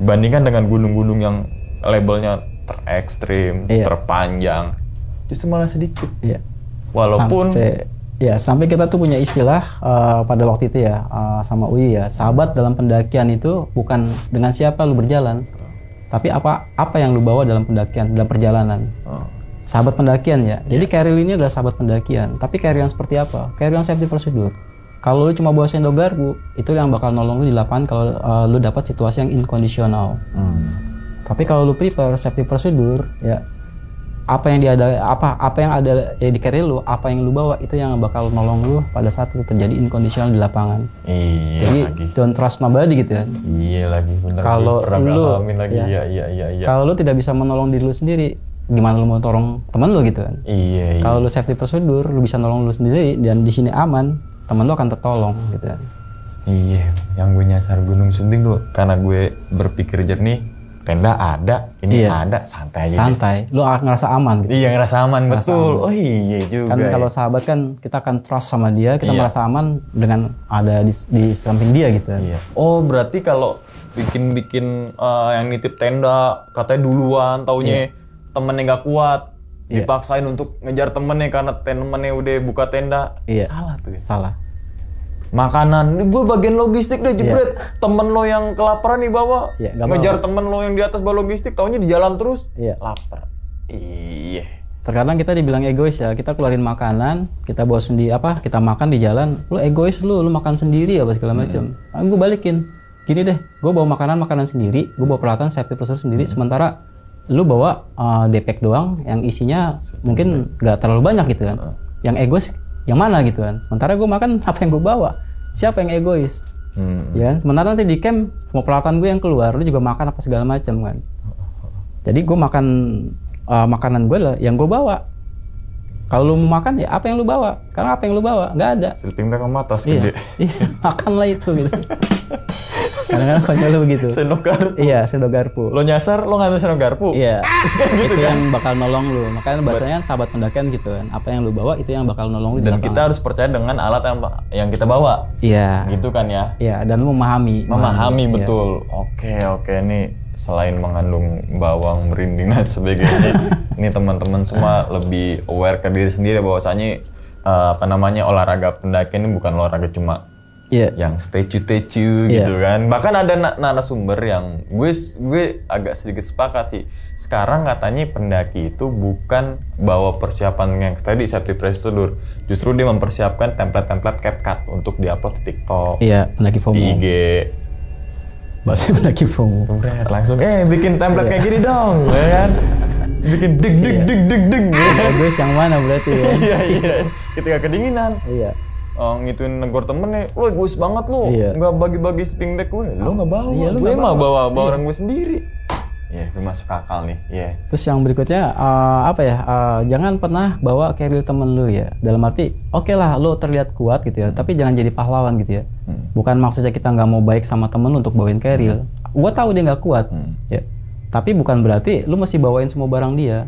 Bandingkan dengan gunung-gunung yang labelnya terekstrim, terpanjang. Justru malah sedikit.
Iya.
Walaupun
sampai kita tuh punya istilah pada waktu itu ya sama Uyi ya, sahabat dalam pendakian itu bukan dengan siapa lu berjalan, tapi apa yang lu bawa dalam pendakian, dalam perjalanan. Sahabat pendakian ya. Jadi carrier ini adalah sahabat pendakian, tapi carrier yang seperti apa? Carrier yang safety prosedur. Kalau lu cuma bawa sendok garpu, itu yang bakal nolong lu di lapangan kalau lu dapat situasi yang inkondisional. Tapi kalau lu prepare safety prosedur ya, apa yang ada di carrier lu, apa yang lu bawa itu yang bakal nolong lu pada saat itu terjadi inkondisional di lapangan.
Iya.
Jadi don't trust nobody gitu ya.
Iya lagi, bener.
Kalau lu kalau lu tidak bisa menolong diri lu sendiri, gimana lu mau tolong teman lu gitu kan?
Iya.
Kalau lu safety prosedur, lu bisa nolong lu sendiri dan di sini aman, teman lu akan tertolong gitu kan.
Iya, yang gue nyasar Gunung Sumbing tuh karena gue berpikir jernih. Tenda ada, ini ada, santai aja.
Santai, lu ngerasa aman gitu.
Iya, ngerasa aman, betul. Oh iya juga.
Kan kalau sahabat kan kita akan trust sama dia, kita merasa aman dengan ada di samping dia gitu.
Iya. Oh, berarti kalau bikin yang nitip tenda katanya duluan, taunya temennya nggak kuat, dipaksain untuk ngejar temennya karena temennya udah buka tenda. Salah tuh ya.
Salah.
Makanan, gue bagian logistik deh jebret. Temen lo yang kelaparan nih bawa, ngejar temen lo yang di atas bawa logistik, taunya di jalan terus, lapar. Iya.
Terkadang kita dibilang egois ya, kita keluarin makanan, kita bawa sendiri kita makan di jalan, lu egois lu makan sendiri apa segala macam. Gue balikin, gini deh, gue bawa makanan sendiri, gue bawa peralatan safety procedure sendiri, sementara lu bawa depek doang, yang isinya mungkin nggak terlalu banyak gitu kan. Yang egois yang mana gitu kan, sementara gue makan apa yang gue bawa, siapa yang egois? Ya, sementara nanti di camp semua peralatan gue yang keluar, lu juga makan apa segala macam kan. Jadi gue makan makanan gue lah yang gue bawa. Kalau lu mau makan ya apa yang lu bawa. Sekarang apa yang lu bawa? Nggak ada.
Sleeping bag sama tas gede.
Iya, makanlah itu gitu. Kadang-kadang konyol lu begitu.
Sendok garpu.
Iya, sendok garpu.
Lo nyasar, lo ngambil sendok garpu.
Iya.
Gitu
Itu
kan?
yang bakal nolong lu. Makanya bahasanya sahabat pendakian gitu kan. Apa yang lu bawa itu yang bakal nolong lu di
Dan
lapangan.
kita harus percaya dengan alat yang kita bawa.
Iya.
Gitu kan ya?
Iya, dan lu memahami.
Memahami
Iya.
betul. Oke nih selain mengandung bawang, merinding dan sebagainya, ini teman-teman semua lebih aware ke diri sendiri bahwasanya olahraga pendakian ini bukan olahraga cuma
Iya.
yang statue gitu kan. Bahkan ada narasumber yang gue agak sedikit sepakat sih. Sekarang katanya pendaki itu bukan bawa persiapan yang tadi safety procedure, justru dia mempersiapkan template-template CapCut untuk diupload di TikTok,
Iya, pendaki FOMO.
di IG.
Bahasa pendaki FOMO.
Langsung bikin template kayak gini dong, ya kan? Bikin dig.
Bagus yang mana berarti ya?
Iya. Ketika kedinginan.
Iya.
Ngituin negor temen nih, woi gue banget lu,
Iya.
nggak bagi-bagi sleeping bag gue, lu nggak bawa,
Iya, lu
gue
nggak
mah
bawa.
bawa orang gue sendiri. Iya, gue masuk akal nih, iya.
Terus yang berikutnya jangan pernah bawa carrier temen lu ya. Dalam arti, oke lah lu terlihat kuat gitu ya, tapi jangan jadi pahlawan gitu ya. Bukan maksudnya kita nggak mau baik sama temen lu untuk bawain carrier. Gua tahu dia nggak kuat, ya. Tapi bukan berarti lu mesti bawain semua barang dia.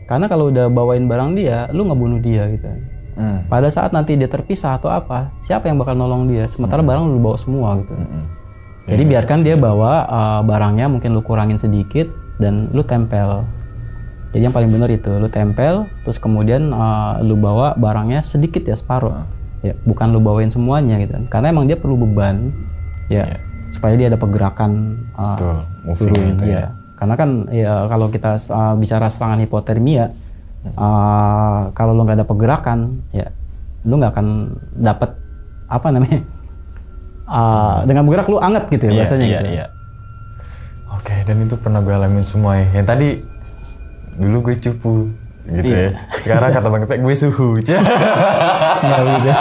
Karena kalau udah bawain barang dia, lu ngebunuh dia gitu. Pada saat nanti dia terpisah atau apa, siapa yang bakal nolong dia? Sementara barang lu bawa semua gitu. Jadi biarkan dia bawa barangnya, mungkin lu kurangin sedikit dan lu tempel. Jadi yang paling benar itu, lu tempel, terus kemudian lu bawa barangnya sedikit ya, separuh. Ya, bukan lu bawain semuanya gitu. Karena emang dia perlu beban, ya, supaya dia ada pergerakan
moving itu
ya. Karena kan ya kalau kita bicara serangan hipotermia, kalau lu nggak ada pergerakan, ya, lu nggak akan dapat apa namanya? Dengan bergerak lu anget gitu ya bahasanya gitu.
Iya. Oke, dan itu pernah gue alamin semua ya. Yang tadi dulu gue cupu gitu ya. Sekarang kata Bang Ipek gue suhu.
Nggak udah.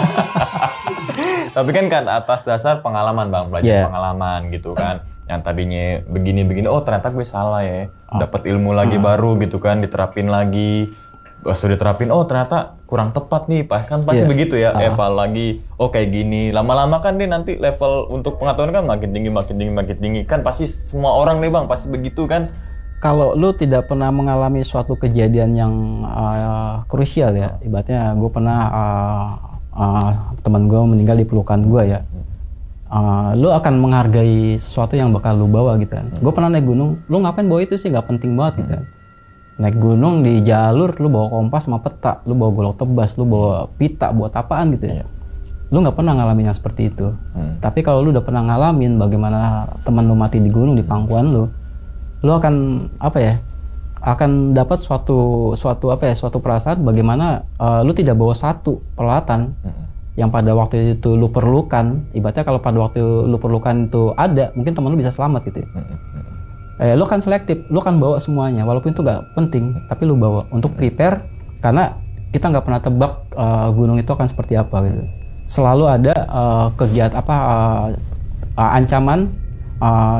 Tapi kan atas dasar pengalaman Bang, belajar pengalaman gitu kan. Yang tadinya begini, oh ternyata gue salah ya. Dapat ilmu lagi baru gitu kan, diterapin lagi. Pas udah terapin, oh ternyata kurang tepat nih, kan pasti begitu ya, eval lagi, oh kayak gini, lama-lama kan dia nanti level untuk pengetahuan kan makin tinggi, kan pasti semua orang nih Bang, pasti begitu kan.
Kalau lu tidak pernah mengalami suatu kejadian yang krusial ya, ibaratnya gue pernah teman gue meninggal di pelukan gue ya, lu akan menghargai sesuatu yang bakal lu bawa gitu kan. Gue pernah naik gunung, lu ngapain bawa itu sih, nggak penting banget gitu kan. Naik gunung di jalur, lu bawa kompas sama peta, lu bawa golok tebas, lu bawa pita, buat apaan gitu ya. Lu nggak pernah ngalamin yang seperti itu. Tapi kalau lu udah pernah ngalamin bagaimana teman lu mati di gunung, di pangkuan lu akan akan dapat suatu perasaan bagaimana lu tidak bawa satu peralatan yang pada waktu itu lu perlukan. Ibaratnya kalau pada waktu lu perlukan itu ada, mungkin teman lu bisa selamat gitu ya. Lu kan selektif, lu kan bawa semuanya, walaupun itu nggak penting, tapi lu bawa untuk prepare, karena kita nggak pernah tebak gunung itu akan seperti apa gitu. Selalu ada kegiatan ancaman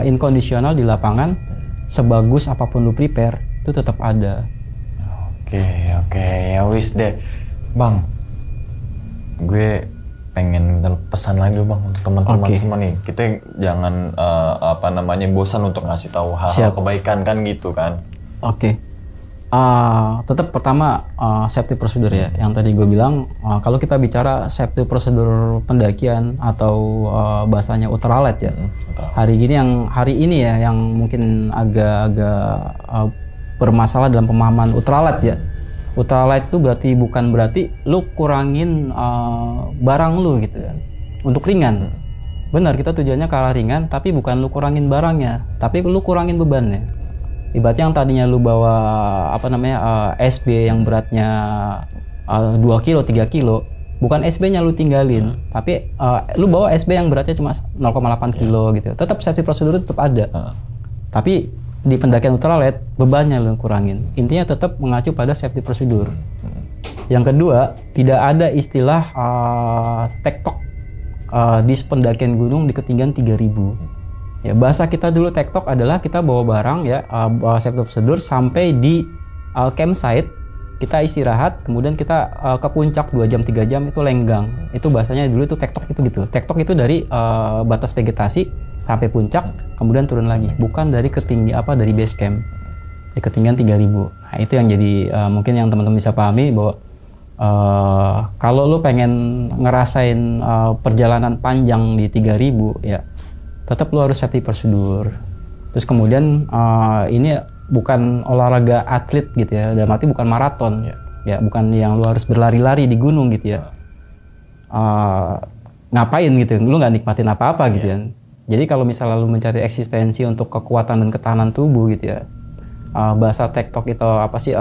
inkondisional di lapangan, sebagus apapun lu prepare, itu tetap ada.
Oke, ya wis deh, Bang. Gue pengen pesan lagi dulu Bang untuk teman-teman semua nih. Kita jangan bosan untuk ngasih tahu hal-hal kebaikan kan gitu kan.
Tetap pertama safety procedure ya. Yang tadi gue bilang, kalau kita bicara safety procedure pendakian atau bahasanya ultralight ya. Hari ini ya yang mungkin agak bermasalah dalam pemahaman ultralight ya. Ultralight itu bukan berarti lu kurangin barang lu gitu kan. Untuk ringan. Benar, kita tujuannya ke arah ringan, tapi bukan lu kurangin barangnya, tapi lu kurangin bebannya. Ibaratnya yang tadinya lu bawa SB yang beratnya 2 kilo, 3 kilo, bukan SB-nya lu tinggalin, tapi lu bawa SB yang beratnya cuma 0,8 kilo gitu. Tetap safety procedure tetap ada. Tapi di pendakian ultralight bebannya lu kurangin. Intinya tetap mengacu pada safety procedure. Yang kedua, tidak ada istilah tektok di pendakian gunung di ketinggian 3000. Ya, bahasa kita dulu tektok adalah kita bawa barang ya, bawa safety procedure sampai di campsite, kita istirahat, kemudian kita ke puncak 2 jam 3 jam itu lenggang. Itu bahasanya dulu itu tektok itu gitu. Tektok itu dari batas vegetasi sampai puncak, kemudian turun lagi. Bukan dari dari base camp. Di ketinggian 3000. Nah, itu yang jadi mungkin yang teman-teman bisa pahami bahwa kalau lu pengen ngerasain perjalanan panjang di 3000 ya tetap lu harus safety prosedur. Terus kemudian ini bukan olahraga atlet gitu ya, dalam arti bukan maraton. Ya, bukan yang lu harus berlari-lari di gunung gitu ya. Ngapain gitu, lu nggak nikmatin apa-apa gitu ya. Jadi kalau misalnya lu mencari eksistensi untuk kekuatan dan ketahanan tubuh gitu ya, bahasa TikTok itu apa sih,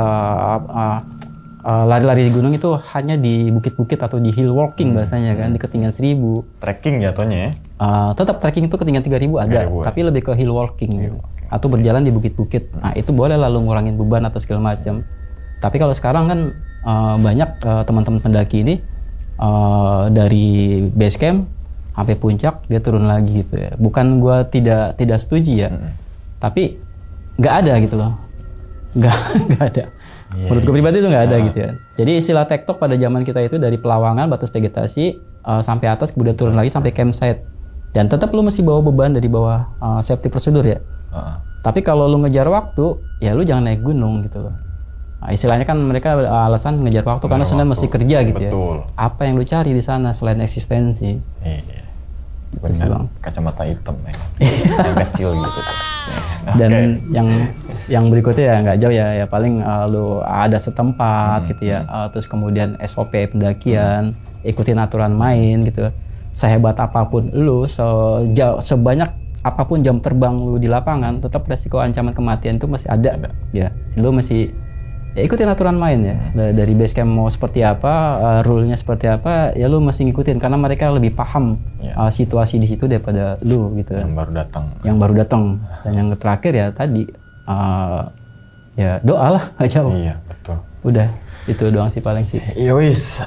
lari-lari di gunung itu hanya di bukit-bukit atau di hill walking bahasanya kan, di ketinggian 1000.
Trekking jatuhnya ya?
Tetap trekking itu ketinggian 3000 ada, tapi lebih ke hill walking gitu. Atau berjalan di bukit-bukit. Nah itu boleh lalu ngurangin beban atau segala macam. Tapi kalau sekarang kan banyak teman-teman pendaki ini dari base camp sampai puncak dia turun lagi gitu ya. Bukan gua tidak setuju ya, tapi nggak ada gitu loh, nggak ada. Menurut gue pribadi itu nggak ada gitu ya. Jadi istilah tektok pada zaman kita itu dari pelawangan batas vegetasi sampai atas kemudian turun lagi sampai campsite. Dan tetap lu mesti bawa beban dari bawah safety prosedur ya. Tapi kalau lu ngejar waktu, ya lu jangan naik gunung gitu loh. Nah, istilahnya kan mereka alasan ngejar waktu karena Senin mesti kerja gitu. Betul. Ya. Apa yang lu cari di sana selain eksistensi?
Iya. Benar. Kacamata hitam yang kecil gitu.
Dan yang berikutnya ya nggak jauh ya paling lu ada setempat gitu ya. Terus kemudian SOP pendakian, ikutin aturan main gitu. Sehebat apapun lu, sebanyak apapun jam terbang lu di lapangan, tetap resiko ancaman kematian itu masih ada. Ya, lu mesti ikutin aturan main ya. Dari base camp mau seperti apa, rule-nya seperti apa, ya lu mesti ngikutin karena mereka lebih paham situasi di situ daripada lu gitu.
Yang
baru datang. Dan yang terakhir ya tadi ya doa lah, nggak jauh.
Iya, betul.
Udah, itu doang sih paling sih.
Iya wis,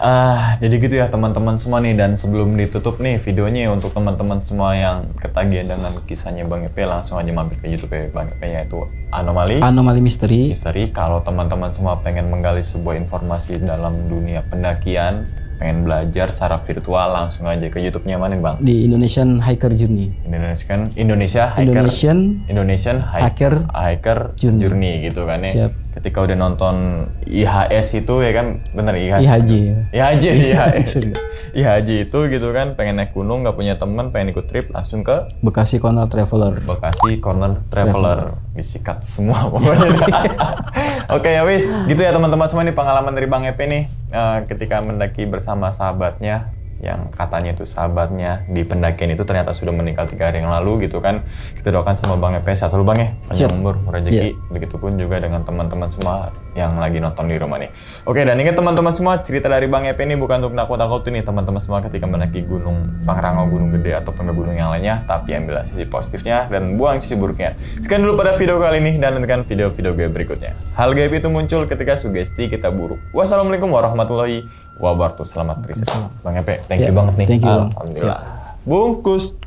jadi gitu ya teman-teman semua nih. Dan sebelum ditutup nih videonya untuk teman-teman semua yang ketagihan dengan kisahnya Bang Epe, langsung aja mampir ke YouTube ya Bang Epe, yaitu Anomali Misteri. Kalau teman-teman semua pengen menggali sebuah informasi dalam dunia pendakian, pengen belajar secara virtual, langsung aja ke YouTube-nya mana Bang?
Di Indonesian Hiker Journey.
Indonesian Hiker Journey gitu kan ya. Siap. Ketika udah nonton IHS itu ya kan, bener IHJ itu gitu kan, pengen naik gunung nggak punya teman, pengen ikut trip, langsung ke
Bekasi Corner Traveler.
Disikat semua pokoknya. Oke ya wis, gitu ya teman-teman semua, ini pengalaman dari Bang Epe nih ketika mendaki bersama sahabatnya, yang katanya itu sahabatnya di pendakian itu ternyata sudah meninggal 3 hari yang lalu gitu kan. Kita doakan sama Bang Epe sehat selalu Bang ya, panjang umur, rezeki. Begitupun juga dengan teman-teman semua yang lagi nonton di rumah nih. Oke, dan ingat teman-teman semua, cerita dari Bang Epe ini bukan untuk nakut-nakutin nih teman-teman semua ketika mendaki gunung Pangrango, Gunung Gede ataupun ke gunung yang lainnya, tapi ambil sisi positifnya dan buang sisi buruknya. Sekian dulu pada video kali ini, dan nantikan video-video gue berikutnya. Hal gaib itu muncul ketika sugesti kita buruk. Wassalamualaikum warahmatullahi wabarakatuh. Selamat riset Bang Epe, thank you banget nih.
Thank you.
Alhamdulillah. Bungkus.